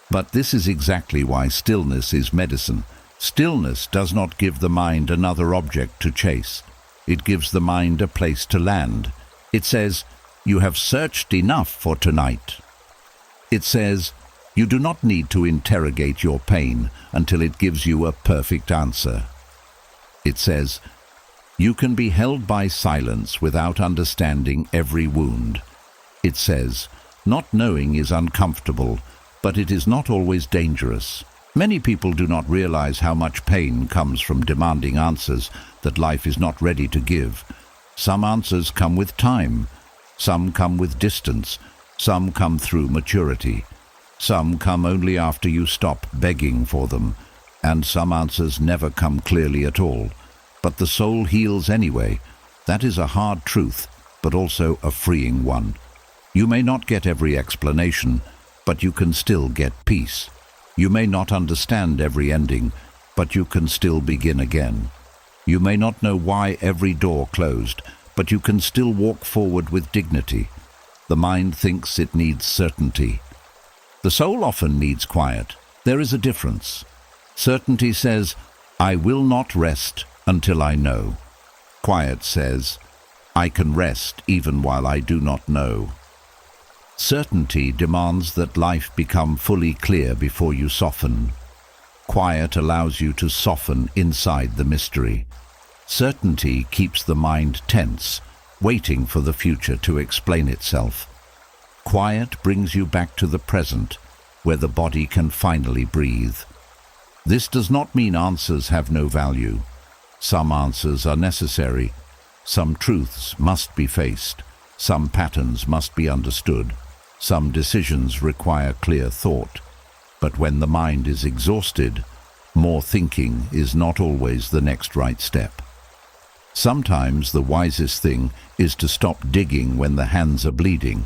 But this is exactly why stillness is medicine. Stillness does not give the mind another object to chase. It gives the mind a place to land. It says, "You have searched enough for tonight." It says, "You do not need to interrogate your pain until it gives you a perfect answer." It says, "You can be held by silence without understanding every wound." It says, "Not knowing is uncomfortable, but it is not always dangerous." Many people do not realize how much pain comes from demanding answers that life is not ready to give. Some answers come with time. Some come with distance. Some come through maturity. Some come only after you stop begging for them. And some answers never come clearly at all. But the soul heals anyway. That is a hard truth, but also a freeing one. You may not get every explanation, but you can still get peace. You may not understand every ending, but you can still begin again. You may not know why every door closed, but you can still walk forward with dignity. The mind thinks it needs certainty. The soul often needs quiet. There is a difference. Certainty says, "I will not rest until I know." Quiet says, "I can rest even while I do not know." Certainty demands that life become fully clear before you soften. Quiet allows you to soften inside the mystery. Certainty keeps the mind tense, waiting for the future to explain itself. Quiet brings you back to the present, where the body can finally breathe. This does not mean answers have no value. Some answers are necessary. Some truths must be faced. Some patterns must be understood. Some decisions require clear thought. But when the mind is exhausted, more thinking is not always the next right step. Sometimes the wisest thing is to stop digging when the hands are bleeding.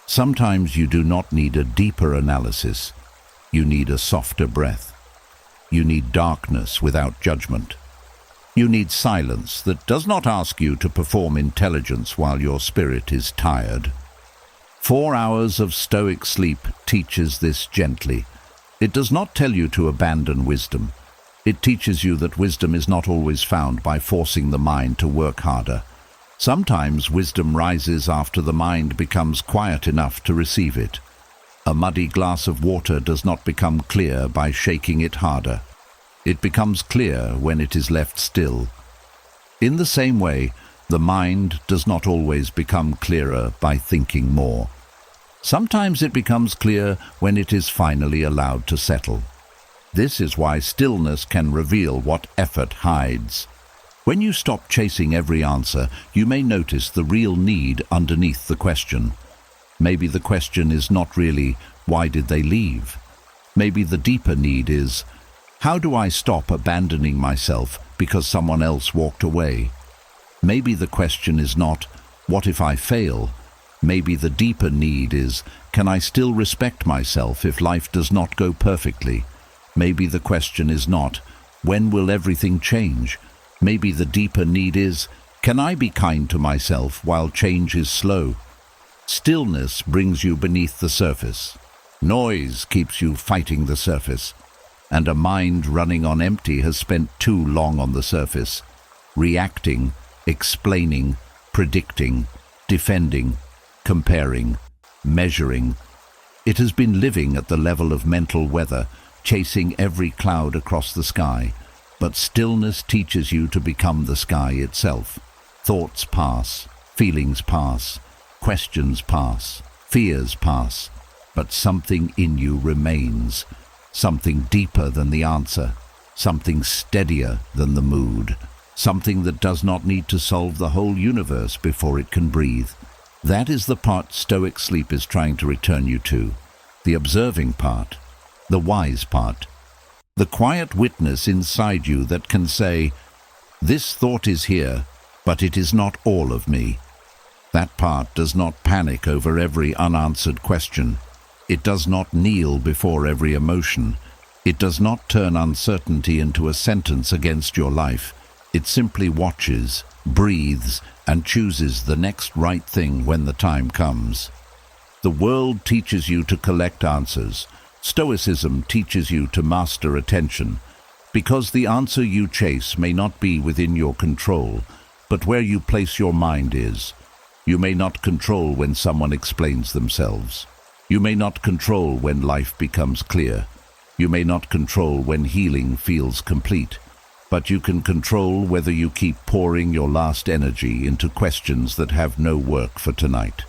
Sometimes you do not need a deeper analysis. You need a softer breath. You need darkness without judgment. You need silence that does not ask you to perform intelligence while your spirit is tired. 4 hours of Stoic sleep teaches this gently. It does not tell you to abandon wisdom. It teaches you that wisdom is not always found by forcing the mind to work harder. Sometimes wisdom rises after the mind becomes quiet enough to receive it. A muddy glass of water does not become clear by shaking it harder. It becomes clear when it is left still. In the same way, the mind does not always become clearer by thinking more. Sometimes it becomes clear when it is finally allowed to settle. This is why stillness can reveal what effort hides. When you stop chasing every answer, you may notice the real need underneath the question. Maybe the question is not really, why did they leave? Maybe the deeper need is, how do I stop abandoning myself because someone else walked away? Maybe the question is not, what if I fail? Maybe the deeper need is, can I still respect myself if life does not go perfectly? Maybe the question is not, when will everything change? Maybe the deeper need is, can I be kind to myself while change is slow? Stillness brings you beneath the surface. Noise keeps you fighting the surface. And a mind running on empty has spent too long on the surface, reacting, explaining, predicting, defending, comparing, measuring. It has been living at the level of mental weather, chasing every cloud across the sky. But stillness teaches you to become the sky itself. Thoughts pass, feelings pass, questions pass, fears pass, but something in you remains, something deeper than the answer, something steadier than the mood, something that does not need to solve the whole universe before it can breathe. That is the part Stoic sleep is trying to return you to, the observing part, the wise part, the quiet witness inside you that can say, "This thought is here, but it is not all of me." That part does not panic over every unanswered question. It does not kneel before every emotion. It does not turn uncertainty into a sentence against your life. It simply watches, breathes, and chooses the next right thing when the time comes. The world teaches you to collect answers. Stoicism teaches you to master attention, because the answer you chase may not be within your control, but where you place your mind is. You may not control when someone explains themselves. You may not control when life becomes clear. You may not control when healing feels complete, but you can control whether you keep pouring your last energy into questions that have no work for tonight.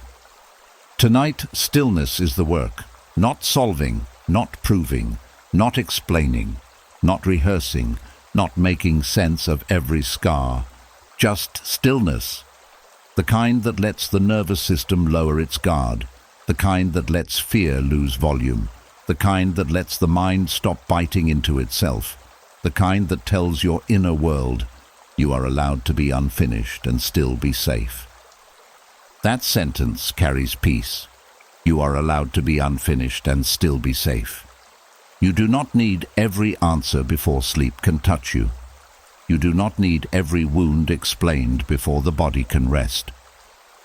Tonight, stillness is the work, not solving, not proving, not explaining, not rehearsing, not making sense of every scar, just stillness. The kind that lets the nervous system lower its guard, the kind that lets fear lose volume, the kind that lets the mind stop biting into itself, the kind that tells your inner world, you are allowed to be unfinished and still be safe. That sentence carries peace. You are allowed to be unfinished and still be safe. You do not need every answer before sleep can touch you. You do not need every wound explained before the body can rest.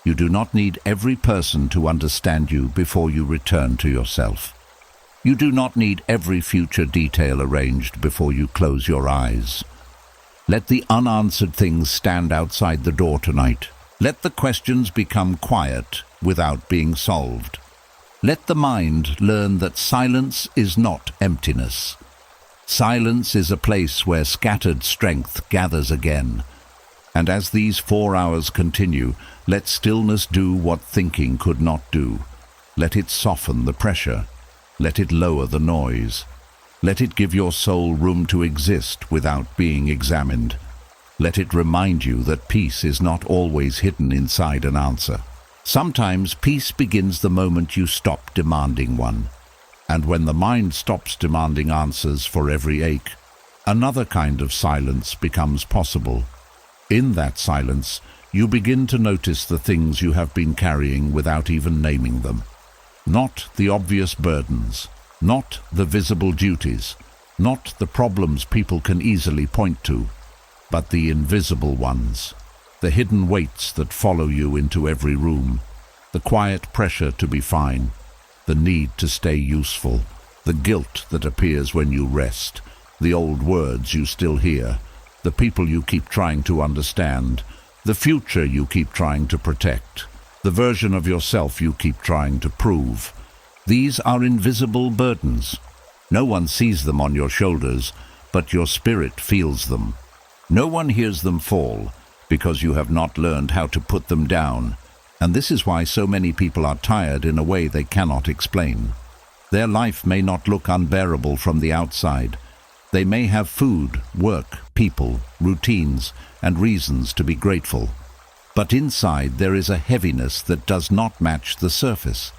You do not need every person to understand you before you return to yourself. You do not need every future detail arranged before you close your eyes. Let the unanswered things stand outside the door tonight. Let the questions become quiet without being solved. Let the mind learn that silence is not emptiness. Silence is a place where scattered strength gathers again. And as these 4 hours continue, let stillness do what thinking could not do. Let it soften the pressure. Let it lower the noise. Let it give your soul room to exist without being examined. Let it remind you that peace is not always hidden inside an answer. Sometimes peace begins the moment you stop demanding one. And when the mind stops demanding answers for every ache, another kind of silence becomes possible. In that silence, you begin to notice the things you have been carrying without even naming them. Not the obvious burdens, not the visible duties, not the problems people can easily point to, but the invisible ones. The hidden weights that follow you into every room, the quiet pressure to be fine, the need to stay useful, the guilt that appears when you rest, the old words you still hear, the people you keep trying to understand, the future you keep trying to protect, the version of yourself you keep trying to prove. These are invisible burdens. No one sees them on your shoulders, but your spirit feels them. No one hears them fall, because you have not learned how to put them down, and this is why so many people are tired in a way they cannot explain. Their life may not look unbearable from the outside. They may have food, work, people, routines, and reasons to be grateful. But inside there is a heaviness that does not match the surface.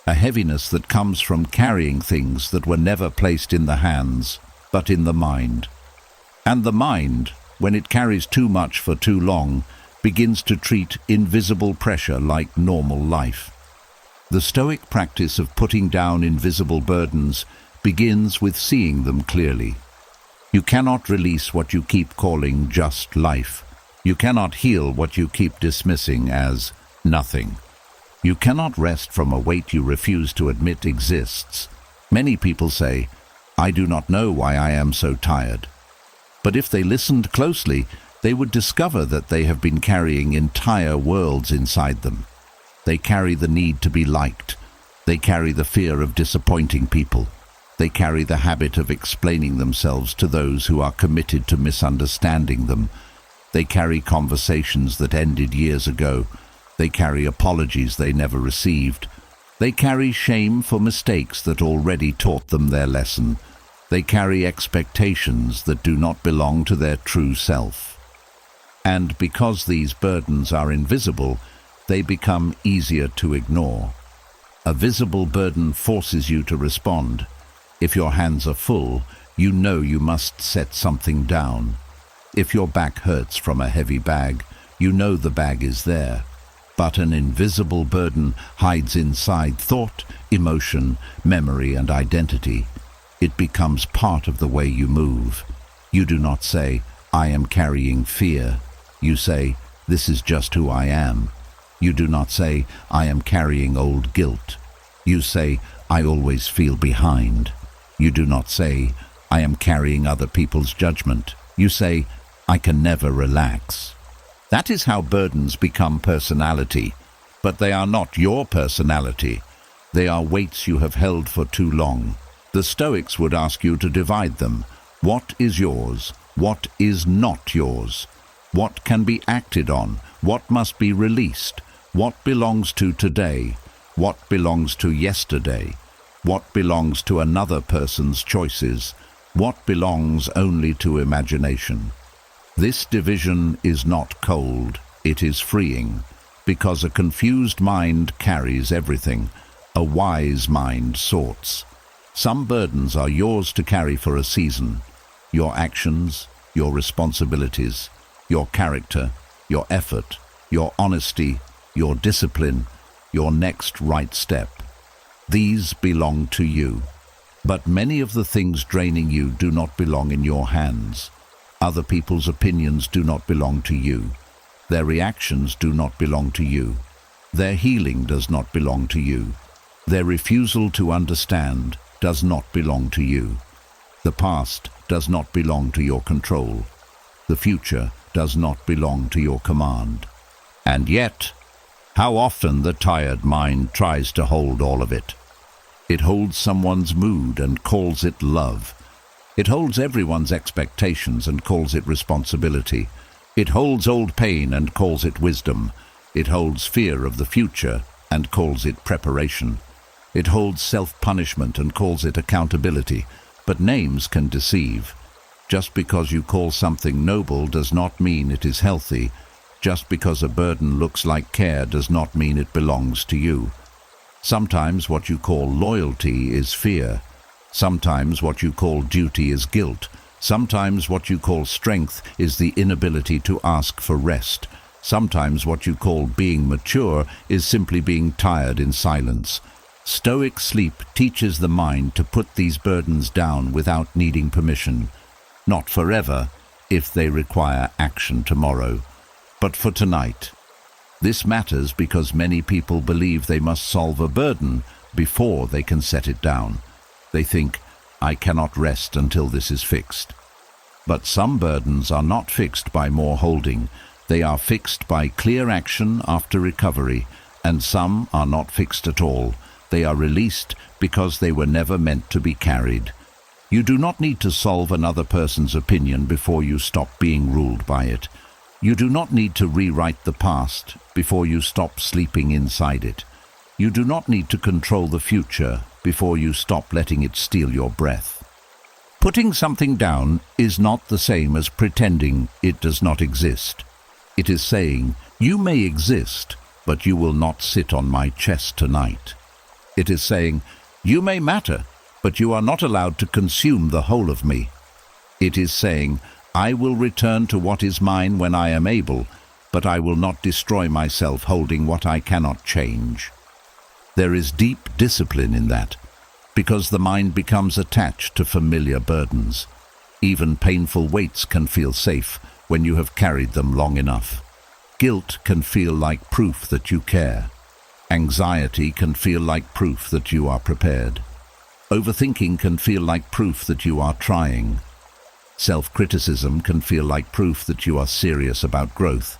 A heaviness that comes from carrying things that were never placed in the hands, but in the mind. And the mind, when it carries too much for too long, begins to treat invisible pressure like normal life. The Stoic practice of putting down invisible burdens begins with seeing them clearly. You cannot release what you keep calling just life. You cannot heal what you keep dismissing as nothing. You cannot rest from a weight you refuse to admit exists. Many people say, "I do not know why I am so tired." But if they listened closely, they would discover that they have been carrying entire worlds inside them. They carry the need to be liked. They carry the fear of disappointing people. They carry the habit of explaining themselves to those who are committed to misunderstanding them. They carry conversations that ended years ago. They carry apologies they never received. They carry shame for mistakes that already taught them their lesson. They carry expectations that do not belong to their true self. And because these burdens are invisible, they become easier to ignore. A visible burden forces you to respond. If your hands are full, you know you must set something down. If your back hurts from a heavy bag, you know the bag is there. But an invisible burden hides inside thought, emotion, memory, and identity. It becomes part of the way you move. You do not say, "I am carrying fear." You say, "This is just who I am." You do not say, "I am carrying old guilt." You say, "I always feel behind." You do not say, "I am carrying other people's judgment." You say, "I can never relax." That is how burdens become personality, but they are not your personality. They are weights you have held for too long. The Stoics would ask you to divide them. What is yours? What is not yours? What can be acted on? What must be released? What belongs to today? What belongs to yesterday? What belongs to another person's choices? What belongs only to imagination? This division is not cold, it is freeing, because a confused mind carries everything. A wise mind sorts. Some burdens are yours to carry for a season. Your actions, your responsibilities, your character, your effort, your honesty, your discipline, your next right step. These belong to you. But many of the things draining you do not belong in your hands. Other people's opinions do not belong to you. Their reactions do not belong to you. Their healing does not belong to you. Their refusal to understand does not belong to you. The past does not belong to your control. The future does not belong to your command. And yet, how often the tired mind tries to hold all of it. It holds someone's mood and calls it love. It holds everyone's expectations and calls it responsibility. It holds old pain and calls it wisdom. It holds fear of the future and calls it preparation. It holds self-punishment and calls it accountability. But names can deceive. Just because you call something noble does not mean it is healthy. Just because a burden looks like care does not mean it belongs to you. Sometimes what you call loyalty is fear. Sometimes what you call duty is guilt. Sometimes what you call strength is the inability to ask for rest. Sometimes what you call being mature is simply being tired in silence. Stoic sleep teaches the mind to put these burdens down without needing permission. Not forever, if they require action tomorrow, but for tonight. This matters because many people believe they must solve a burden before they can set it down. They think, "I cannot rest until this is fixed." But some burdens are not fixed by more holding. They are fixed by clear action after recovery, and some are not fixed at all. They are released because they were never meant to be carried. You do not need to solve another person's opinion before you stop being ruled by it. You do not need to rewrite the past before you stop sleeping inside it. You do not need to control the future before you stop letting it steal your breath. Putting something down is not the same as pretending it does not exist. It is saying, "You may exist, but you will not sit on my chest tonight." It is saying, "You may matter, but you are not allowed to consume the whole of me." It is saying, "I will return to what is mine when I am able, but I will not destroy myself holding what I cannot change." There is deep discipline in that, because the mind becomes attached to familiar burdens. Even painful weights can feel safe when you have carried them long enough. Guilt can feel like proof that you care. Anxiety can feel like proof that you are prepared. Overthinking can feel like proof that you are trying. Self-criticism can feel like proof that you are serious about growth.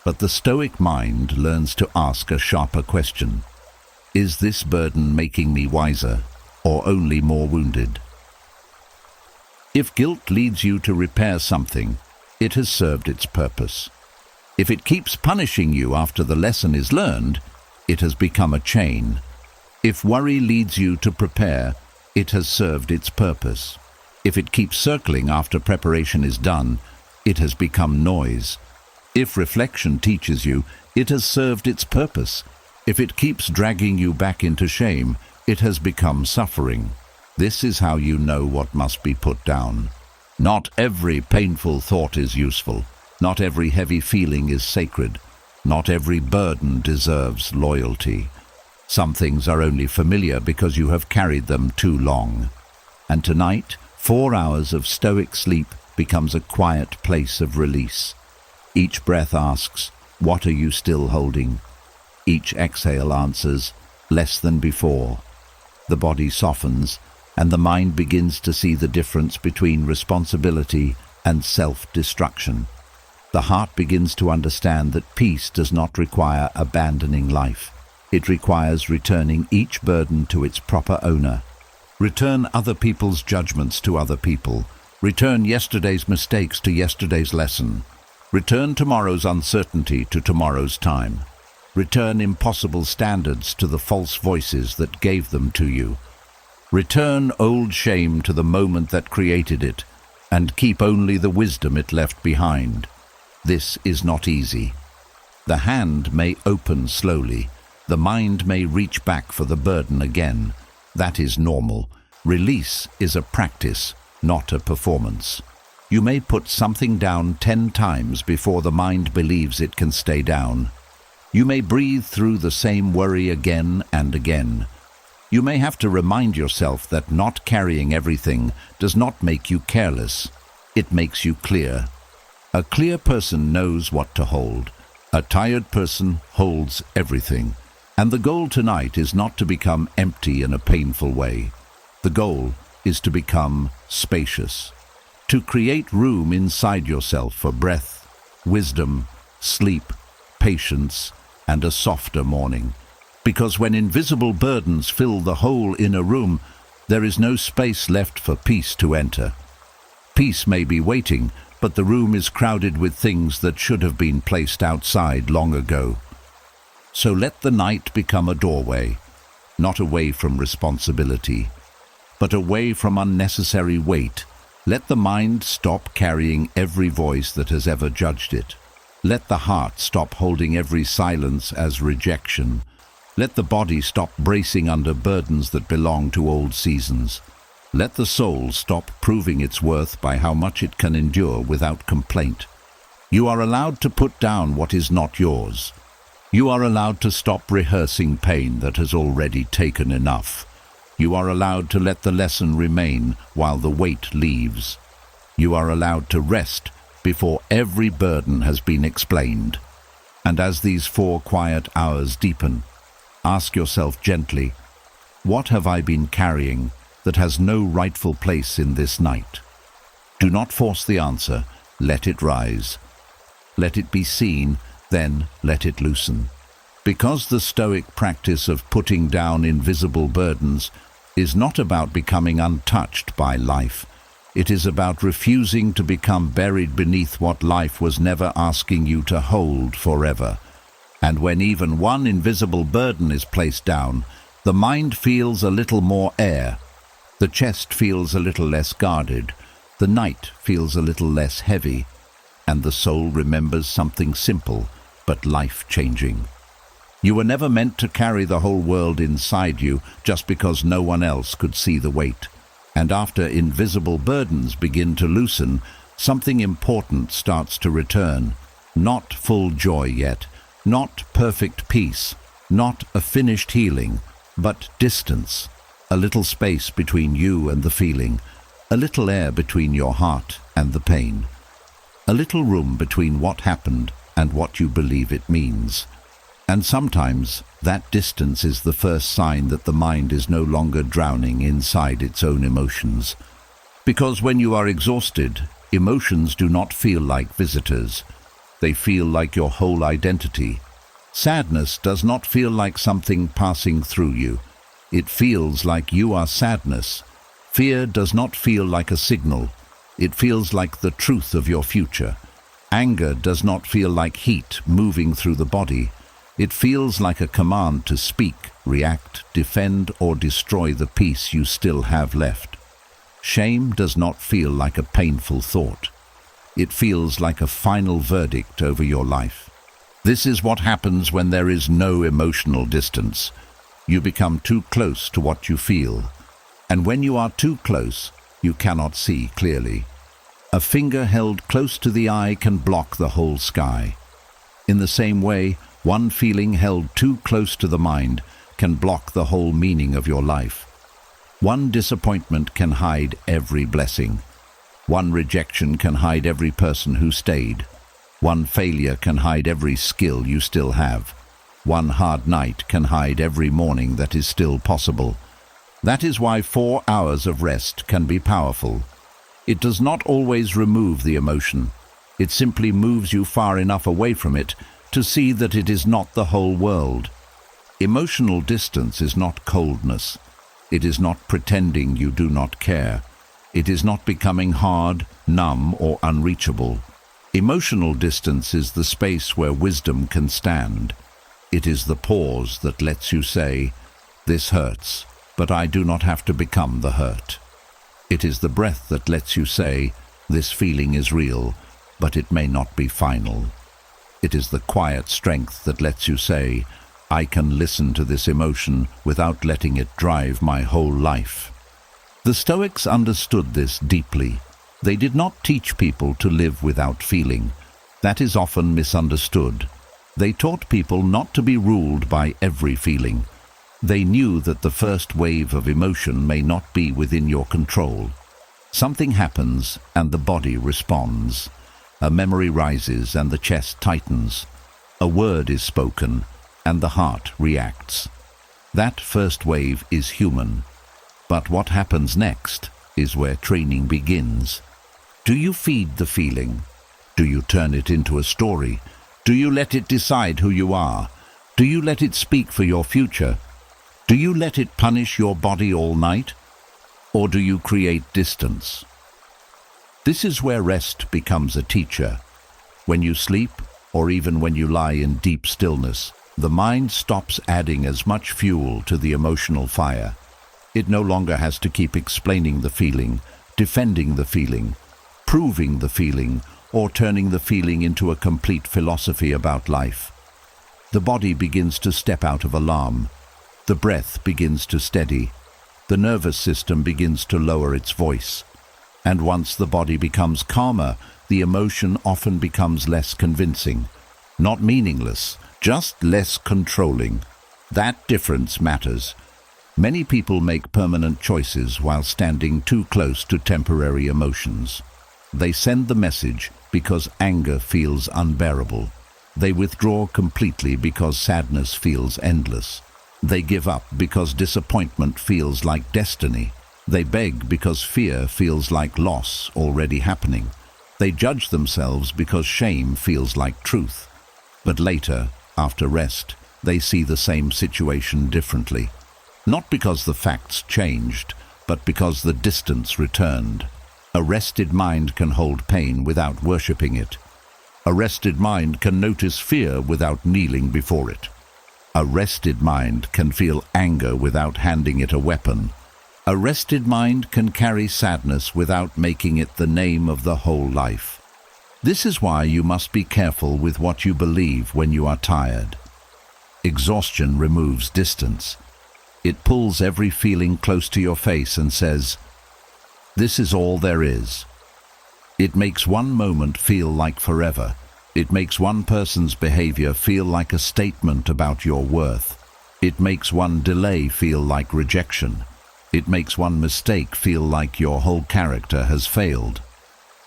But the Stoic mind learns to ask a sharper question. Is this burden making me wiser, or only more wounded? If guilt leads you to repair something, it has served its purpose. If it keeps punishing you after the lesson is learned, it has become a chain. If worry leads you to prepare, it has served its purpose. If it keeps circling after preparation is done, it has become noise. If reflection teaches you, it has served its purpose. If it keeps dragging you back into shame, it has become suffering. This is how you know what must be put down. Not every painful thought is useful. Not every heavy feeling is sacred. Not every burden deserves loyalty. Some things are only familiar because you have carried them too long. And tonight, 4 hours of Stoic sleep becomes a quiet place of release. Each breath asks, "What are you still holding?" Each exhale answers, "Less than before." The body softens, and the mind begins to see the difference between responsibility and self-destruction. The heart begins to understand that peace does not require abandoning life. It requires returning each burden to its proper owner. Return other people's judgments to other people. Return yesterday's mistakes to yesterday's lesson. Return tomorrow's uncertainty to tomorrow's time. Return impossible standards to the false voices that gave them to you. Return old shame to the moment that created it, and keep only the wisdom it left behind. This is not easy. The hand may open slowly. The mind may reach back for the burden again. That is normal. Release is a practice, not a performance. You may put something down 10 times before the mind believes it can stay down. You may breathe through the same worry again and again. You may have to remind yourself that not carrying everything does not make you careless. It makes you clear. A clear person knows what to hold. A tired person holds everything. And the goal tonight is not to become empty in a painful way. The goal is to become spacious. To create room inside yourself for breath, wisdom, sleep, patience, and a softer morning. Because when invisible burdens fill the whole inner room, there is no space left for peace to enter. Peace may be waiting, but the room is crowded with things that should have been placed outside long ago. So let the night become a doorway, not away from responsibility, but away from unnecessary weight. Let the mind stop carrying every voice that has ever judged it. Let the heart stop holding every silence as rejection. Let the body stop bracing under burdens that belong to old seasons. Let the soul stop proving its worth by how much it can endure without complaint. You are allowed to put down what is not yours. You are allowed to stop rehearsing pain that has already taken enough. You are allowed to let the lesson remain while the weight leaves. You are allowed to rest before every burden has been explained. And as these 4 quiet hours deepen, ask yourself gently, what have I been carrying that has no rightful place in this night? Do not force the answer, let it rise. Let it be seen, then let it loosen. Because the Stoic practice of putting down invisible burdens is not about becoming untouched by life. It is about refusing to become buried beneath what life was never asking you to hold forever. And when even one invisible burden is placed down, the mind feels a little more air. The chest feels a little less guarded. The night feels a little less heavy. And the soul remembers something simple but life-changing. You were never meant to carry the whole world inside you just because no one else could see the weight. And after invisible burdens begin to loosen, something important starts to return. Not full joy yet, not perfect peace, not a finished healing, but distance. A little space between you and the feeling, a little air between your heart and the pain, a little room between what happened and what you believe it means. And sometimes that distance is the first sign that the mind is no longer drowning inside its own emotions. Because when you are exhausted, emotions do not feel like visitors. They feel like your whole identity. Sadness does not feel like something passing through you. It feels like you are sadness. Fear does not feel like a signal. It feels like the truth of your future. Anger does not feel like heat moving through the body. It feels like a command to speak, react, defend, or destroy the peace you still have left. Shame does not feel like a painful thought. It feels like a final verdict over your life. This is what happens when there is no emotional distance. You become too close to what you feel. And when you are too close, you cannot see clearly. A finger held close to the eye can block the whole sky. In the same way, one feeling held too close to the mind can block the whole meaning of your life. One disappointment can hide every blessing. One rejection can hide every person who stayed. One failure can hide every skill you still have. One hard night can hide every morning that is still possible. That is why 4 hours of rest can be powerful. It does not always remove the emotion. It simply moves you far enough away from it to see that it is not the whole world. Emotional distance is not coldness. It is not pretending you do not care. It is not becoming hard, numb, or unreachable. Emotional distance is the space where wisdom can stand. It is the pause that lets you say, "This hurts, but I do not have to become the hurt." It is the breath that lets you say, "This feeling is real, but it may not be final." It is the quiet strength that lets you say, "I can listen to this emotion without letting it drive my whole life." The Stoics understood this deeply. They did not teach people to live without feeling. That is often misunderstood. They taught people not to be ruled by every feeling. They knew that the first wave of emotion may not be within your control. Something happens and the body responds. A memory rises and the chest tightens. A word is spoken and the heart reacts. That first wave is human. But what happens next is where training begins. Do you feed the feeling? Do you turn it into a story? Do you let it decide who you are? Do you let it speak for your future? Do you let it punish your body all night? Or do you create distance? This is where rest becomes a teacher. When you sleep, or even when you lie in deep stillness, the mind stops adding as much fuel to the emotional fire. It no longer has to keep explaining the feeling, defending the feeling, proving the feeling, or turning the feeling into a complete philosophy about life. The body begins to step out of alarm. The breath begins to steady. The nervous system begins to lower its voice. And once the body becomes calmer, the emotion often becomes less convincing. Not meaningless, just less controlling. That difference matters. Many people make permanent choices while standing too close to temporary emotions. They send the message because anger feels unbearable. They withdraw completely because sadness feels endless. They give up because disappointment feels like destiny. They beg because fear feels like loss already happening. They judge themselves because shame feels like truth. But later, after rest, they see the same situation differently. Not because the facts changed, but because the distance returned. A rested mind can hold pain without worshipping it. A rested mind can notice fear without kneeling before it. A rested mind can feel anger without handing it a weapon. A rested mind can carry sadness without making it the name of the whole life. This is why you must be careful with what you believe when you are tired. Exhaustion removes distance. It pulls every feeling close to your face and says, "This is all there is." It makes one moment feel like forever. It makes one person's behavior feel like a statement about your worth. It makes one delay feel like rejection. It makes one mistake feel like your whole character has failed.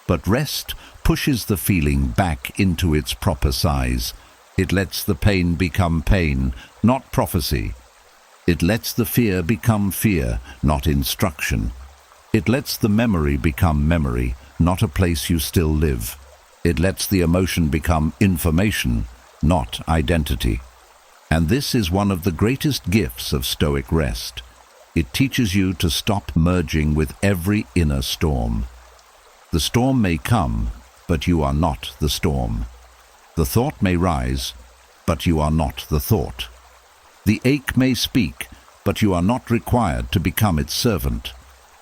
But rest pushes the feeling back into its proper size. It lets the pain become pain, not prophecy. It lets the fear become fear, not instruction. It lets the memory become memory, not a place you still live. It lets the emotion become information, not identity. And this is one of the greatest gifts of Stoic rest. It teaches you to stop merging with every inner storm. The storm may come, but you are not the storm. The thought may rise, but you are not the thought. The ache may speak, but you are not required to become its servant.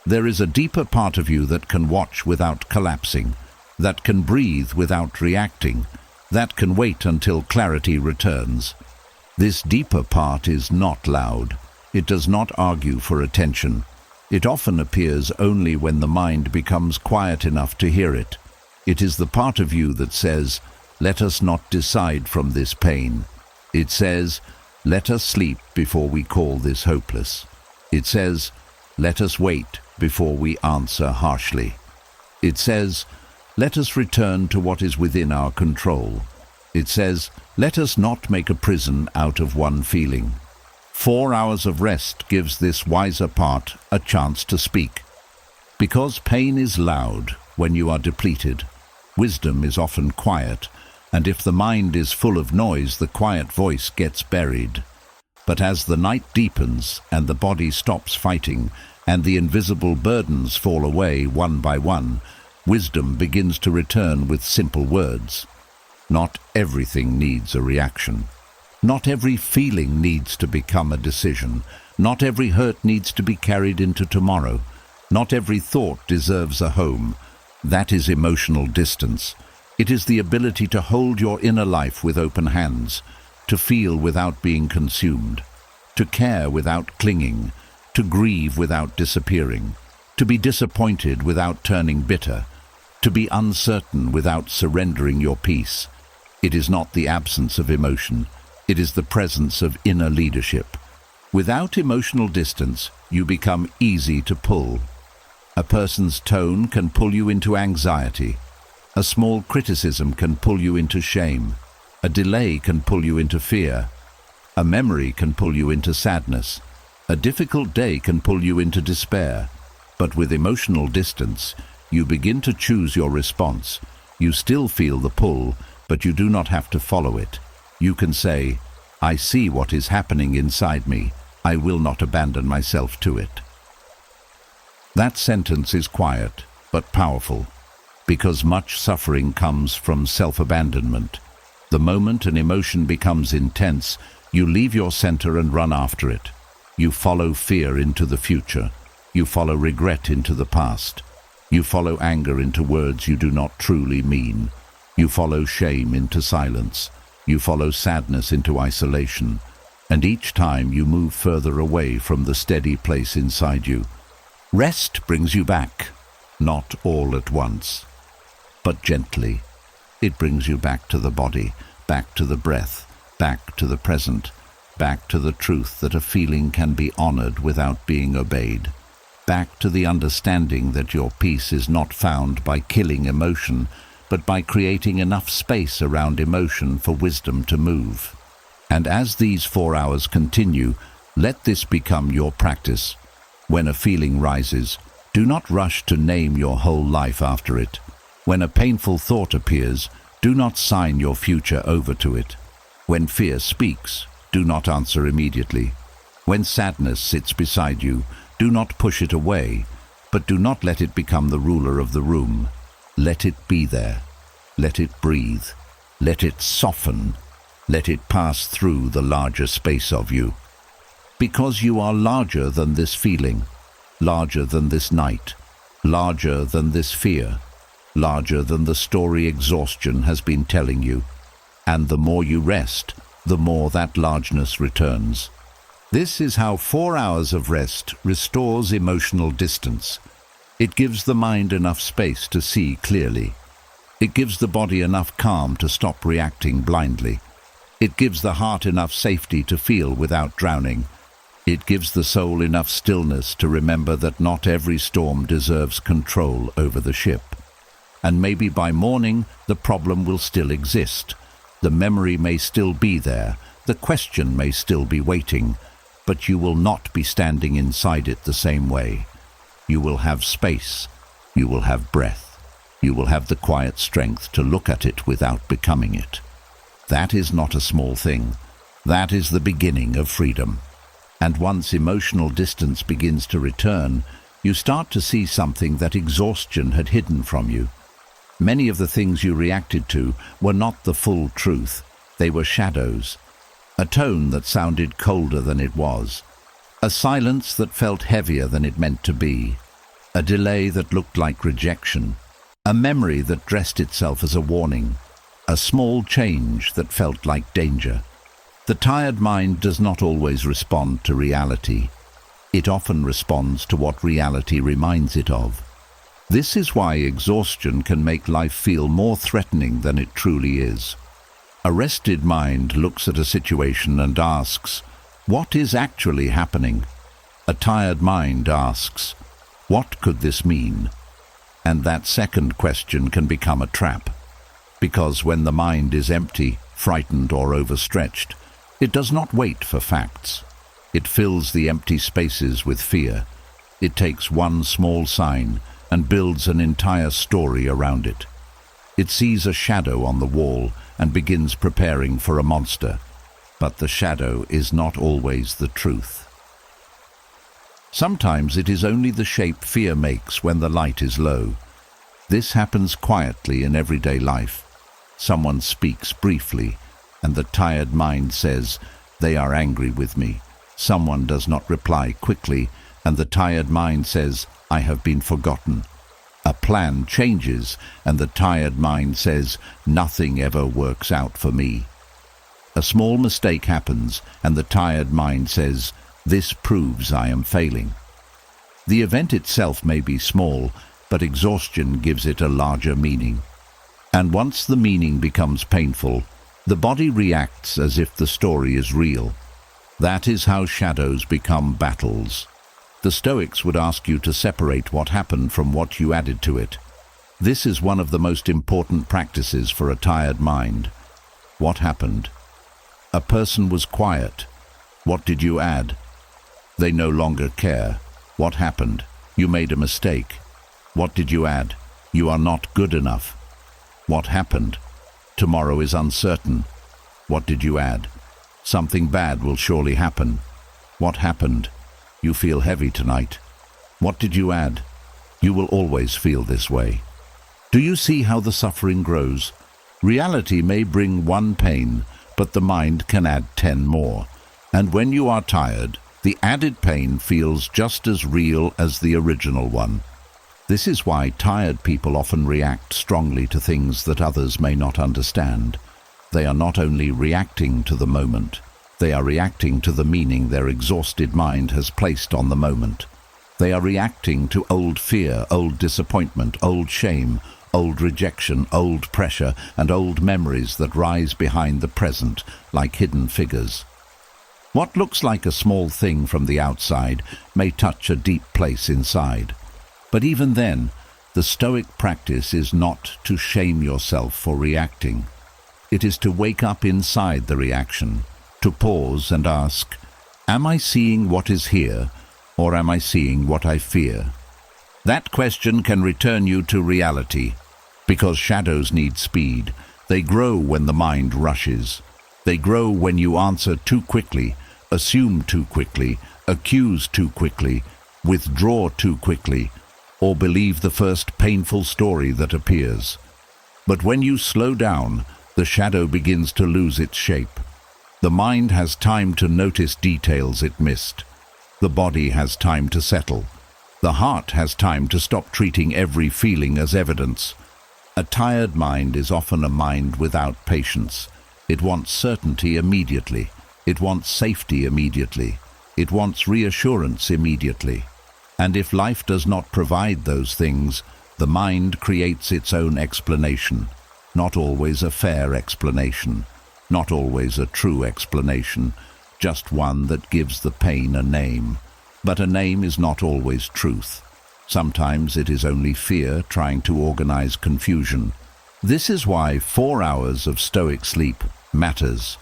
There is a deeper part of you that can watch without collapsing, that can breathe without reacting, that can wait until clarity returns. This deeper part is not loud. It does not argue for attention. It often appears only when the mind becomes quiet enough to hear it. It is the part of you that says, "Let us not decide from this pain." It says, "Let us sleep before we call this hopeless." It says, "Let us wait before we answer harshly." It says, "Let us return to what is within our control." It says, "Let us not make a prison out of one feeling." 4 hours of rest gives this wiser part a chance to speak. Because pain is loud when you are depleted, wisdom is often quiet, and if the mind is full of noise, the quiet voice gets buried. But as the night deepens and the body stops fighting and the invisible burdens fall away one by one, wisdom begins to return with simple words. Not everything needs a reaction. Not every feeling needs to become a decision. Not every hurt needs to be carried into tomorrow. Not every thought deserves a home. That is emotional distance. It is the ability to hold your inner life with open hands, to feel without being consumed, to care without clinging, to grieve without disappearing, to be disappointed without turning bitter, to be uncertain without surrendering your peace. It is not the absence of emotion. It is the presence of inner leadership. Without emotional distance, you become easy to pull. A person's tone can pull you into anxiety. A small criticism can pull you into shame. A delay can pull you into fear. A memory can pull you into sadness. A difficult day can pull you into despair. But with emotional distance, you begin to choose your response. You still feel the pull, but you do not have to follow it. You can say, "I see what is happening inside me. I will not abandon myself to it." That sentence is quiet, but powerful, because much suffering comes from self-abandonment. The moment an emotion becomes intense, you leave your center and run after it. You follow fear into the future. You follow regret into the past. You follow anger into words you do not truly mean. You follow shame into silence. You follow sadness into isolation. And each time you move further away from the steady place inside you. Rest brings you back, not all at once, but gently. It brings you back to the body, back to the breath, back to the present, back to the truth that a feeling can be honored without being obeyed, back to the understanding that your peace is not found by killing emotion, but by creating enough space around emotion for wisdom to move. And as these 4 hours continue, let this become your practice. When a feeling rises, do not rush to name your whole life after it. When a painful thought appears, do not sign your future over to it. When fear speaks, do not answer immediately. When sadness sits beside you, do not push it away, but do not let it become the ruler of the room. Let it be there. Let it breathe. Let it soften. Let it pass through the larger space of you. Because you are larger than this feeling, larger than this night, larger than this fear, larger than the story exhaustion has been telling you. And the more you rest, the more that largeness returns. This is how 4 hours of rest restores emotional distance. It gives the mind enough space to see clearly. It gives the body enough calm to stop reacting blindly. It gives the heart enough safety to feel without drowning. It gives the soul enough stillness to remember that not every storm deserves control over the ship. And maybe by morning, the problem will still exist. The memory may still be there. The question may still be waiting. But you will not be standing inside it the same way. You will have space. You will have breath. You will have the quiet strength to look at it without becoming it. That is not a small thing. That is the beginning of freedom. And once emotional distance begins to return, you start to see something that exhaustion had hidden from you. Many of the things you reacted to were not the full truth. They were shadows. A tone that sounded colder than it was. A silence that felt heavier than it meant to be. a delay that looked like rejection, a memory that dressed itself as a warning, a small change that felt like danger. The tired mind does not always respond to reality. It often responds to what reality reminds it of. This is why exhaustion can make life feel more threatening than it truly is. A rested mind looks at a situation and asks, "What is actually happening?" A tired mind asks, "What could this mean?" And that second question can become a trap. Because when the mind is empty, frightened, or overstretched, it does not wait for facts. It fills the empty spaces with fear. It takes one small sign and builds an entire story around it. It sees a shadow on the wall and begins preparing for a monster. But the shadow is not always the truth. Sometimes it is only the shape fear makes when the light is low. This happens quietly in everyday life. Someone speaks briefly, and the tired mind says, "They are angry with me." Someone does not reply quickly, and the tired mind says, "I have been forgotten." A plan changes, and the tired mind says, "Nothing ever works out for me." A small mistake happens, and the tired mind says, "This proves I am failing." The event itself may be small, but exhaustion gives it a larger meaning. And once the meaning becomes painful, the body reacts as if the story is real. That is how shadows become battles. The Stoics would ask you to separate what happened from what you added to it. This is one of the most important practices for a tired mind. What happened? A person was quiet. What did you add? They no longer care. What happened? You made a mistake. What did you add? You are not good enough. What happened? Tomorrow is uncertain. What did you add? Something bad will surely happen. What happened? You feel heavy tonight. What did you add? You will always feel this way. Do you see how the suffering grows? Reality may bring one pain, but the mind can add 10 more. And when you are tired, the added pain feels just as real as the original one. This is why tired people often react strongly to things that others may not understand. They are not only reacting to the moment, they are reacting to the meaning their exhausted mind has placed on the moment. They are reacting to old fear, old disappointment, old shame, old rejection, old pressure, and old memories that rise behind the present like hidden figures. What looks like a small thing from the outside may touch a deep place inside. But even then, the Stoic practice is not to shame yourself for reacting. It is to wake up inside the reaction, to pause and ask, "Am I seeing what is here, or am I seeing what I fear?" That question can return you to reality, because shadows need speed. They grow when the mind rushes. They grow when you answer too quickly, assume too quickly, accuse too quickly, withdraw too quickly, or believe the first painful story that appears. But when you slow down, the shadow begins to lose its shape. The mind has time to notice details it missed. The body has time to settle. The heart has time to stop treating every feeling as evidence. A tired mind is often a mind without patience. It wants certainty immediately. It wants safety immediately. It wants reassurance immediately. And if life does not provide those things, the mind creates its own explanation. Not always a fair explanation. Not always a true explanation. Just one that gives the pain a name. But a name is not always truth. Sometimes it is only fear trying to organize confusion. This is why 4 hours of Stoic sleep matters.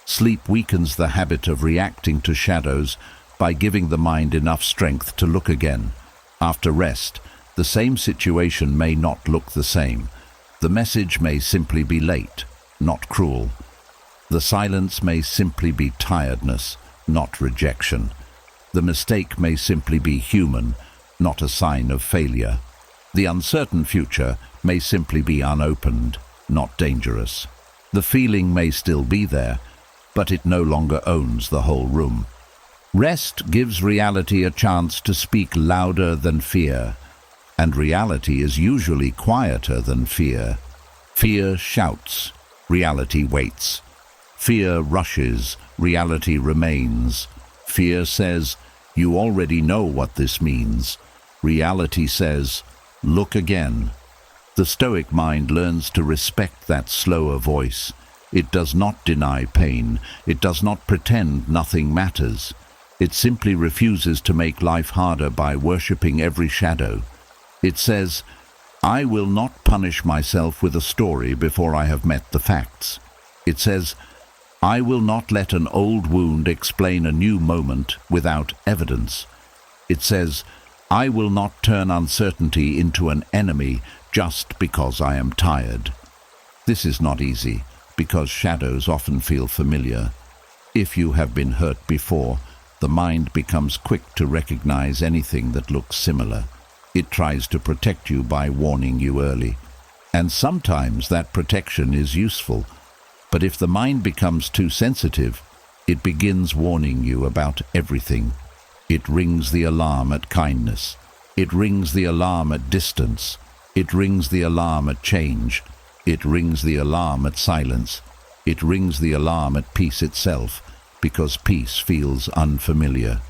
Sleep weakens the habit of reacting to shadows by giving the mind enough strength to look again. After rest, the same situation may not look the same. The message may simply be late, not cruel. The silence may simply be tiredness, not rejection. The mistake may simply be human, not a sign of failure. The uncertain future may simply be unopened, not dangerous. The feeling may still be there, but it no longer owns the whole room. Rest gives reality a chance to speak louder than fear. and reality is usually quieter than fear. Fear shouts, reality waits. Fear rushes, reality remains. Fear says, "You already know what this means." Reality says, "Look again." The Stoic mind learns to respect that slower voice. It does not deny pain. It does not pretend nothing matters. It simply refuses to make life harder by worshipping every shadow. It says, "I will not punish myself with a story before I have met the facts." It says, "I will not let an old wound explain a new moment without evidence." It says, "I will not turn uncertainty into an enemy just because I am tired." This is not easy, because shadows often feel familiar. If you have been hurt before, the mind becomes quick to recognize anything that looks similar. It tries to protect you by warning you early. And sometimes that protection is useful. But if the mind becomes too sensitive, it begins warning you about everything. It rings the alarm at kindness. It rings the alarm at distance. It rings the alarm at change. It rings the alarm at silence. It rings the alarm at peace itself, because peace feels unfamiliar.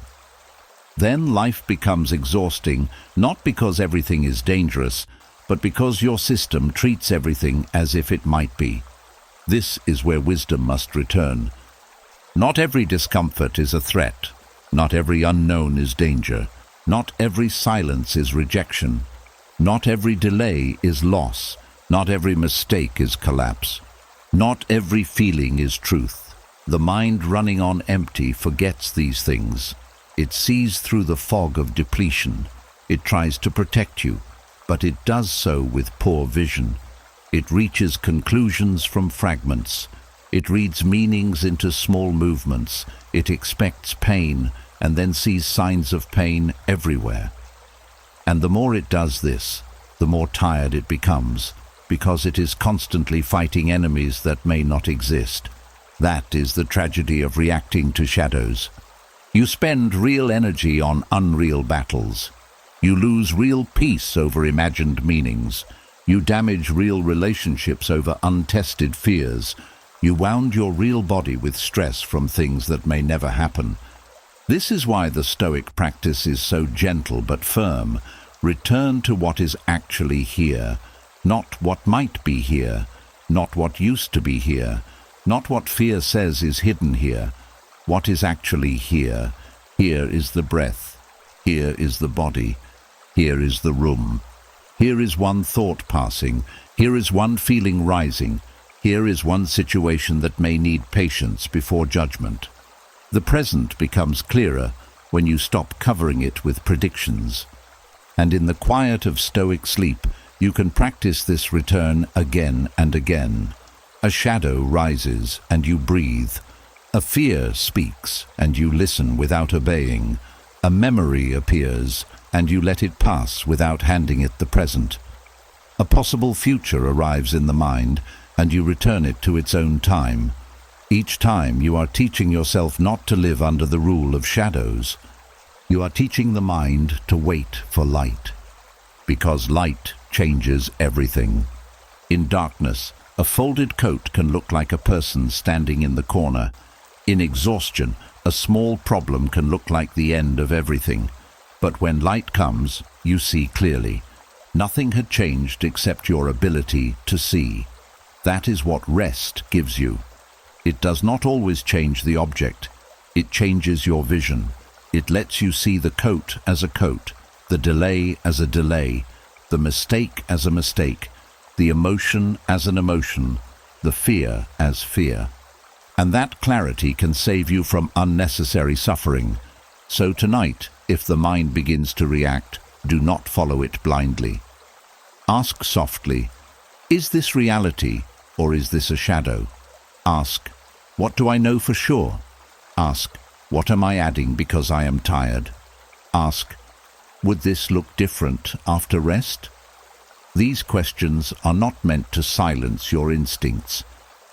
Then life becomes exhausting, not because everything is dangerous, but because your system treats everything as if it might be. This is where wisdom must return. Not every discomfort is a threat. Not every unknown is danger. Not every silence is rejection. Not every delay is loss. Not every mistake is collapse. Not every feeling is truth. The mind running on empty forgets these things. It sees through the fog of depletion. It tries to protect you, but it does so with poor vision. It reaches conclusions from fragments. It reads meanings into small movements. It expects pain and then sees signs of pain everywhere. And the more it does this, the more tired it becomes, because it is constantly fighting enemies that may not exist. That is the tragedy of reacting to shadows. You spend real energy on unreal battles. You lose real peace over imagined meanings. You damage real relationships over untested fears. You wound your real body with stress from things that may never happen. This is why the Stoic practice is so gentle but firm. Return to what is actually here, not what might be here, not what used to be here, not what fear says is hidden here. What is actually here? Here is the breath. Here is the body. Here is the room. Here is one thought passing. Here is one feeling rising. Here is one situation that may need patience before judgment. The present becomes clearer when you stop covering it with predictions. And in the quiet of Stoic sleep, you can practice this return again and again. A shadow rises and you breathe. A fear speaks and you listen without obeying. A memory appears and you let it pass without handing it the present. A possible future arrives in the mind and you return it to its own time. Each time you are teaching yourself not to live under the rule of shadows. You are teaching the mind to wait for light, because light changes everything. In darkness, a folded coat can look like a person standing in the corner. In exhaustion, a small problem can look like the end of everything. But when light comes, you see clearly. Nothing had changed except your ability to see. That is what rest gives you. It does not always change the object. It changes your vision. It lets you see the coat as a coat, the delay as a delay, the mistake as a mistake, the emotion as an emotion, the fear as fear. And that clarity can save you from unnecessary suffering. So tonight, if the mind begins to react, do not follow it blindly. Ask softly, is this reality or is this a shadow? Ask, what do I know for sure? Ask, what am I adding because I am tired? Ask, would this look different after rest? These questions are not meant to silence your instincts.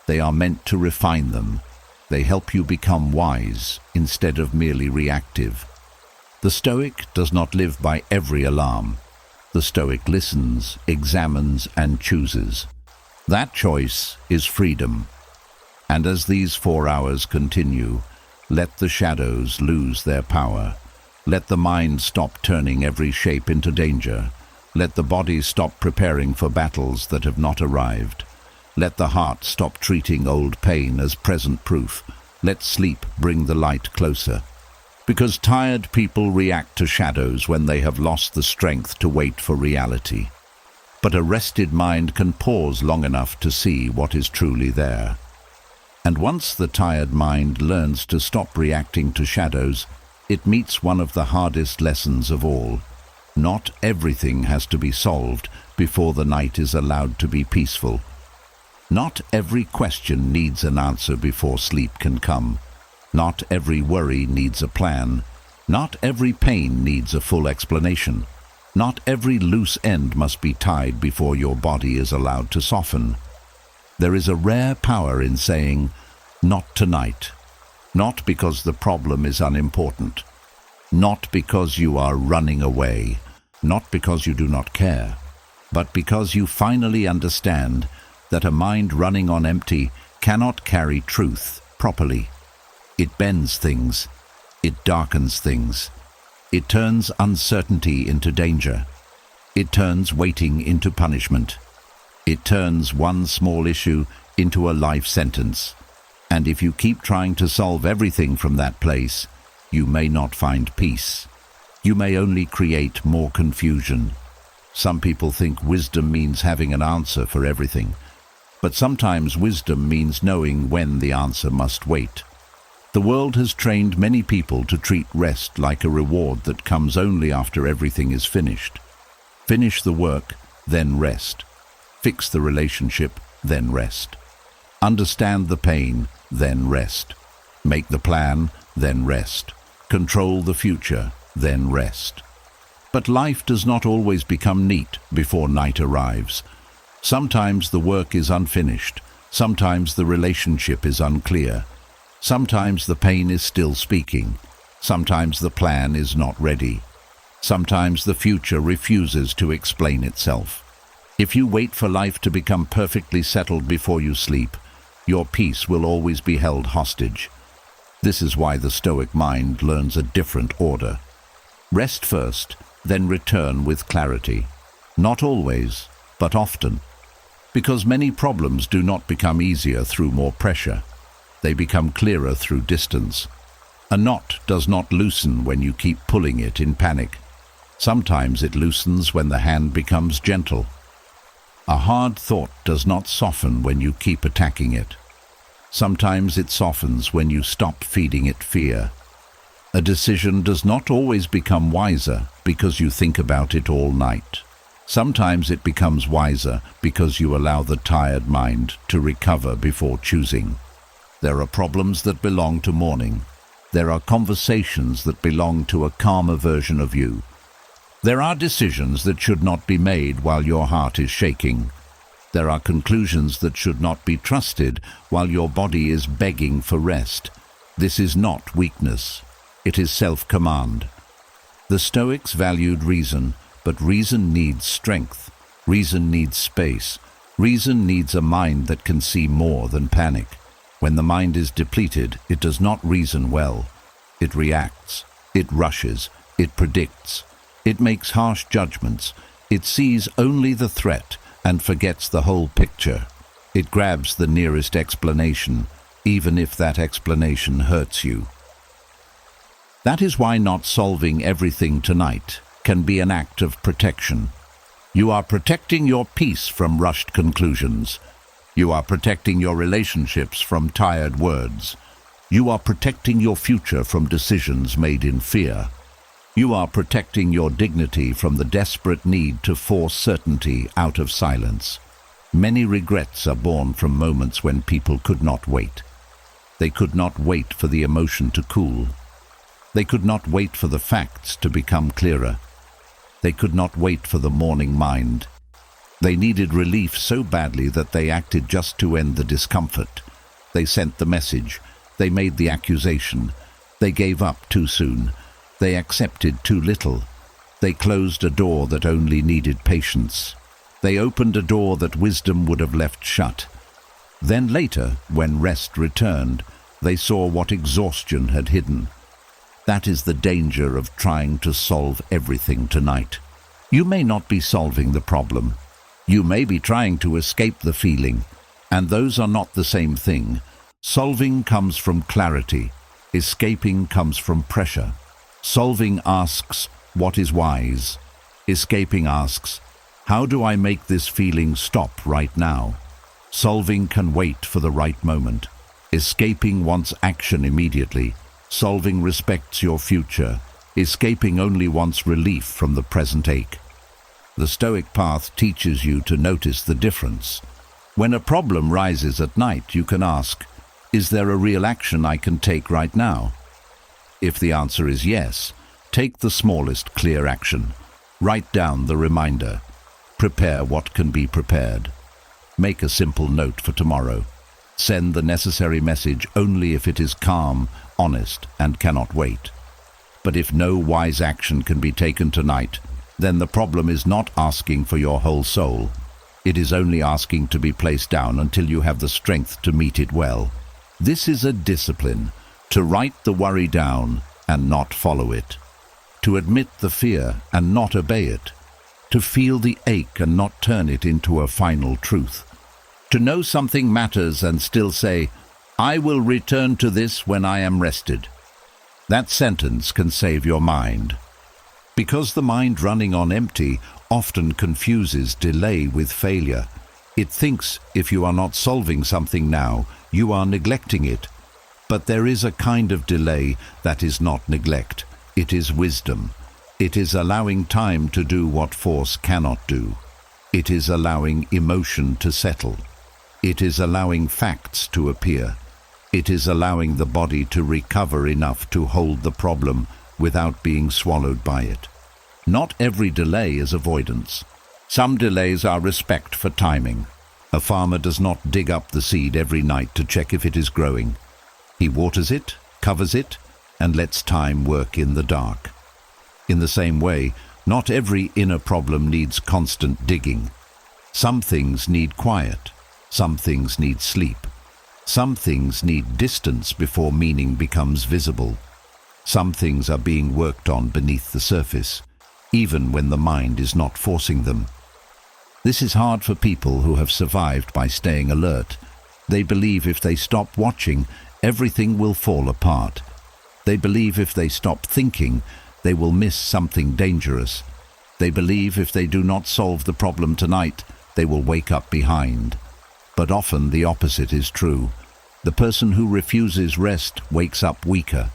They are meant to refine them. They help you become wise instead of merely reactive. The Stoic does not live by every alarm. The Stoic listens, examines, and chooses. That choice is freedom. And as these 4 hours continue, let the shadows lose their power. Let the mind stop turning every shape into danger. Let the body stop preparing for battles that have not arrived. Let the heart stop treating old pain as present proof. Let sleep bring the light closer. Because tired people react to shadows when they have lost the strength to wait for reality. But a rested mind can pause long enough to see what is truly there. And once the tired mind learns to stop reacting to shadows, it meets one of the hardest lessons of all. Not everything has to be solved before the night is allowed to be peaceful. Not every question needs an answer before sleep can come. Not every worry needs a plan. Not every pain needs a full explanation. Not every loose end must be tied before your body is allowed to soften. There is a rare power in saying, "Not tonight." Not because the problem is unimportant. Not because you are running away. Not because you do not care. But because you finally understand that a mind running on empty cannot carry truth properly. It bends things. It darkens things. It turns uncertainty into danger. It turns waiting into punishment. It turns one small issue into a life sentence. And if you keep trying to solve everything from that place, you may not find peace. You may only create more confusion. Some people think wisdom means having an answer for everything. But sometimes wisdom means knowing when the answer must wait. The world has trained many people to treat rest like a reward that comes only after everything is finished. Finish the work, then rest. Fix the relationship, then rest. Understand the pain, then rest. Make the plan, then rest. Control the future, then rest. But life does not always become neat before night arrives. Sometimes the work is unfinished. Sometimes the relationship is unclear. Sometimes the pain is still speaking. Sometimes the plan is not ready. Sometimes the future refuses to explain itself. If you wait for life to become perfectly settled before you sleep, your peace will always be held hostage. This is why the Stoic mind learns a different order. Rest first, then return with clarity. Not always, but often. Because many problems do not become easier through more pressure. They become clearer through distance. A knot does not loosen when you keep pulling it in panic. Sometimes it loosens when the hand becomes gentle. A hard thought does not soften when you keep attacking it. Sometimes it softens when you stop feeding it fear. A decision does not always become wiser because you think about it all night. Sometimes it becomes wiser because you allow the tired mind to recover before choosing. There are problems that belong to morning. There are conversations that belong to a calmer version of you. There are decisions that should not be made while your heart is shaking. There are conclusions that should not be trusted while your body is begging for rest. This is not weakness. It is self-command. The Stoics valued reason, but reason needs strength. Reason needs space. Reason needs a mind that can see more than panic. When the mind is depleted, it does not reason well. It reacts. It rushes. It predicts. It makes harsh judgments. It sees only the threat and forgets the whole picture. It grabs the nearest explanation, even if that explanation hurts you. That is why not solving everything tonight can be an act of protection. You are protecting your peace from rushed conclusions. You are protecting your relationships from tired words. You are protecting your future from decisions made in fear. You are protecting your dignity from the desperate need to force certainty out of silence. Many regrets are born from moments when people could not wait. They could not wait for the emotion to cool. They could not wait for the facts to become clearer. They could not wait for the morning mind. They needed relief so badly that they acted just to end the discomfort. They sent the message. They made the accusation. They gave up too soon. They accepted too little. They closed a door that only needed patience. They opened a door that wisdom would have left shut. Then later, when rest returned, they saw what exhaustion had hidden. That is the danger of trying to solve everything tonight. You may not be solving the problem. You may be trying to escape the feeling, and those are not the same thing. Solving comes from clarity. Escaping comes from pressure. Solving asks, what is wise? Escaping asks, how do I make this feeling stop right now? Solving can wait for the right moment. Escaping wants action immediately. Solving respects your future. Escaping only wants relief from the present ache. The Stoic path teaches you to notice the difference. When a problem rises at night, you can ask, is there a real action I can take right now? If the answer is yes, take the smallest clear action. Write down the reminder. Prepare what can be prepared. Make a simple note for tomorrow. Send the necessary message only if it is calm, honest, and cannot wait. But if no wise action can be taken tonight, then the problem is not asking for your whole soul. It is only asking to be placed down until you have the strength to meet it well. This is a discipline, to write the worry down and not follow it, to admit the fear and not obey it, to feel the ache and not turn it into a final truth, to know something matters and still say, I will return to this when I am rested. That sentence can save your mind. Because the mind running on empty often confuses delay with failure. It thinks if you are not solving something now, you are neglecting it. But there is a kind of delay that is not neglect. It is wisdom. It is allowing time to do what force cannot do. It is allowing emotion to settle. It is allowing facts to appear. It is allowing the body to recover enough to hold the problem without being swallowed by it. Not every delay is avoidance. Some delays are respect for timing. A farmer does not dig up the seed every night to check if it is growing. He waters it, covers it, and lets time work in the dark. In the same way, not every inner problem needs constant digging. Some things need quiet. Some things need sleep. Some things need distance before meaning becomes visible. Some things are being worked on beneath the surface, even when the mind is not forcing them. This is hard for people who have survived by staying alert. They believe if they stop watching, everything will fall apart. They believe if they stop thinking, they will miss something dangerous. They believe if they do not solve the problem tonight, they will wake up behind. But often the opposite is true. The person who refuses rest wakes up weaker.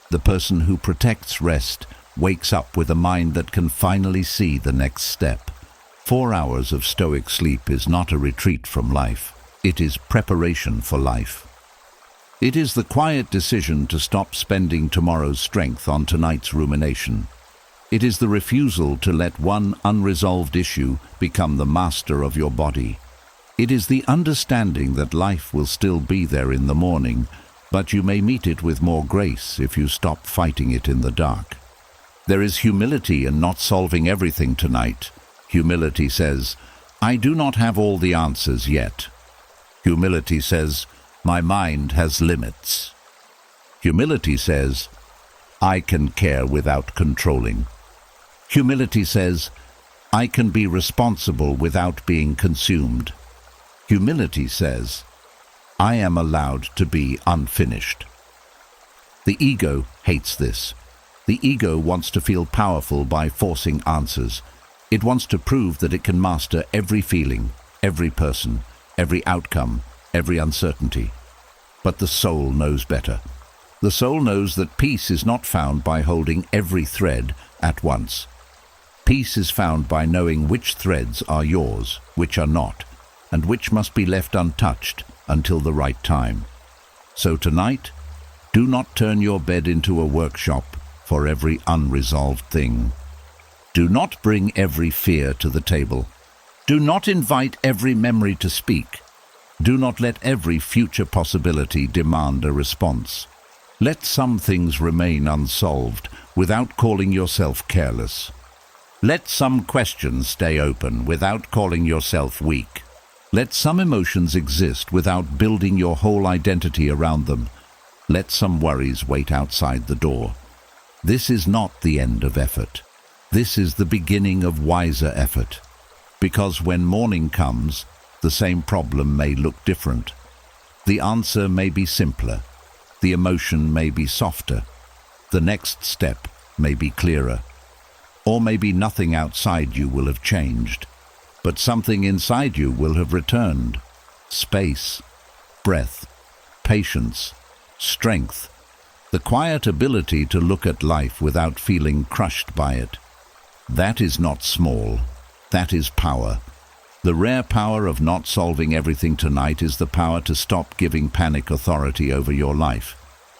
The person who protects rest wakes up with a mind that can finally see the next step. 4 hours of Stoic sleep is not a retreat from life. It is preparation for life. It is the quiet decision to stop spending tomorrow's strength on tonight's rumination. It is the refusal to let one unresolved issue become the master of your body. It is the understanding that life will still be there in the morning, but you may meet it with more grace if you stop fighting it in the dark. There is humility in not solving everything tonight. Humility says, I do not have all the answers yet. Humility says, my mind has limits. Humility says, I can care without controlling. Humility says, I can be responsible without being consumed. Humility says, I am allowed to be unfinished. The ego hates this. The ego wants to feel powerful by forcing answers. It wants to prove that it can master every feeling, every person, every outcome, every uncertainty. But the soul knows better. The soul knows that peace is not found by holding every thread at once. Peace is found by knowing which threads are yours, which are not, and which must be left untouched until the right time. So tonight, do not turn your bed into a workshop for every unresolved thing. Do not bring every fear to the table. Do not invite every memory to speak. Do not let every future possibility demand a response. Let some things remain unsolved without calling yourself careless. Let some questions stay open without calling yourself weak. Let some emotions exist without building your whole identity around them. Let some worries wait outside the door. This is not the end of effort. This is the beginning of wiser effort. Because when morning comes, the same problem may look different. The answer may be simpler. The emotion may be softer. The next step may be clearer. Or maybe nothing outside you will have changed, but something inside you will have returned. Space, breath, patience, strength, the quiet ability to look at life without feeling crushed by it. That is not small. That is power. The rare power of not solving everything tonight is the power to stop giving panic authority over your life.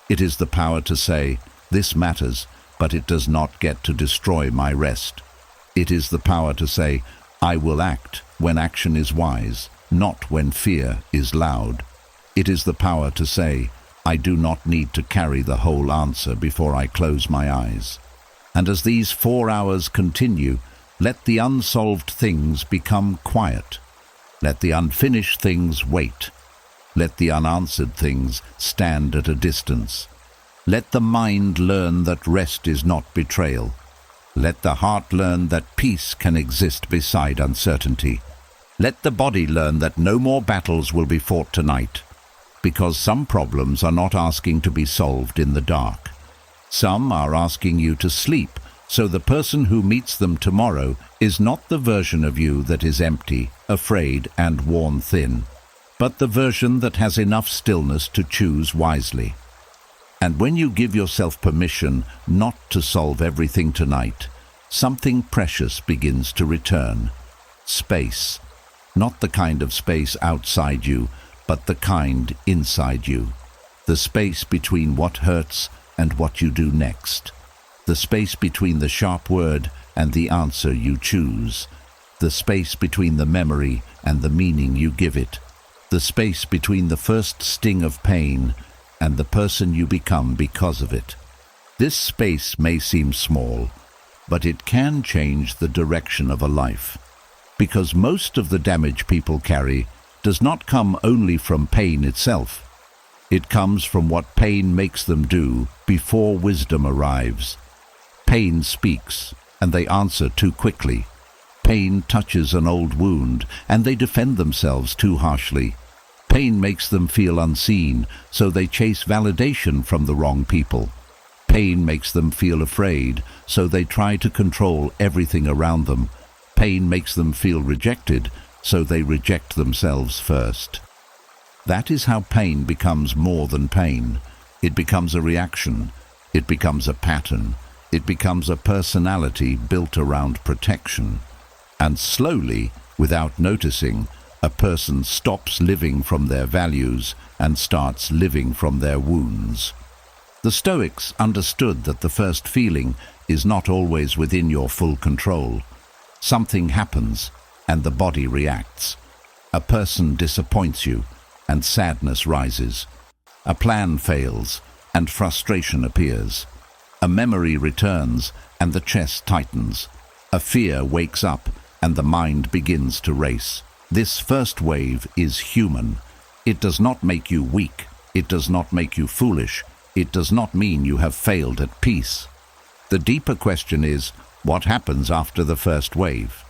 It is the power to say, "This matters, but it does not get to destroy my rest." It is the power to say, "I will act when action is wise, not when fear is loud." It is the power to say, "I do not need to carry the whole answer before I close my eyes." And as these 4 hours continue, let the unsolved things become quiet. Let the unfinished things wait. Let the unanswered things stand at a distance. Let the mind learn that rest is not betrayal. Let the heart learn that peace can exist beside uncertainty. Let the body learn that no more battles will be fought tonight, because some problems are not asking to be solved in the dark. Some are asking you to sleep, so the person who meets them tomorrow is not the version of you that is empty, afraid, and worn thin, but the version that has enough stillness to choose wisely. And when you give yourself permission not to solve everything tonight, something precious begins to return. Space. Not the kind of space outside you, but the kind inside you. The space between what hurts and what you do next. The space between the sharp word and the answer you choose. The space between the memory and the meaning you give it. The space between the first sting of pain and the person you become because of it. This space may seem small, but it can change the direction of a life. Because most of the damage people carry does not come only from pain itself. It comes from what pain makes them do before wisdom arrives. Pain speaks, and they answer too quickly. Pain touches an old wound, and they defend themselves too harshly. Pain makes them feel unseen, so they chase validation from the wrong people. Pain makes them feel afraid, so they try to control everything around them. Pain makes them feel rejected, so they reject themselves first. That is how pain becomes more than pain. It becomes a reaction. It becomes a pattern. It becomes a personality built around protection. And slowly, without noticing, a person stops living from their values and starts living from their wounds. The Stoics understood that the first feeling is not always within your full control. Something happens, and the body reacts. A person disappoints you, and sadness rises. A plan fails, and frustration appears. A memory returns, and the chest tightens. A fear wakes up, and the mind begins to race. This first wave is human. It does not make you weak. It does not make you foolish. It does not mean you have failed at peace. The deeper question is, what happens after the first wave?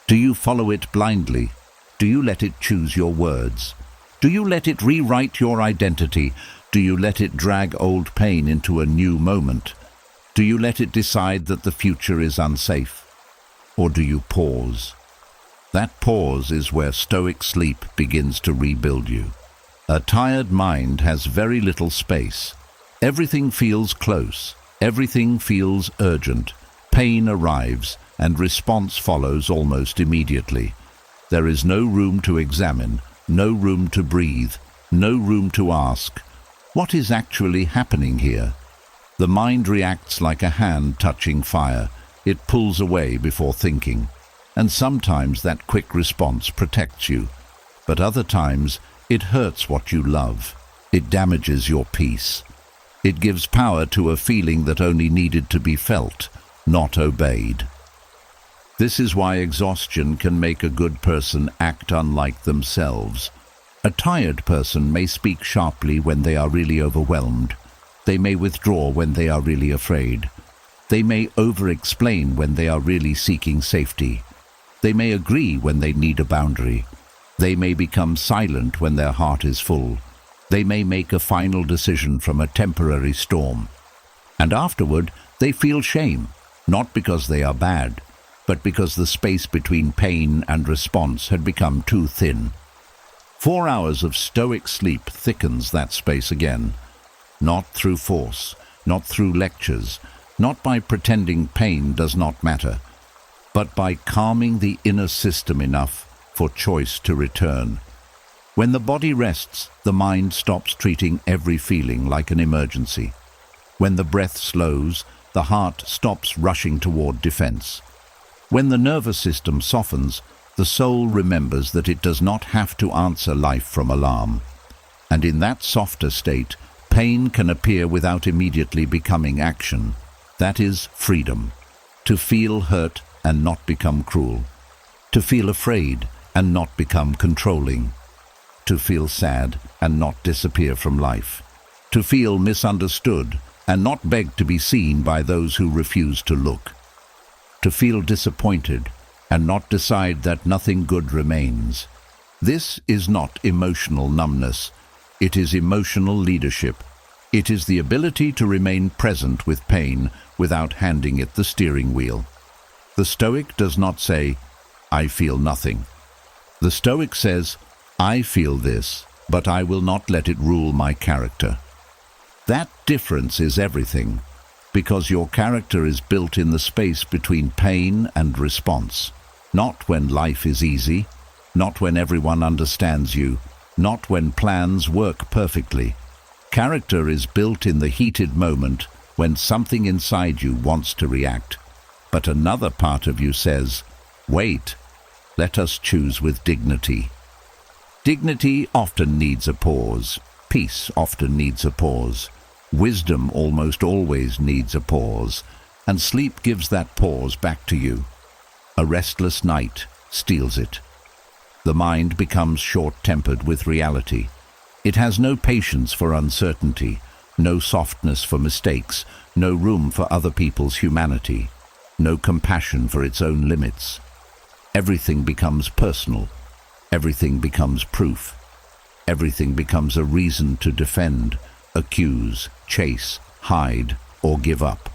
Do you follow it blindly? Do you let it choose your words? Do you let it rewrite your identity? Do you let it drag old pain into a new moment? Do you let it decide that the future is unsafe? Or do you pause? That pause is where Stoic sleep begins to rebuild you. A tired mind has very little space. Everything feels close. Everything feels urgent. Pain arrives, and response follows almost immediately. There is no room to examine, no room to breathe, no room to ask, what is actually happening here? The mind reacts like a hand touching fire. It pulls away before thinking. And sometimes that quick response protects you. But other times, it hurts what you love. It damages your peace. It gives power to a feeling that only needed to be felt, not obeyed. This is why exhaustion can make a good person act unlike themselves. A tired person may speak sharply when they are really overwhelmed. They may withdraw when they are really afraid. They may over-explain when they are really seeking safety. They may agree when they need a boundary. They may become silent when their heart is full. They may make a final decision from a temporary storm. And afterward, they feel shame, not because they are bad, but because the space between pain and response had become too thin. 4 hours of Stoic sleep thickens that space again. Not through force, not through lectures, not by pretending pain does not matter, but by calming the inner system enough for choice to return. When the body rests, the mind stops treating every feeling like an emergency. When the breath slows, the heart stops rushing toward defense. When the nervous system softens, the soul remembers that it does not have to answer life from alarm. And in that softer state, pain can appear without immediately becoming action. That is freedom. To feel hurt and not become cruel. To feel afraid and not become controlling. To feel sad and not disappear from life. To feel misunderstood and not beg to be seen by those who refuse to look. To feel disappointed and not decide that nothing good remains. This is not emotional numbness. It is emotional leadership. It is the ability to remain present with pain without handing it the steering wheel. The Stoic does not say, "I feel nothing." The Stoic says, "I feel this, but I will not let it rule my character." That difference is everything, because your character is built in the space between pain and response. Not when life is easy, not when everyone understands you, not when plans work perfectly. Character is built in the heated moment when something inside you wants to react, but another part of you says, "Wait, let us choose with dignity." Dignity often needs a pause. Peace often needs a pause. Wisdom almost always needs a pause, and sleep gives that pause back to you. A restless night steals it. The mind becomes short-tempered with reality. It has no patience for uncertainty, no softness for mistakes, no room for other people's humanity, no compassion for its own limits. Everything becomes personal. Everything becomes proof. Everything becomes a reason to defend, accuse, chase, hide, or give up.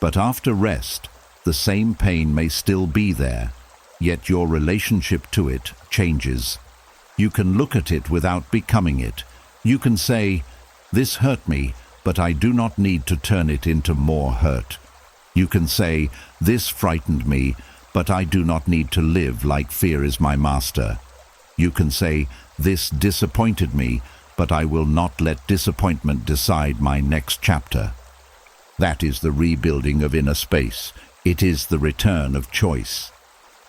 But after rest, the same pain may still be there, yet your relationship to it changes. You can look at it without becoming it. You can say, "This hurt me, but I do not need to turn it into more hurt." You can say, "This frightened me, but I do not need to live like fear is my master." You can say, "This disappointed me, but I will not let disappointment decide my next chapter." That is the rebuilding of inner space. It is the return of choice.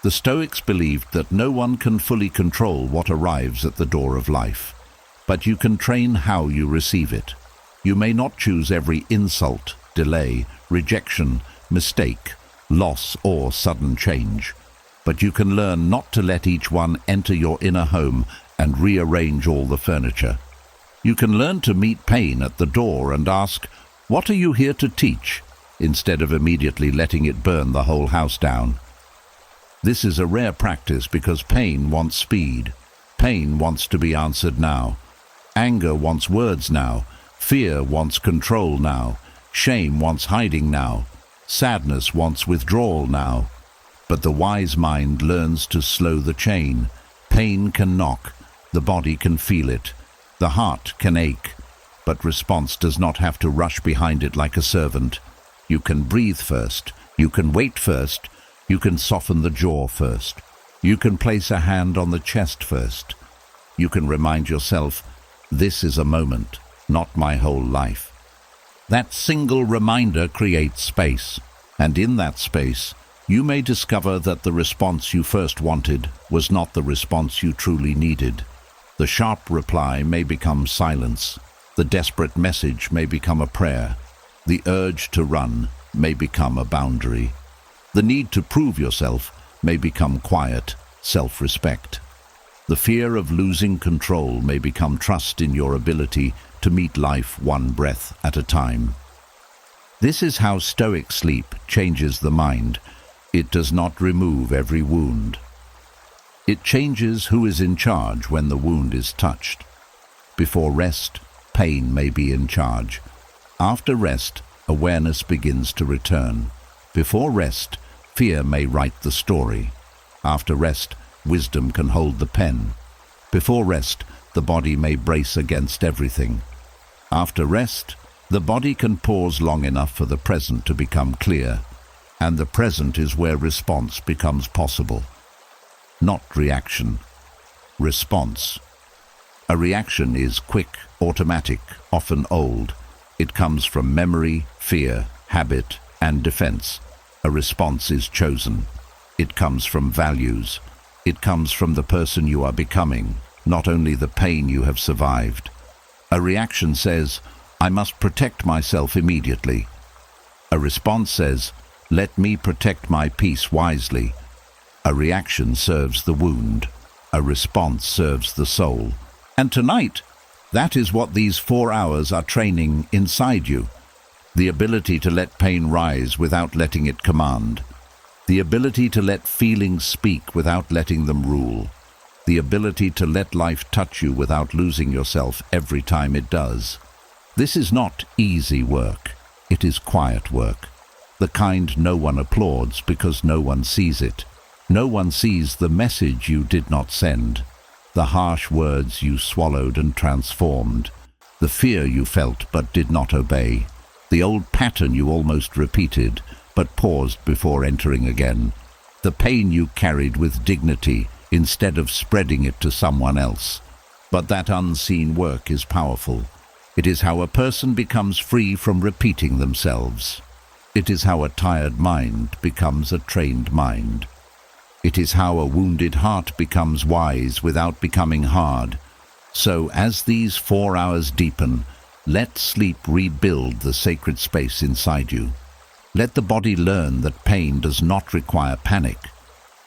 The Stoics believed that no one can fully control what arrives at the door of life, but you can train how you receive it. You may not choose every insult, delay, rejection, mistake, loss, or sudden change, but you can learn not to let each one enter your inner home and rearrange all the furniture. You can learn to meet pain at the door and ask, "What are you here to teach?" instead of immediately letting it burn the whole house down. This is a rare practice because pain wants speed. Pain wants to be answered now. Anger wants words now. Fear wants control now. Shame wants hiding now. Sadness wants withdrawal now. But the wise mind learns to slow the chain. Pain can knock. The body can feel it. The heart can ache. But response does not have to rush behind it like a servant. You can breathe first. You can wait first. You can soften the jaw first. You can place a hand on the chest first. You can remind yourself, this is a moment, not my whole life. That single reminder creates space, and in that space, you may discover that the response you first wanted was not the response you truly needed. The sharp reply may become silence. The desperate message may become a prayer. The urge to run may become a boundary. The need to prove yourself may become quiet self-respect. The fear of losing control may become trust in your ability to meet life one breath at a time. This is how Stoic sleep changes the mind. It does not remove every wound. It changes who is in charge when the wound is touched. Before rest, pain may be in charge. After rest, awareness begins to return. Before rest, fear may write the story. After rest, wisdom can hold the pen. Before rest, the body may brace against everything. After rest, the body can pause long enough for the present to become clear, and the present is where response becomes possible. Not reaction. Response. A reaction is quick, automatic, often old. It comes from memory, fear, habit, and defense. A response is chosen. It comes from values. It comes from the person you are becoming, not only the pain you have survived. A reaction says, I must protect myself immediately. A response says, let me protect my peace wisely. A reaction serves the wound. A response serves the soul. And tonight, that is what these 4 hours are training inside you. The ability to let pain rise without letting it command. The ability to let feelings speak without letting them rule. The ability to let life touch you without losing yourself every time it does. This is not easy work. It is quiet work. The kind no one applauds because no one sees it. No one sees the message you did not send, the harsh words you swallowed and transformed, the fear you felt but did not obey, the old pattern you almost repeated but paused before entering again, the pain you carried with dignity instead of spreading it to someone else. But that unseen work is powerful. It is how a person becomes free from repeating themselves. It is how a tired mind becomes a trained mind. It is how a wounded heart becomes wise without becoming hard. So as these 4 hours deepen, let sleep rebuild the sacred space inside you. Let the body learn that pain does not require panic.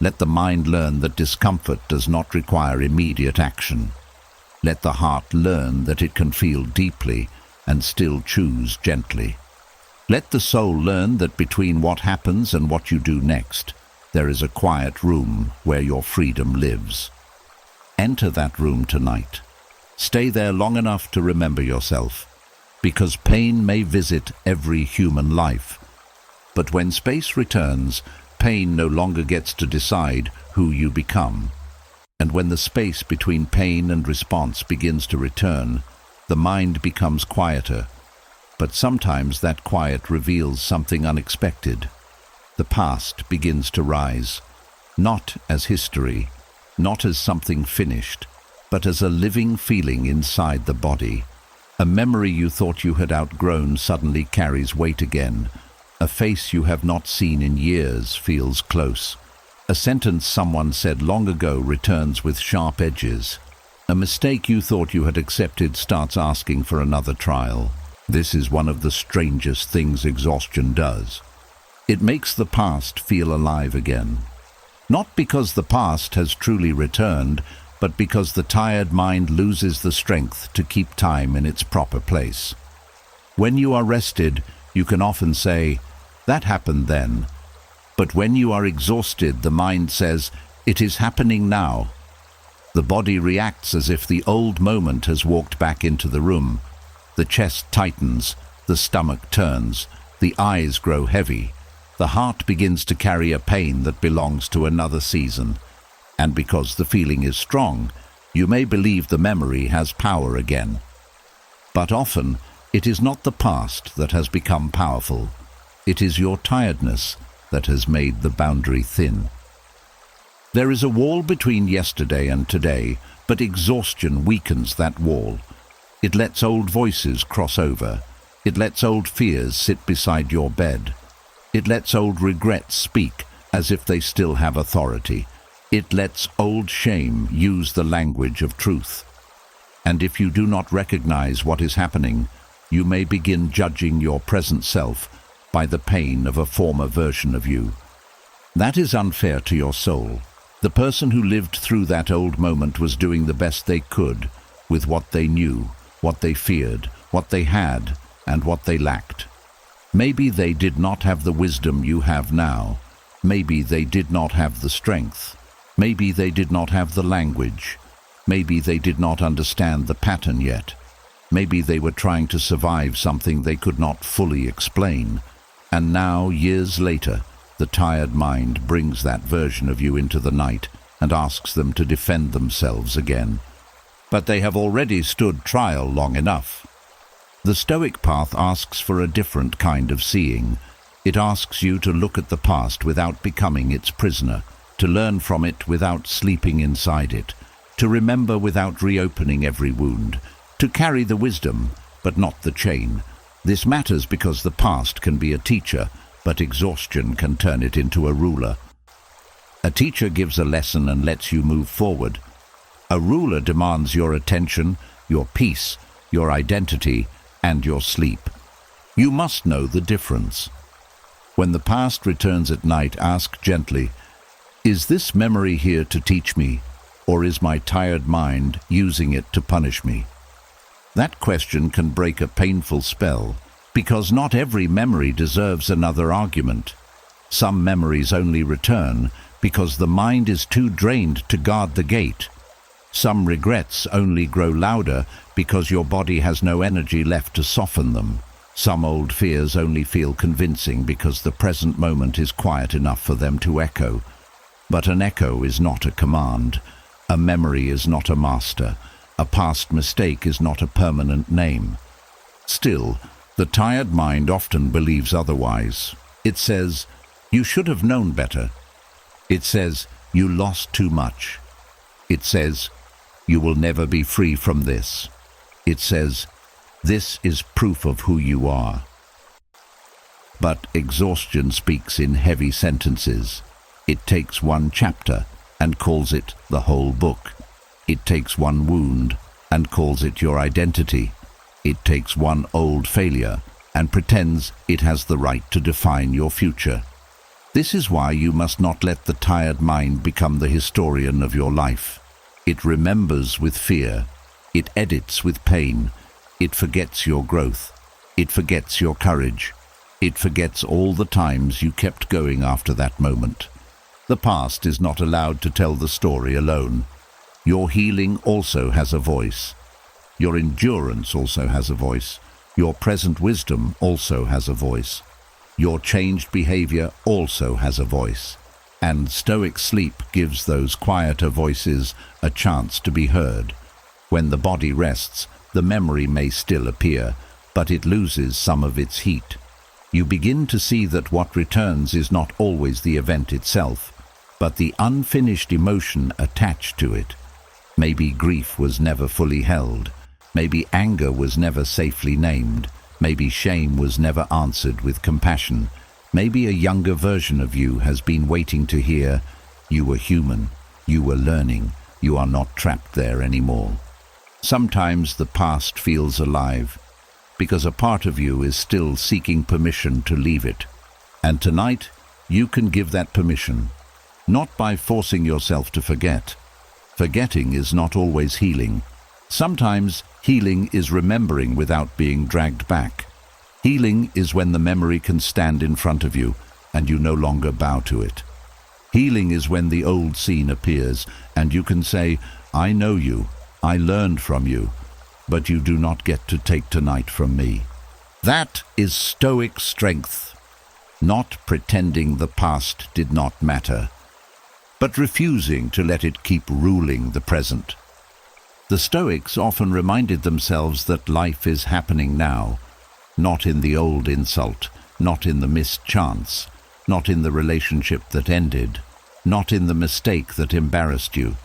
Let the mind learn that discomfort does not require immediate action. Let the heart learn that it can feel deeply and still choose gently. Let the soul learn that between what happens and what you do next, there is a quiet room where your freedom lives. Enter that room tonight. Stay there long enough to remember yourself, because pain may visit every human life. But when space returns, pain no longer gets to decide who you become. And when the space between pain and response begins to return, the mind becomes quieter. But sometimes that quiet reveals something unexpected. The past begins to rise, not as history, not as something finished, but as a living feeling inside the body. A memory you thought you had outgrown suddenly carries weight again. A face you have not seen in years feels close. A sentence someone said long ago returns with sharp edges. A mistake you thought you had accepted starts asking for another trial. This is one of the strangest things exhaustion does. It makes the past feel alive again. Not because the past has truly returned, but because the tired mind loses the strength to keep time in its proper place. When you are rested, you can often say, "That happened then." But when you are exhausted, the mind says, "It is happening now." The body reacts as if the old moment has walked back into the room. The chest tightens, the stomach turns, the eyes grow heavy. The heart begins to carry a pain that belongs to another season. And because the feeling is strong, you may believe the memory has power again. But often, it is not the past that has become powerful. It is your tiredness that has made the boundary thin. There is a wall between yesterday and today, but exhaustion weakens that wall. It lets old voices cross over. It lets old fears sit beside your bed. It lets old regrets speak as if they still have authority. It lets old shame use the language of truth. And if you do not recognize what is happening, you may begin judging your present self by the pain of a former version of you. That is unfair to your soul. The person who lived through that old moment was doing the best they could with what they knew, what they feared, what they had, and what they lacked. Maybe they did not have the wisdom you have now. Maybe they did not have the strength. Maybe they did not have the language. Maybe they did not understand the pattern yet. Maybe they were trying to survive something they could not fully explain. And now, years later, the tired mind brings that version of you into the night and asks them to defend themselves again. But they have already stood trial long enough. The Stoic path asks for a different kind of seeing. It asks you to look at the past without becoming its prisoner, to learn from it without sleeping inside it, to remember without reopening every wound, to carry the wisdom, but not the chain. This matters because the past can be a teacher, but exhaustion can turn it into a ruler. A teacher gives a lesson and lets you move forward. A ruler demands your attention, your peace, your identity, and your sleep. You must know the difference. When the past returns at night, ask gently, "Is this memory here to teach me, or is my tired mind using it to punish me?" That question can break a painful spell, because not every memory deserves another argument. Some memories only return because the mind is too drained to guard the gate. Some regrets only grow louder because your body has no energy left to soften them. Some old fears only feel convincing because the present moment is quiet enough for them to echo. But an echo is not a command. A memory is not a master. A past mistake is not a permanent name. Still, the tired mind often believes otherwise. It says, "You should have known better." It says, "You lost too much." It says, "You will never be free from this." It says, "This is proof of who you are." But exhaustion speaks in heavy sentences. It takes one chapter and calls it the whole book. It takes one wound and calls it your identity. It takes one old failure and pretends it has the right to define your future. This is why you must not let the tired mind become the historian of your life. It remembers with fear. It edits with pain. It forgets your growth. It forgets your courage. It forgets all the times you kept going after that moment. The past is not allowed to tell the story alone. Your healing also has a voice. Your endurance also has a voice. Your present wisdom also has a voice. Your changed behavior also has a voice. And Stoic sleep gives those quieter voices a chance to be heard. When the body rests, the memory may still appear, but it loses some of its heat. You begin to see that what returns is not always the event itself, but the unfinished emotion attached to it. Maybe grief was never fully held. Maybe anger was never safely named. Maybe shame was never answered with compassion. Maybe a younger version of you has been waiting to hear, "You were human, you were learning, you are not trapped there anymore." Sometimes the past feels alive, because a part of you is still seeking permission to leave it. And tonight, you can give that permission, not by forcing yourself to forget. Forgetting is not always healing. Sometimes healing is remembering without being dragged back. Healing is when the memory can stand in front of you and you no longer bow to it. Healing is when the old scene appears and you can say, "I know you, I learned from you, but you do not get to take tonight from me." That is Stoic strength, not pretending the past did not matter, but refusing to let it keep ruling the present. The Stoics often reminded themselves that life is happening now, not in the old insult, not in the missed chance, not in the relationship that ended, not in the mistake that embarrassed you,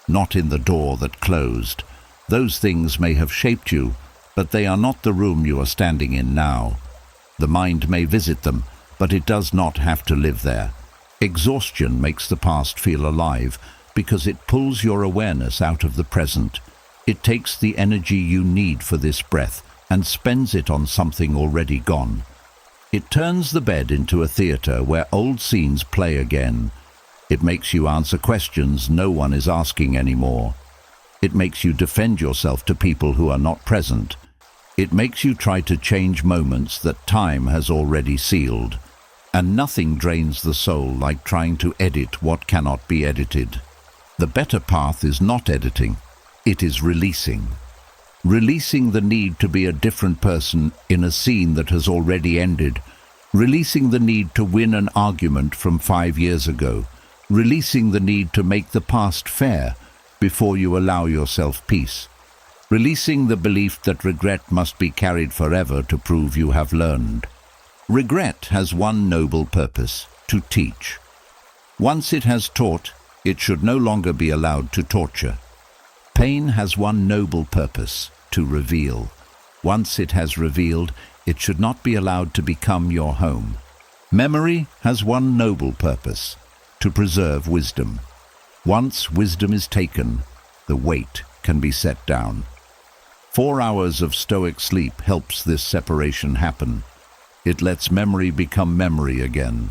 not in the door that closed. Those things may have shaped you, but they are not the room you are standing in now. The mind may visit them, but it does not have to live there. Exhaustion makes the past feel alive because it pulls your awareness out of the present. It takes the energy you need for this breath and spends it on something already gone. It turns the bed into a theater where old scenes play again. It makes you answer questions no one is asking anymore. It makes you defend yourself to people who are not present. It makes you try to change moments that time has already sealed. And nothing drains the soul like trying to edit what cannot be edited. The better path is not editing, it is releasing. Releasing the need to be a different person in a scene that has already ended. Releasing the need to win an argument from 5 years ago. Releasing the need to make the past fair before you allow yourself peace. Releasing the belief that regret must be carried forever to prove you have learned. Regret has one noble purpose: to teach. Once it has taught, it should no longer be allowed to torture. Pain has one noble purpose: to reveal. Once it has revealed, it should not be allowed to become your home. Memory has one noble purpose: to preserve wisdom. Once wisdom is taken, the weight can be set down. 4 hours of Stoic sleep helps this separation happen. It lets memory become memory again.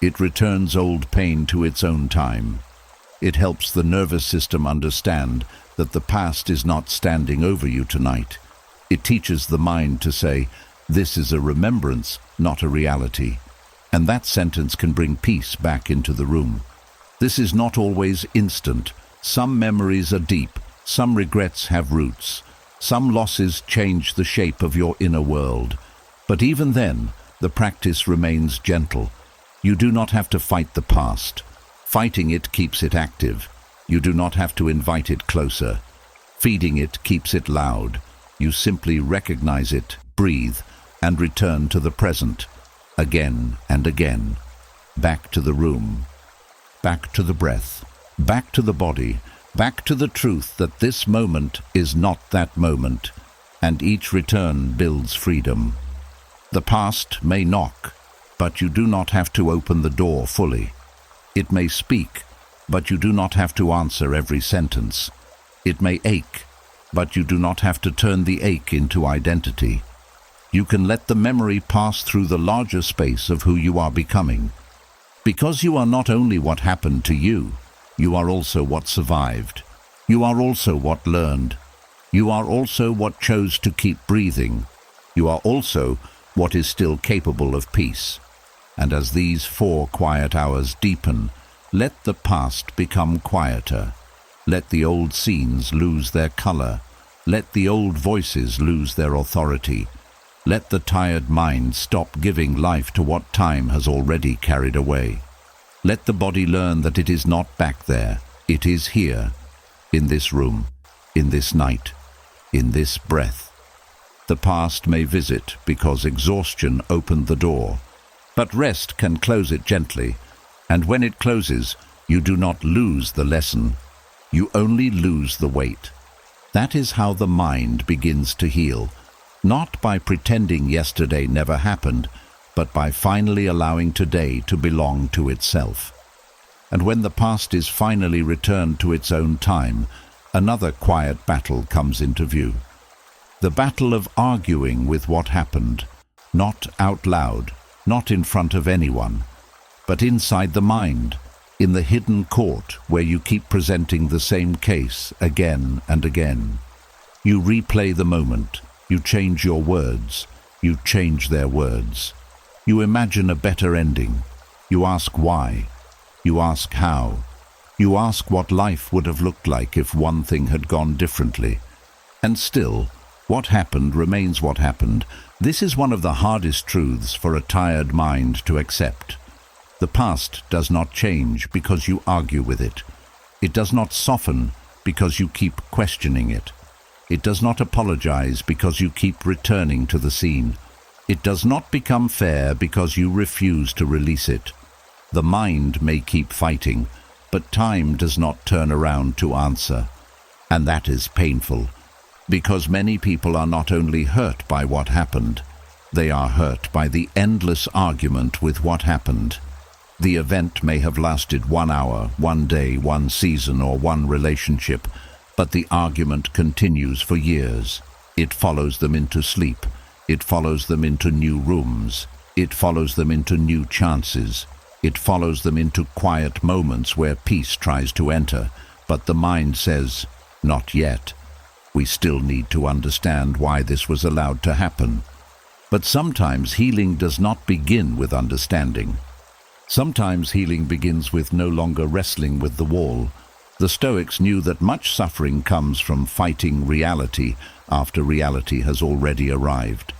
It returns old pain to its own time. It helps the nervous system understand that the past is not standing over you tonight. It teaches the mind to say, this is a remembrance, not a reality. And that sentence can bring peace back into the room. This is not always instant. Some memories are deep. Some regrets have roots. Some losses change the shape of your inner world. But even then, the practice remains gentle. You do not have to fight the past. Fighting it keeps it active. You do not have to invite it closer. Feeding it keeps it loud. You simply recognize it, breathe, and return to the present. Again and again. Back to the room. Back to the breath. Back to the body. Back to the truth that this moment is not that moment. And each return builds freedom. The past may knock, but you do not have to open the door fully. It may speak, but you do not have to answer every sentence. It may ache, but you do not have to turn the ache into identity. You can let the memory pass through the larger space of who you are becoming. Because you are not only what happened to you, you are also what survived. You are also what learned. You are also what chose to keep breathing. You are also what is still capable of peace. And as these 4 quiet hours deepen, let the past become quieter. Let the old scenes lose their color. Let the old voices lose their authority. Let the tired mind stop giving life to what time has already carried away. Let the body learn that it is not back there. It is here, in this room, in this night, in this breath. The past may visit because exhaustion opened the door, but rest can close it gently, and when it closes, you do not lose the lesson. You only lose the weight. That is how the mind begins to heal, not by pretending yesterday never happened, but by finally allowing today to belong to itself. And when the past is finally returned to its own time, another quiet battle comes into view. The battle of arguing with what happened, not out loud, not in front of anyone, but inside the mind, in the hidden court where you keep presenting the same case again and again. You replay the moment, you change your words, you change their words. You imagine a better ending. You ask why. You ask how. You ask what life would have looked like if one thing had gone differently. And still, what happened remains what happened. This is one of the hardest truths for a tired mind to accept. The past does not change because you argue with it. It does not soften because you keep questioning it. It does not apologize because you keep returning to the scene. It does not become fair because you refuse to release it. The mind may keep fighting, but time does not turn around to answer. And that is painful, because many people are not only hurt by what happened, they are hurt by the endless argument with what happened. The event may have lasted 1 hour, 1 day, 1 season, or 1 relationship, but the argument continues for years. It follows them into sleep. It follows them into new rooms. It follows them into new chances. It follows them into quiet moments where peace tries to enter, but the mind says, "Not yet. We still need to understand why this was allowed to happen." But sometimes healing does not begin with understanding. Sometimes healing begins with no longer wrestling with the wall. The Stoics knew that much suffering comes from fighting reality after reality has already arrived.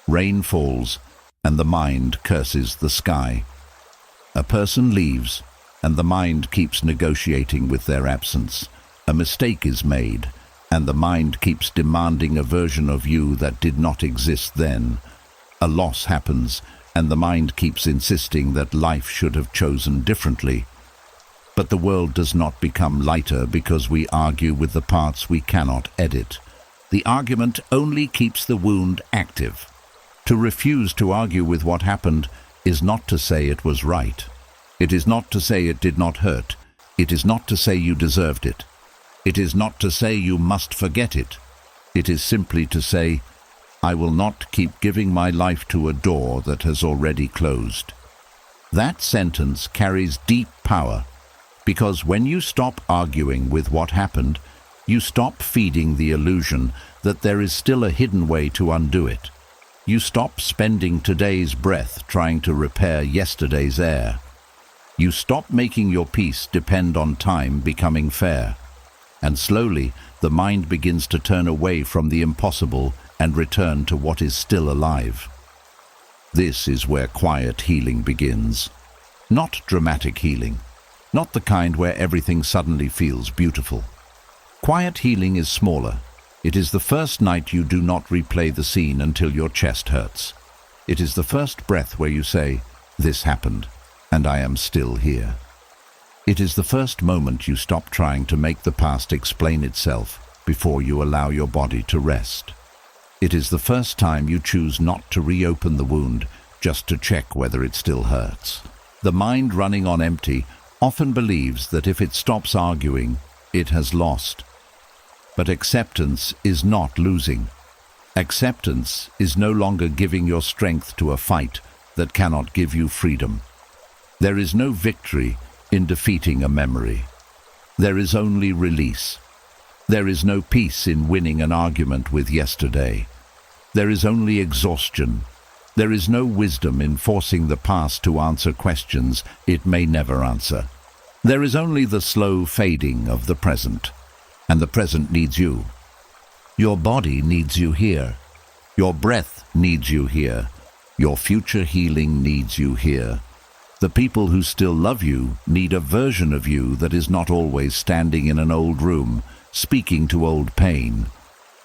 Rain falls, and the mind curses the sky. A person leaves, and the mind keeps negotiating with their absence. A mistake is made, and the mind keeps demanding a version of you that did not exist then. A loss happens, and the mind keeps insisting that life should have chosen differently. But the world does not become lighter because we argue with the parts we cannot edit. The argument only keeps the wound active. To refuse to argue with what happened is not to say it was right. It is not to say it did not hurt. It is not to say you deserved it. It is not to say you must forget it. It is simply to say, I will not keep giving my life to a door that has already closed. That sentence carries deep power, because when you stop arguing with what happened, you stop feeding the illusion that there is still a hidden way to undo it. You stop spending today's breath trying to repair yesterday's air. You stop making your peace depend on time becoming fair. And slowly, the mind begins to turn away from the impossible and return to what is still alive. This is where quiet healing begins. Not dramatic healing. Not the kind where everything suddenly feels beautiful. Quiet healing is smaller. It is the first night you do not replay the scene until your chest hurts. It is the first breath where you say, "This happened, and I am still here." It is the first moment you stop trying to make the past explain itself before you allow your body to rest. It is the first time you choose not to reopen the wound just to check whether it still hurts. The mind running on empty often believes that if it stops arguing, it has lost. But acceptance is not losing. Acceptance is no longer giving your strength to a fight that cannot give you freedom. There is no victory in defeating a memory. There is only release. There is no peace in winning an argument with yesterday. There is only exhaustion. There is no wisdom in forcing the past to answer questions it may never answer. There is only the slow fading of the present. And the present needs you. Your body needs you here. Your breath needs you here. Your future healing needs you here. The people who still love you need a version of you that is not always standing in an old room, speaking to old pain.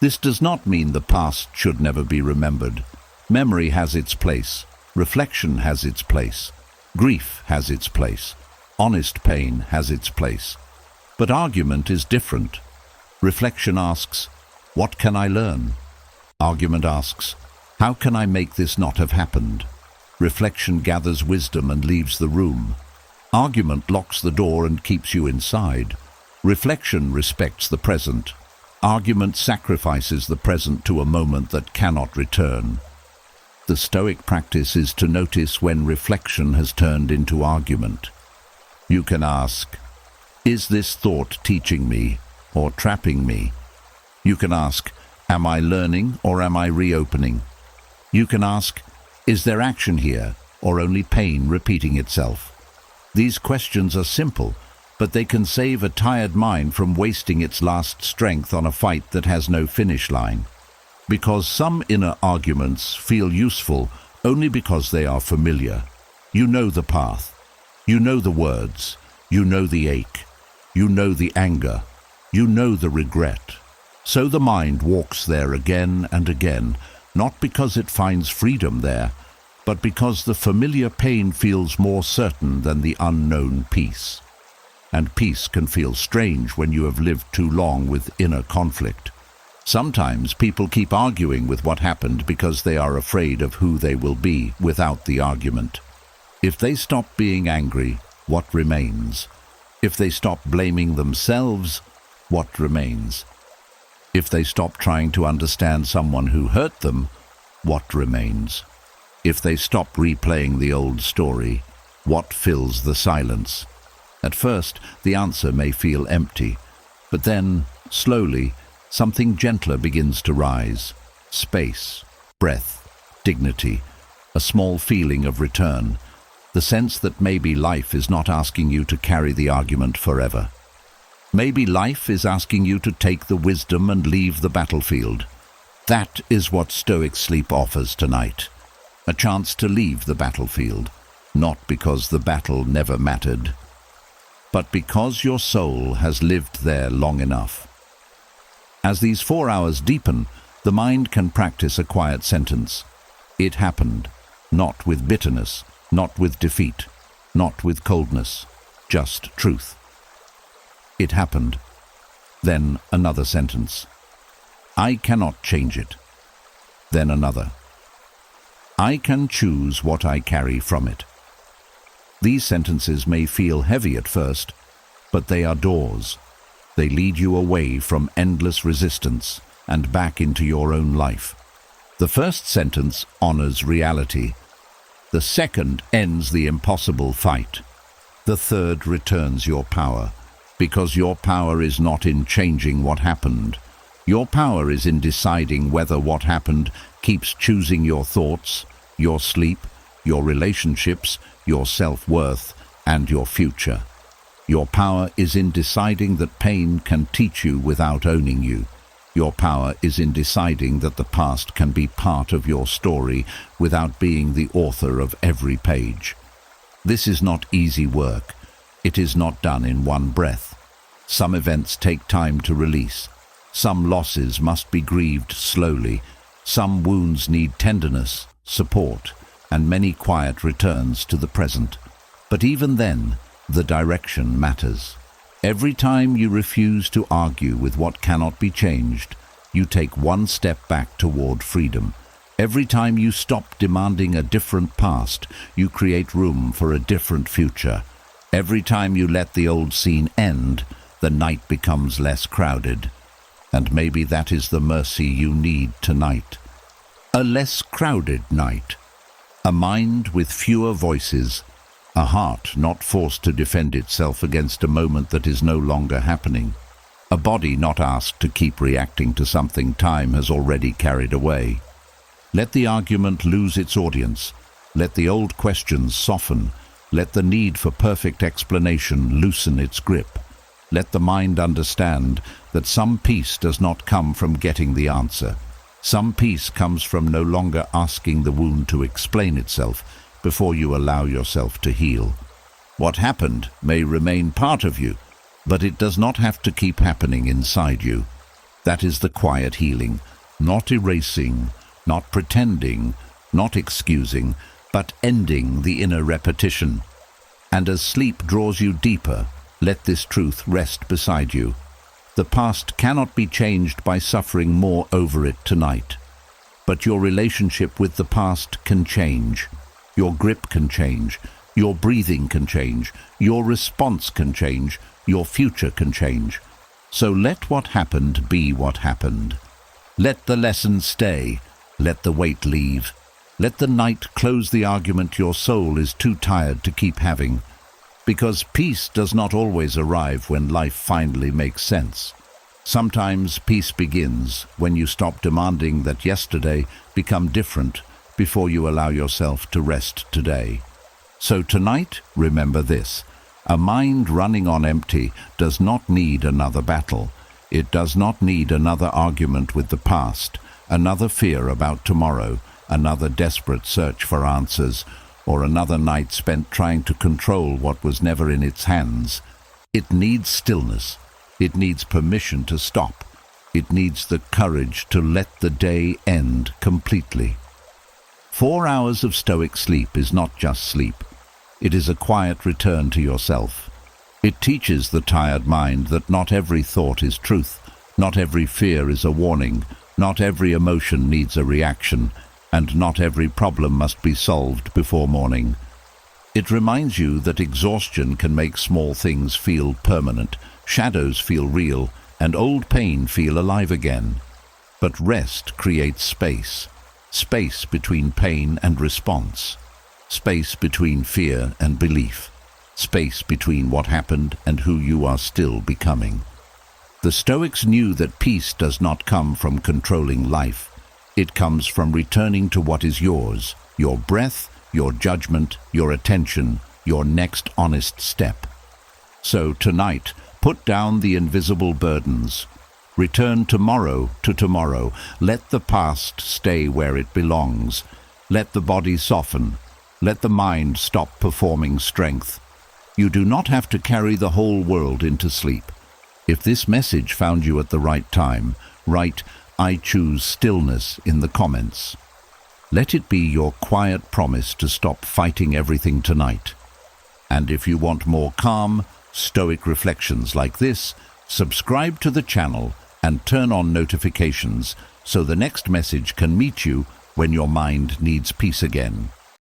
This does not mean the past should never be remembered. Memory has its place. Reflection has its place. Grief has its place. Honest pain has its place. But argument is different. Reflection asks, what can I learn? Argument asks, how can I make this not have happened? Reflection gathers wisdom and leaves the room. Argument locks the door and keeps you inside. Reflection respects the present. Argument sacrifices the present to a moment that cannot return. The Stoic practice is to notice when reflection has turned into argument. You can ask, is this thought teaching me or trapping me? You can ask, am I learning or am I reopening? You can ask, is there action here or only pain repeating itself? These questions are simple, but they can save a tired mind from wasting its last strength on a fight that has no finish line. Because some inner arguments feel useful only because they are familiar. You know the path. You know the words. You know the ache. You know the anger. You know the regret. So the mind walks there again and again, not because it finds freedom there, but because the familiar pain feels more certain than the unknown peace. And peace can feel strange when you have lived too long with inner conflict. Sometimes people keep arguing with what happened because they are afraid of who they will be without the argument. If they stop being angry, what remains? If they stop blaming themselves, what remains? If they stop trying to understand someone who hurt them, what remains? If they stop replaying the old story, what fills the silence? At first, the answer may feel empty, but then, slowly, something gentler begins to rise. Space, breath, dignity, a small feeling of return, the sense that maybe life is not asking you to carry the argument forever. Maybe life is asking you to take the wisdom and leave the battlefield. That is what Stoic sleep offers tonight. A chance to leave the battlefield, not because the battle never mattered, but because your soul has lived there long enough. As these 4 hours deepen, the mind can practice a quiet sentence. It happened, not with bitterness, not with defeat, not with coldness, just truth. It happened. Then another sentence. I cannot change it. Then another. I can choose what I carry from it. These sentences may feel heavy at first, but they are doors. They lead you away from endless resistance and back into your own life. The first sentence honors reality. The second ends the impossible fight. The third returns your power, because your power is not in changing what happened. Your power is in deciding whether what happened keeps choosing your thoughts, your sleep, your relationships, your self-worth, and your future. Your power is in deciding that pain can teach you without owning you. Your power is in deciding that the past can be part of your story without being the author of every page. This is not easy work. It is not done in one breath. Some events take time to release. Some losses must be grieved slowly. Some wounds need tenderness, support, and many quiet returns to the present. But even then, the direction matters. Every time you refuse to argue with what cannot be changed, you take one step back toward freedom. Every time you stop demanding a different past, you create room for a different future. Every time you let the old scene end, the night becomes less crowded. And maybe that is the mercy you need tonight. A less crowded night. A mind with fewer voices. A heart not forced to defend itself against a moment that is no longer happening. A body not asked to keep reacting to something time has already carried away. Let the argument lose its audience. Let the old questions soften. Let the need for perfect explanation loosen its grip. Let the mind understand that some peace does not come from getting the answer. Some peace comes from no longer asking the wound to explain itself before you allow yourself to heal. What happened may remain part of you, but it does not have to keep happening inside you. That is the quiet healing, not erasing, not pretending, not excusing, but ending the inner repetition. And as sleep draws you deeper, let this truth rest beside you. The past cannot be changed by suffering more over it tonight. But your relationship with the past can change. Your grip can change. Your breathing can change. Your response can change. Your future can change. So let what happened be what happened. Let the lesson stay. Let the weight leave. Let the night close the argument your soul is too tired to keep having. Because peace does not always arrive when life finally makes sense. Sometimes peace begins when you stop demanding that yesterday become different before you allow yourself to rest today. So tonight, remember this. A mind running on empty does not need another battle. It does not need another argument with the past, another fear about tomorrow, another desperate search for answers, or another night spent trying to control what was never in its hands. It needs stillness. It needs permission to stop. It needs the courage to let the day end completely. 4 hours of Stoic sleep is not just sleep. It is a quiet return to yourself. It teaches the tired mind that not every thought is truth, not every fear is a warning, not every emotion needs a reaction, and not every problem must be solved before morning. It reminds you that exhaustion can make small things feel permanent, shadows feel real, and old pain feel alive again. But rest creates space. space between pain and response, space between fear and belief, space between what happened and who you are still becoming. The Stoics knew that peace does not come from controlling life. It comes from returning to what is yours, your breath, your judgment, your attention, your next honest step. So tonight, put down the invisible burdens. Return tomorrow to tomorrow. Let the past stay where it belongs. Let the body soften. Let the mind stop performing strength. You do not have to carry the whole world into sleep. If this message found you at the right time, write "I choose stillness" in the comments. Let it be your quiet promise to stop fighting everything tonight. And if you want more calm, Stoic reflections like this, subscribe to the channel and turn on notifications so the next message can meet you when your mind needs peace again.